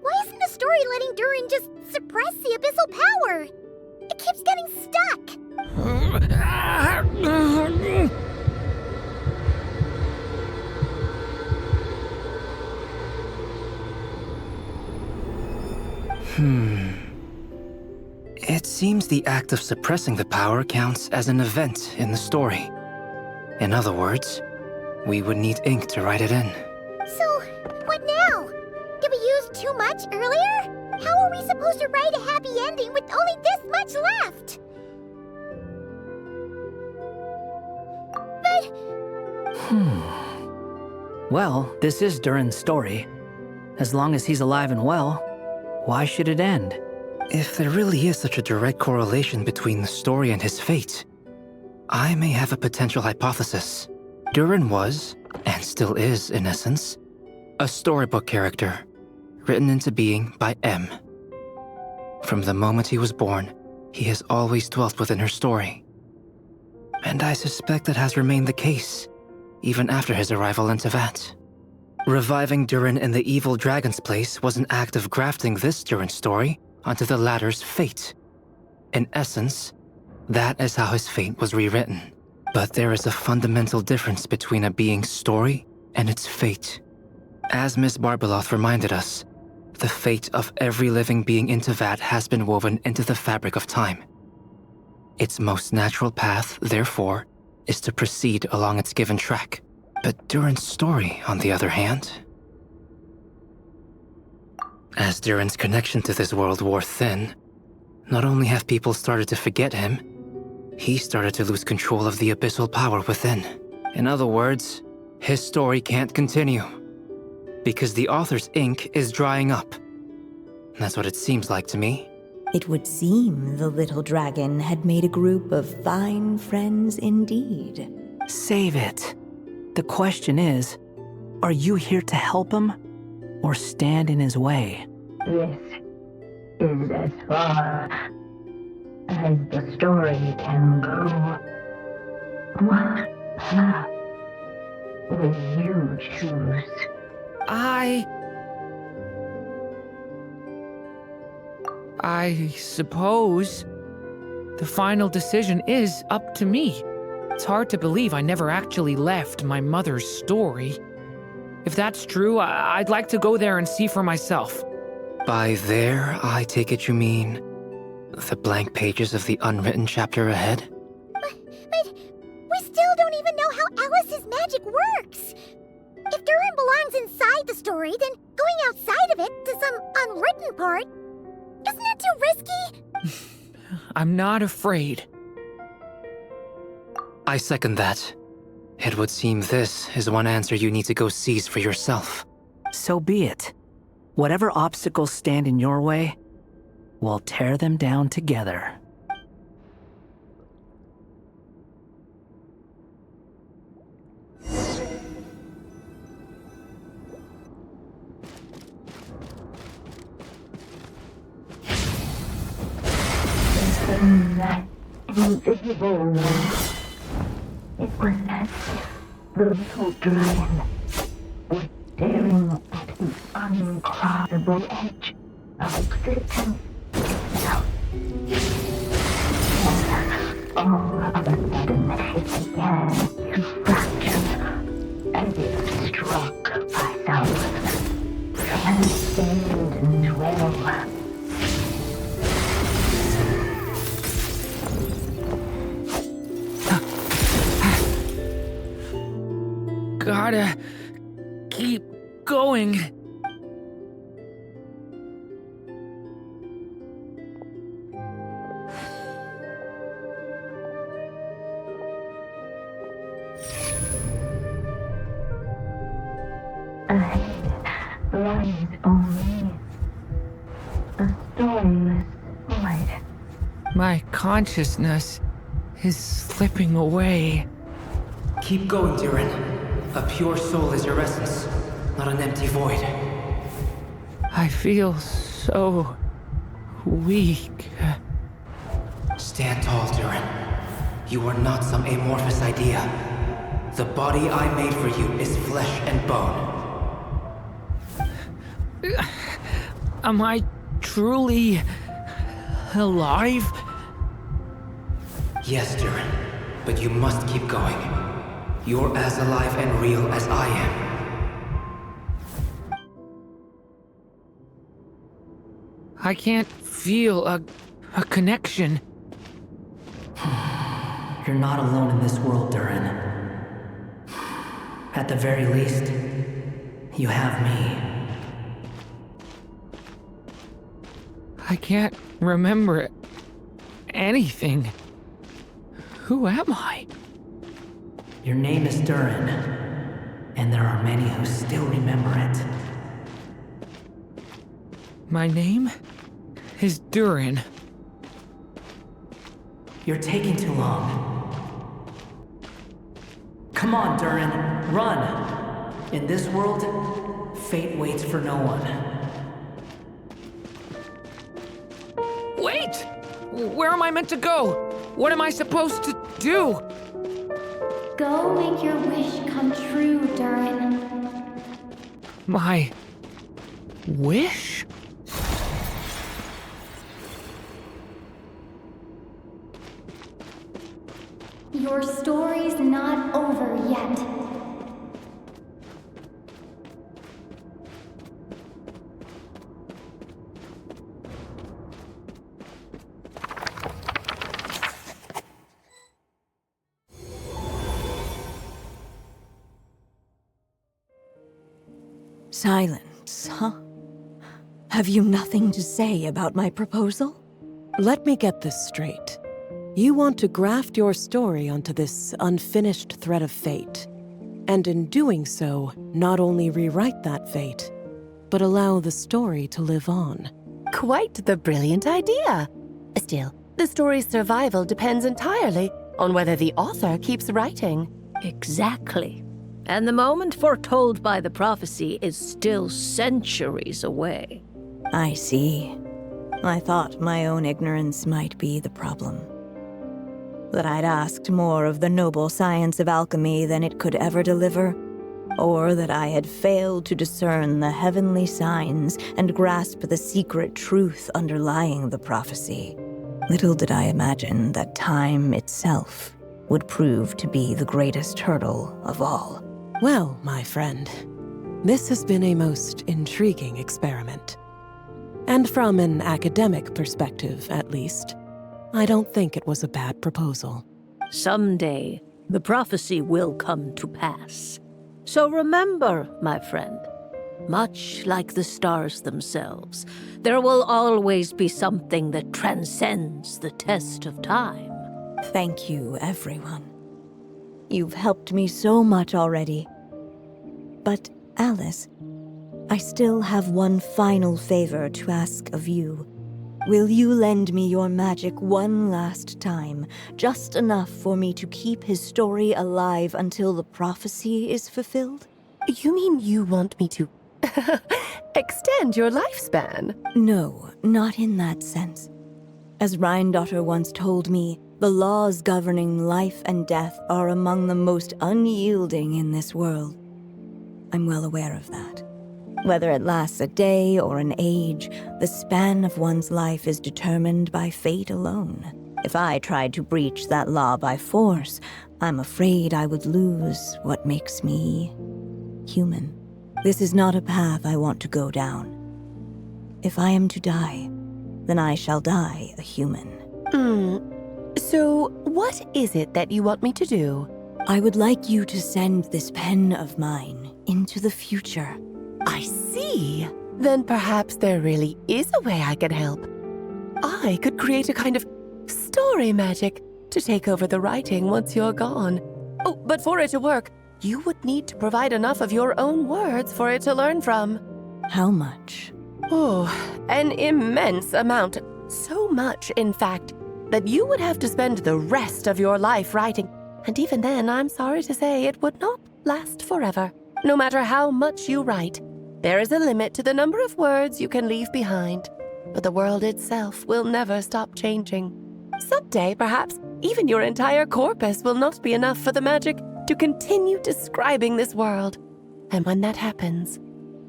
Why isn't the story letting Durin just suppress the abyssal power? It keeps getting stuck. It seems the act of suppressing the power counts as an event in the story. In other words, we would need ink to write it in. So, what now? Did we use too much earlier? How are we supposed to write a happy ending with only this much left? But... Well, this is Durin's story. As long as he's alive and well, why should it end? If there really is such a direct correlation between the story and his fate, I may have a potential hypothesis. Durin was, and still is in essence, a storybook character, written into being by M. From the moment he was born, he has always dwelt within her story. And I suspect that has remained the case, even after his arrival in Tevat. Reviving Durin in the evil dragon's place was an act of grafting this Durin story onto the latter's fate. In essence, that is how his fate was rewritten. But there is a fundamental difference between a being's story and its fate. As Miss Barbeloth reminded us, the fate of every living being in Tevat has been woven into the fabric of time. Its most natural path, therefore, is to proceed along its given track. But Durin's story, on the other hand... As Durin's connection to this world wore thin, not only have people started to forget him, he started to lose control of the abyssal power within. In other words, his story can't continue, because the author's ink is drying up. That's what it seems like to me. It would seem the little dragon had made a group of fine friends indeed. Save it. The question is, are you here to help him, or stand in his way? This is as far as the story can go. What path will you choose? I suppose the final decision is up to me. It's hard to believe I never actually left my mother's story. If that's true, I'd like to go there and see for myself. By there, I take it you mean the blank pages of the unwritten chapter ahead? But we still don't even know how Alice's magic works. If Durin belongs inside the story, then going outside of it to some unwritten part, isn't that too risky? I'm not afraid. I second that. It would seem this is one answer you need to go seize for yourself. So be it. Whatever obstacles stand in your way, we'll tear them down together. That invisible one. It was as if the little dragon was staring at the uncrossable edge of existence itself. And all of a sudden it began to fracture, as if struck by some transcendent realm. Gotta keep going. Lies only a storyless void. My consciousness is slipping away. Keep going, Durin. A pure soul is your essence, not an empty void. I feel so weak. Stand tall, Durin. You are not some amorphous idea. The body I made for you is flesh and bone. Am I truly alive? Yes, Durin, but you must keep going. You're as alive and real as I am. I can't feel a connection. You're not alone in this world, Durin. At the very least, you have me. I can't remember anything. Who am I? Your name is Durin, and there are many who still remember it. My name is Durin. You're taking too long. Come on, Durin, run! In this world, fate waits for no one. Wait! Where am I meant to go? What am I supposed to do? Go make your wish come true, Durin. My wish? Your story's not over yet. Silence, huh? Have you nothing to say about my proposal? Let me get this straight. You want to graft your story onto this unfinished thread of fate, and in doing so, not only rewrite that fate, but allow the story to live on. Quite the brilliant idea. Still, the story's survival depends entirely on whether the author keeps writing. Exactly. And the moment foretold by the prophecy is still centuries away. I see. I thought my own ignorance might be the problem. That I'd asked more of the noble science of alchemy than it could ever deliver, or that I had failed to discern the heavenly signs and grasp the secret truth underlying the prophecy. Little did I imagine that time itself would prove to be the greatest hurdle of all. Well, my friend, this has been a most intriguing experiment. And from an academic perspective, at least, I don't think it was a bad proposal. Someday, the prophecy will come to pass. So remember, my friend, much like the stars themselves, there will always be something that transcends the test of time. Thank you, everyone. You've helped me so much already. But, Alice, I still have one final favor to ask of you. Will you lend me your magic one last time, just enough for me to keep his story alive until the prophecy is fulfilled? You mean you want me to extend your lifespan? No, not in that sense. As Rheindotter once told me, the laws governing life and death are among the most unyielding in this world. I'm well aware of that. Whether it lasts a day or an age, the span of one's life is determined by fate alone. If I tried to breach that law by force, I'm afraid I would lose what makes me human. This is not a path I want to go down. If I am to die, then I shall die a human. So, what is it that you want me to do? I would like you to send this pen of mine into the future. I see. Then perhaps there really is a way I can help. I could create a kind of story magic to take over the writing once you're gone. Oh, but for it to work, you would need to provide enough of your own words for it to learn from. How much? Oh, an immense amount. So much, in fact, that you would have to spend the rest of your life writing. And even then, I'm sorry to say, it would not last forever. No matter how much you write, there is a limit to the number of words you can leave behind. But the world itself will never stop changing. Someday, perhaps, even your entire corpus will not be enough for the magic to continue describing this world. And when that happens,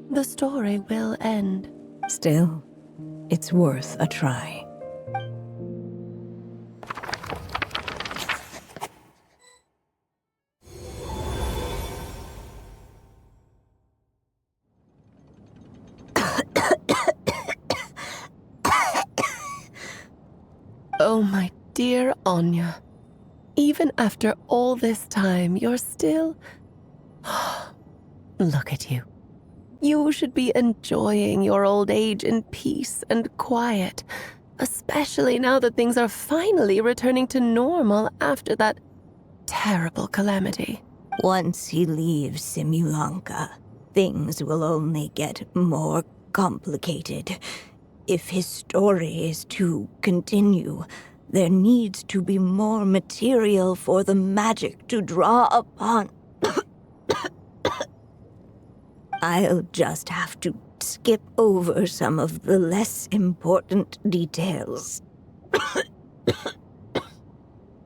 the story will end. Still, it's worth a try. Oh, my dear Anya. Even after all this time, you're still... Look at you. You should be enjoying your old age in peace and quiet, especially now that things are finally returning to normal after that terrible calamity. Once he leaves Simulanka, things will only get more complicated. If his story is to continue, there needs to be more material for the magic to draw upon. I'll just have to skip over some of the less important details.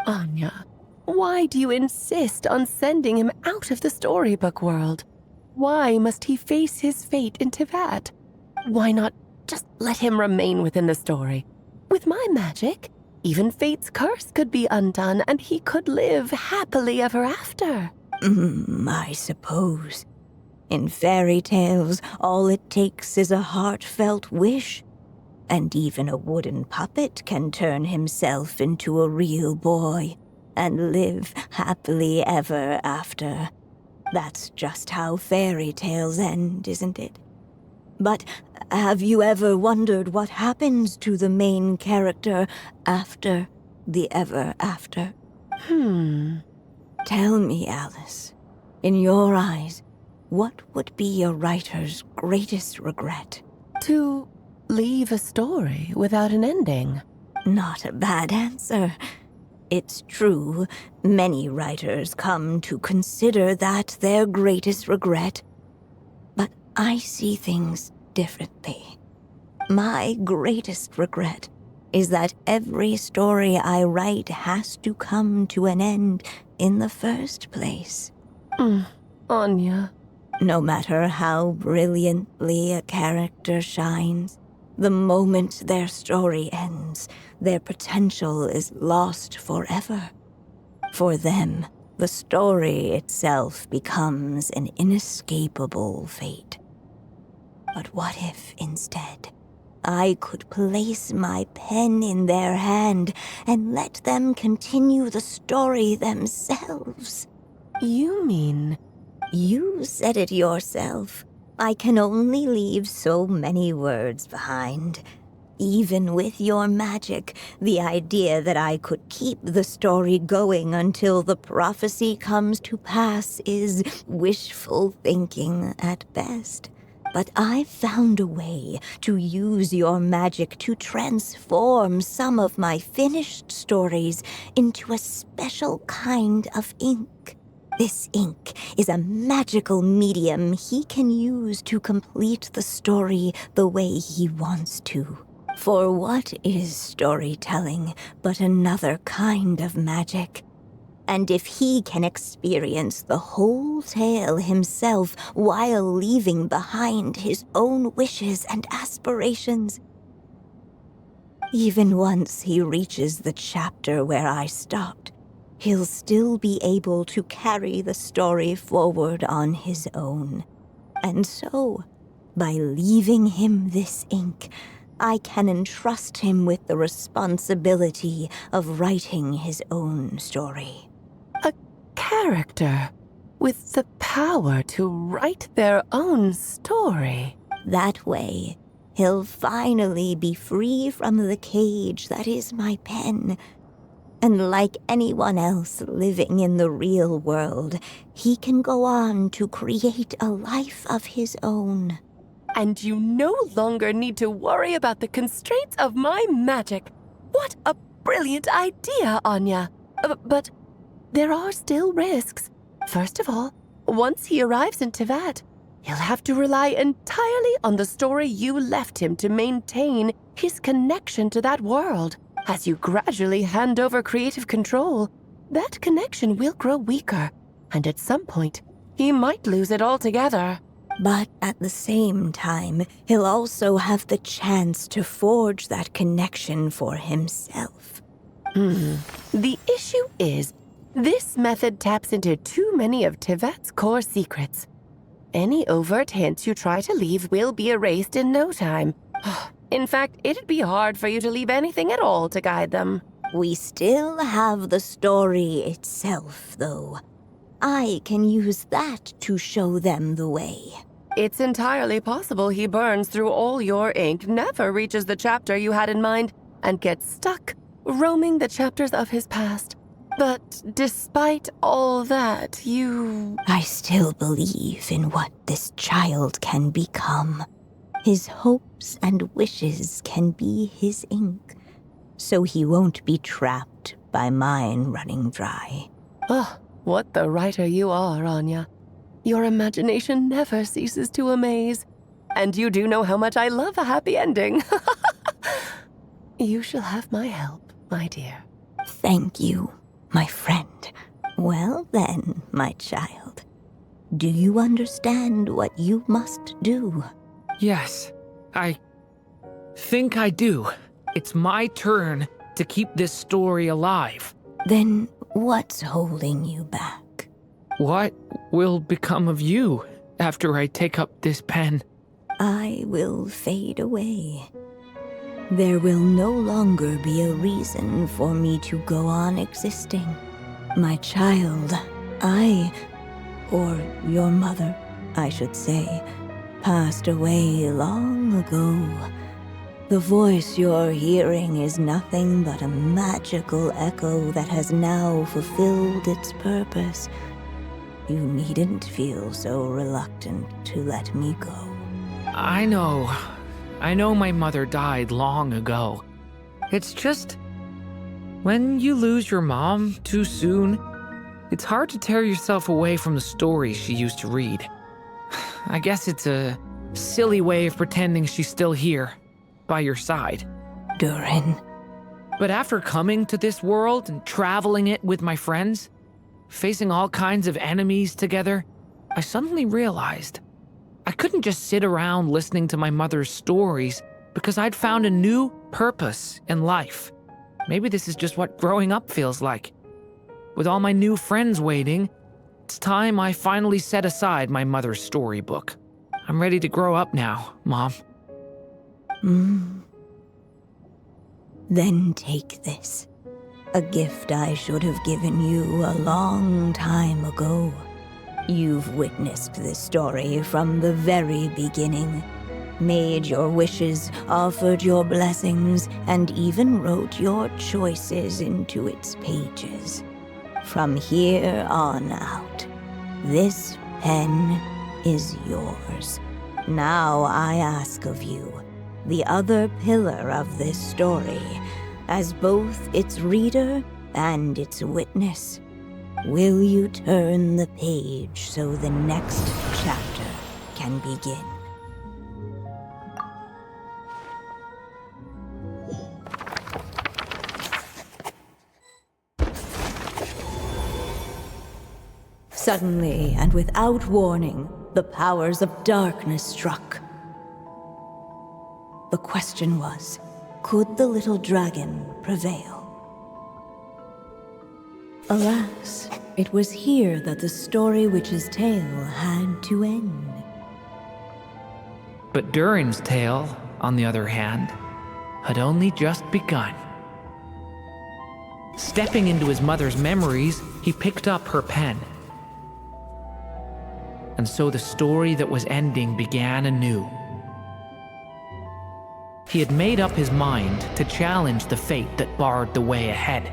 Anya, why do you insist on sending him out of the storybook world? Why must he face his fate in Tivat? Why not just let him remain within the story? With my magic, even fate's curse could be undone and he could live happily ever after. I suppose. In fairy tales, all it takes is a heartfelt wish. And even a wooden puppet can turn himself into a real boy and live happily ever after. That's just how fairy tales end, isn't it? But have you ever wondered what happens to the main character after the ever after? Tell me, Alice, in your eyes, what would be a writer's greatest regret? To leave a story without an ending. Not a bad answer. It's true, many writers come to consider that their greatest regret. But I see things differently. My greatest regret is that every story I write has to come to an end in the first place. Anya. No matter how brilliantly a character shines, the moment their story ends, their potential is lost forever. For them, the story itself becomes an inescapable fate. But what if, instead, I could place my pen in their hand and let them continue the story themselves? You mean... You said it yourself. I can only leave so many words behind. Even with your magic, the idea that I could keep the story going until the prophecy comes to pass is wishful thinking at best. But I've found a way to use your magic to transform some of my finished stories into a special kind of ink. This ink is a magical medium he can use to complete the story the way he wants to. For what is storytelling but another kind of magic? And if he can experience the whole tale himself while leaving behind his own wishes and aspirations, even once he reaches the chapter where I stopped, he'll still be able to carry the story forward on his own. And so, by leaving him this ink, I can entrust him with the responsibility of writing his own story. A character with the power to write their own story. That way, he'll finally be free from the cage that is my pen. And like anyone else living in the real world, he can go on to create a life of his own. And you no longer need to worry about the constraints of my magic. What a brilliant idea, Anya. But there are still risks. First of all, once he arrives in Teyvat, he'll have to rely entirely on the story you left him to maintain his connection to that world. As you gradually hand over creative control, that connection will grow weaker, and at some point, he might lose it altogether. But at the same time, he'll also have the chance to forge that connection for himself. The issue is, this method taps into too many of Teyvat's core secrets. Any overt hints you try to leave will be erased in no time. In fact, it'd be hard for you to leave anything at all to guide them. We still have the story itself, though. I can use that to show them the way. It's entirely possible he burns through all your ink, never reaches the chapter you had in mind, and gets stuck, roaming the chapters of his past. But despite all that, I still believe in what this child can become. His hopes and wishes can be his ink, so he won't be trapped by mine running dry. Oh, what the writer you are, Anya. Your imagination never ceases to amaze. And you do know how much I love a happy ending. You shall have my help, my dear. Thank you, my friend. Well then, my child. Do you understand what you must do? Yes, I think I do. It's my turn to keep this story alive. Then what's holding you back? What will become of you after I take up this pen? I will fade away. There will no longer be a reason for me to go on existing. My child, or your mother, I should say, passed away long ago. The voice you're hearing is nothing but a magical echo that has now fulfilled its purpose. You needn't feel so reluctant to let me go. I know my mother died long ago. It's just, when you lose your mom too soon, it's hard to tear yourself away from the stories she used to read. I guess it's a silly way of pretending she's still here, by your side. Durin. But after coming to this world and traveling it with my friends, facing all kinds of enemies together, I suddenly realized I couldn't just sit around listening to my mother's stories because I'd found a new purpose in life. Maybe this is just what growing up feels like. With all my new friends waiting, it's time I finally set aside my mother's storybook. I'm ready to grow up now, Mom. Then take this. A gift I should have given you a long time ago. You've witnessed this story from the very beginning. Made your wishes, offered your blessings, and even wrote your choices into its pages. From here on out, this pen is yours. Now I ask of you, the other pillar of this story, as both its reader and its witness, will you turn the page so the next chapter can begin? Suddenly, and without warning, the powers of darkness struck. The question was, could the little dragon prevail? Alas, it was here that the story witch's tale had to end. But Durin's tale, on the other hand, had only just begun. Stepping into his mother's memories, he picked up her pen. And so the story that was ending began anew. He had made up his mind to challenge the fate that barred the way ahead.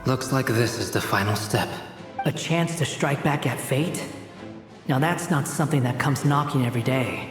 Looks like this is the final step. A chance to strike back at fate? Now that's not something that comes knocking every day.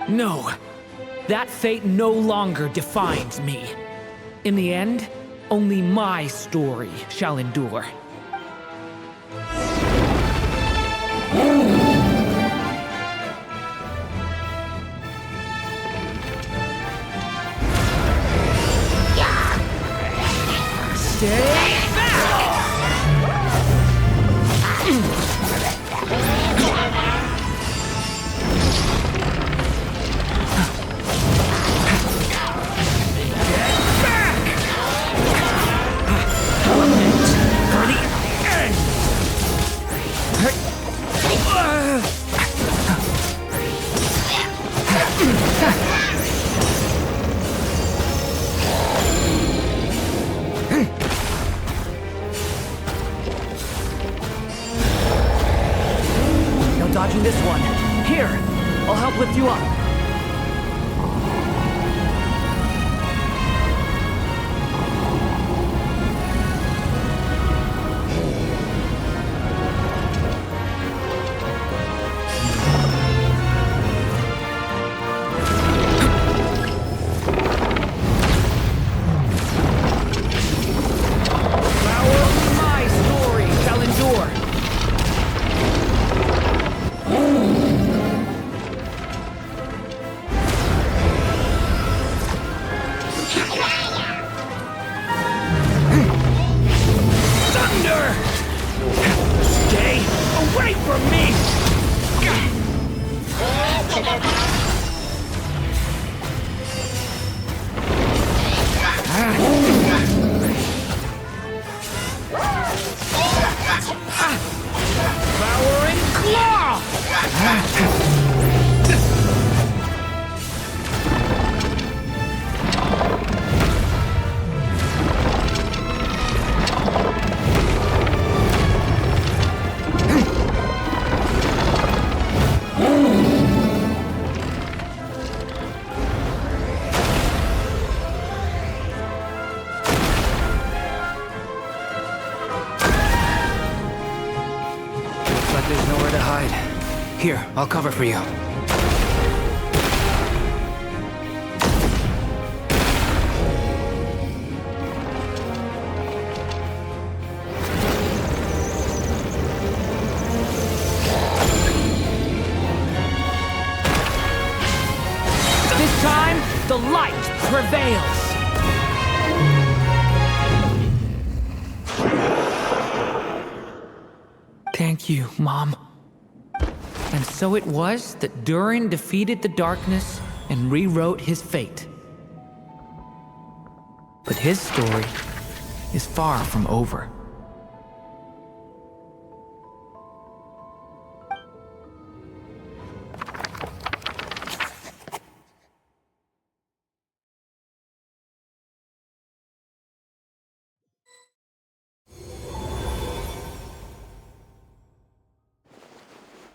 No, that fate no longer defines me. In the end, only my story shall endure. Stay back! No dodging this one. Here, I'll help lift you up. My story shall endure. Thunder! Stay away from me! Devouring claw! But there's nowhere to hide. Here, I'll cover for you. This time, the light prevails. Thank you, Mom. And so it was that Durin defeated the darkness and rewrote his fate. But his story is far from over.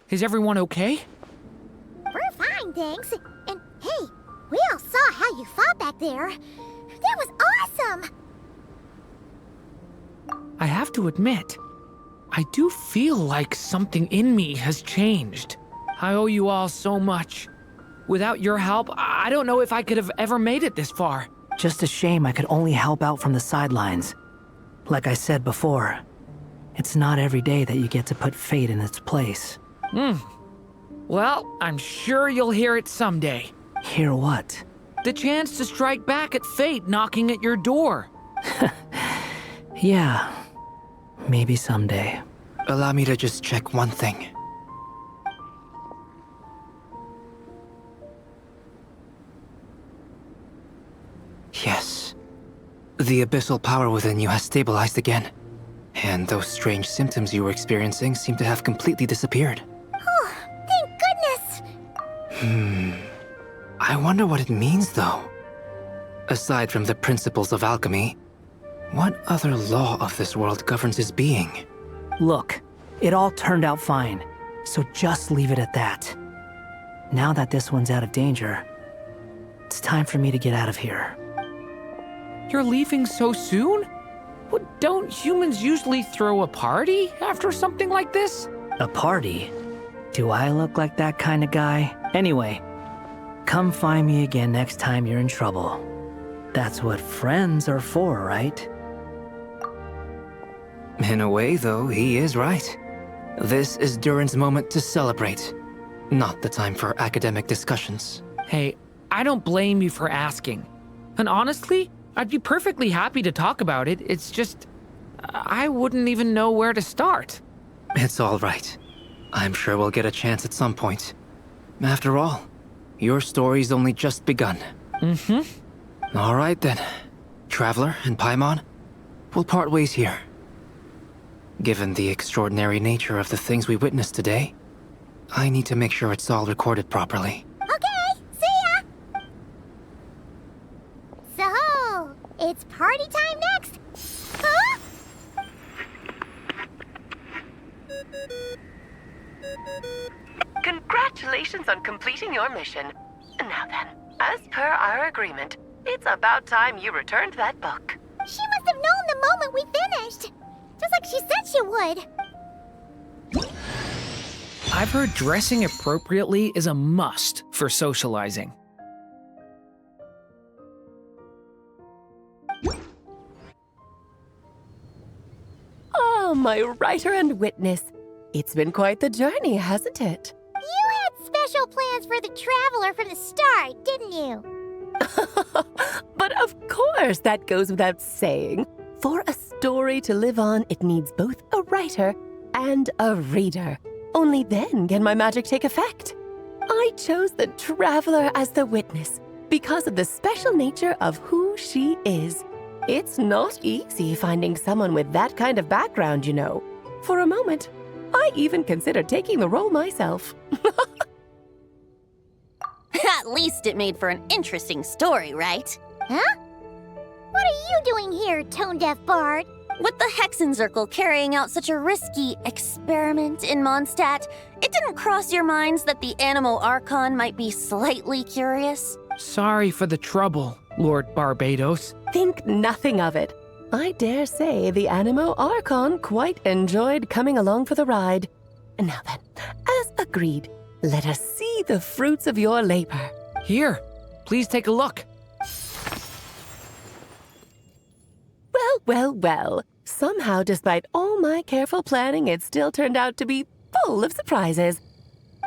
Is everyone okay? We're fine, thanks. And hey, we all saw how you fought back there. That was awesome! I have to admit, I do feel like something in me has changed. I owe you all so much. Without your help, I don't know if I could have ever made it this far. Just a shame I could only help out from the sidelines. Like I said before, it's not every day that you get to put fate in its place. Well, I'm sure you'll hear it someday. Hear what? The chance to strike back at fate knocking at your door. Yeah, maybe someday. Allow me to just check one thing. Yes. The abyssal power within you has stabilized again. And those strange symptoms you were experiencing seem to have completely disappeared. Oh, thank goodness! I wonder what it means, though. Aside from the principles of alchemy, what other law of this world governs his being? Look, it all turned out fine, so just leave it at that. Now that this one's out of danger, it's time for me to get out of here. You're leaving so soon? What, don't humans usually throw a party after something like this? A party? Do I look like that kind of guy? Anyway, come find me again next time you're in trouble. That's what friends are for, right? In a way, though, he is right. This is Durin's moment to celebrate, not the time for academic discussions. Hey, I don't blame you for asking. And honestly, I'd be perfectly happy to talk about it. It's just, I wouldn't even know where to start. It's all right. I'm sure we'll get a chance at some point. After all, your story's only just begun. Mm-hmm. All right then. Traveler and Paimon, we'll part ways here. Given the extraordinary nature of the things we witnessed today, I need to make sure it's all recorded properly. Okay, see ya! So, it's party time next? Huh? Congratulations on completing your mission. Now then, as per our agreement, it's about time you returned that book. She must have known the moment we finished. Just like she said she would. I've heard dressing appropriately is a must for socializing. Oh, my writer and witness. It's been quite the journey, hasn't it? You had special plans for the Traveler from the start, didn't you? But of course, that goes without saying. For a story to live on, it needs both a writer and a reader. Only then can my magic take effect. I chose the Traveler as the witness because of the special nature of who she is. It's not easy finding someone with that kind of background, you know. For a moment, I even considered taking the role myself. At least it made for an interesting story, right? Huh? What are you doing here, tone-deaf bard? With the Hexen Circle carrying out such a risky experiment in Mondstadt, it didn't cross your minds that the Animo Archon might be slightly curious? Sorry for the trouble, Lord Barbados. Think nothing of it. I dare say the Animo Archon quite enjoyed coming along for the ride. Now then, as agreed, let us see the fruits of your labor. Here, please take a look. Well, well, well. Somehow, despite all my careful planning, it still turned out to be full of surprises.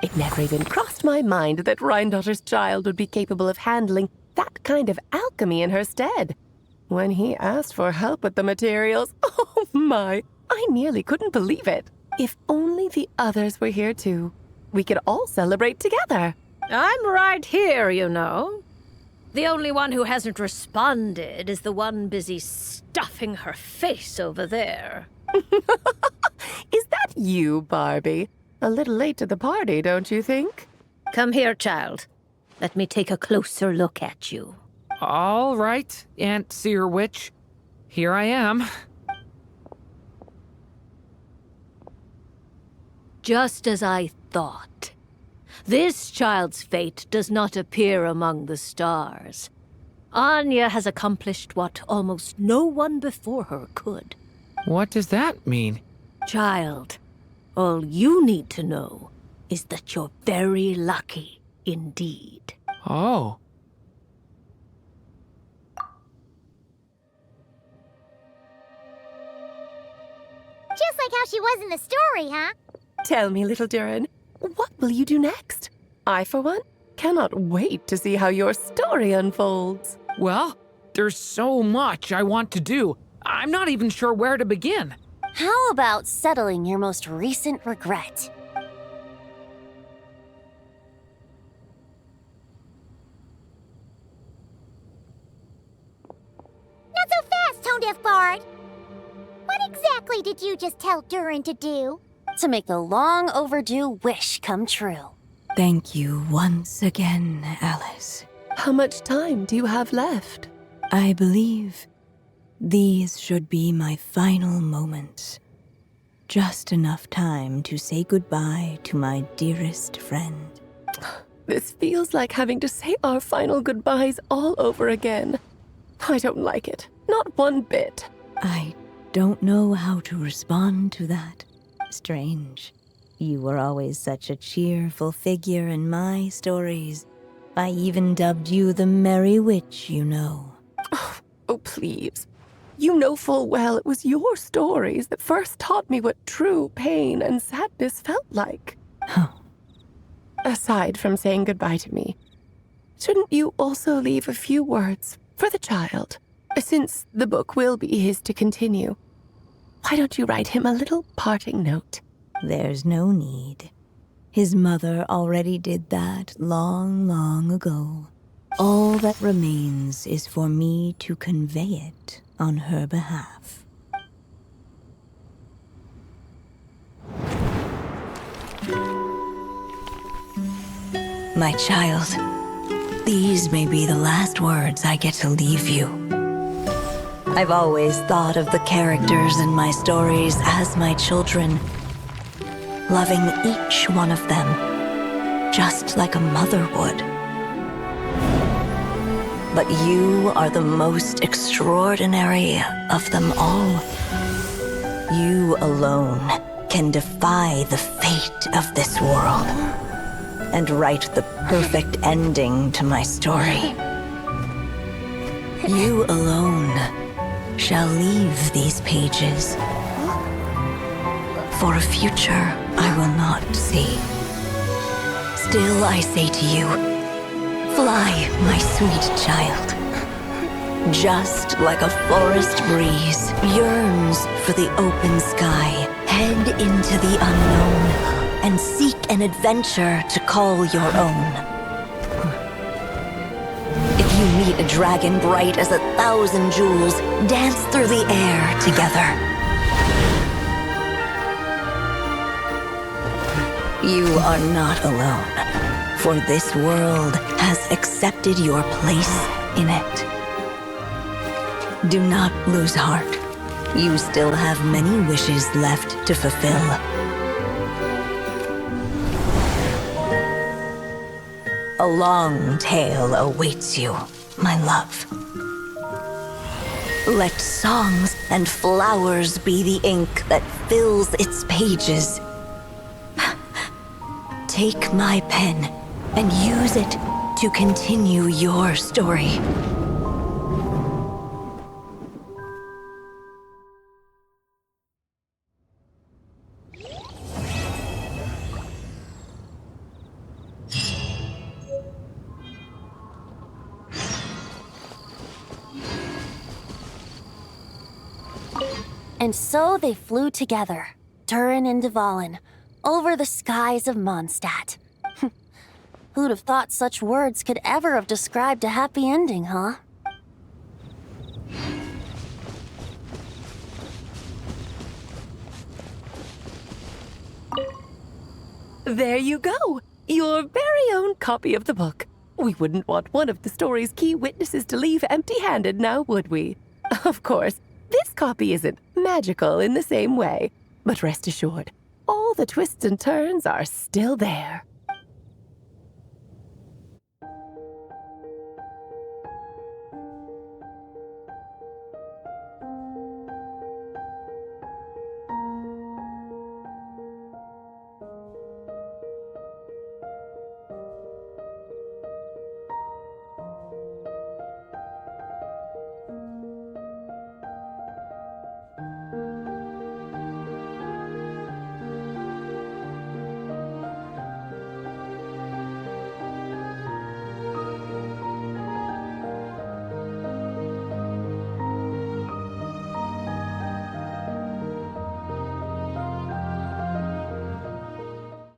It never even crossed my mind that Rhindotter's child would be capable of handling that kind of alchemy in her stead. When he asked for help with the materials, oh my, I nearly couldn't believe it. If only the others were here too. We could all celebrate together. I'm right here, you know. The only one who hasn't responded is the one busy stuffing her face over there. Is that you, Barbie? A little late to the party, don't you think? Come here, child. Let me take a closer look at you. All right, Aunt Seer Witch. Here I am. Just as I thought. This child's fate does not appear among the stars. Anya has accomplished what almost no one before her could. What does that mean? Child, all you need to know is that you're very lucky indeed. Oh. Just like how she was in the story, huh? Tell me, little Durin, what will you do next? I, for one, cannot wait to see how your story unfolds. Well, there's so much I want to do. I'm not even sure where to begin. How about settling your most recent regret? Not so fast, tone-deaf bard. What exactly did you just tell Durin to do? To make a long overdue wish come true. Thank you once again, Alice. How much time do you have left? I believe these should be my final moments. Just enough time to say goodbye to my dearest friend. This feels like having to say our final goodbyes all over again. I don't like it. Not one bit. I don't know how to respond to that. Strange. You were always such a cheerful figure in my stories. I even dubbed you the Merry Witch, you know. Oh, please. You know full well it was your stories that first taught me what true pain and sadness felt like. Aside from saying goodbye to me, shouldn't you also leave a few words for the child? Since the book will be his to continue, why don't you write him a little parting note? There's no need. His mother already did that long, long ago. All that remains is for me to convey it on her behalf. My child, these may be the last words I get to leave you. I've always thought of the characters in my stories as my children, loving each one of them, just like a mother would. But you are the most extraordinary of them all. You alone can defy the fate of this world and write the perfect ending to my story. You alone shall leave these pages for a future I will not see. Still I say to you, fly, my sweet child. Just like a forest breeze yearns for the open sky, head into the unknown and seek an adventure to call your own. If you meet a dragon bright as 1,000 jewels, dance through the air together. You are not alone, for this world has accepted your place in it. Do not lose heart. You still have many wishes left to fulfill. A long tale awaits you, my love. Let songs and flowers be the ink that fills its pages. Take my pen and use it to continue your story. And so they flew together, Durin and Dvalin, over the skies of Mondstadt. Who'd have thought such words could ever have described a happy ending, huh? There you go! Your very own copy of the book. We wouldn't want one of the story's key witnesses to leave empty-handed now, would we? Of course, this copy isn't magical in the same way, but rest assured, all the twists and turns are still there.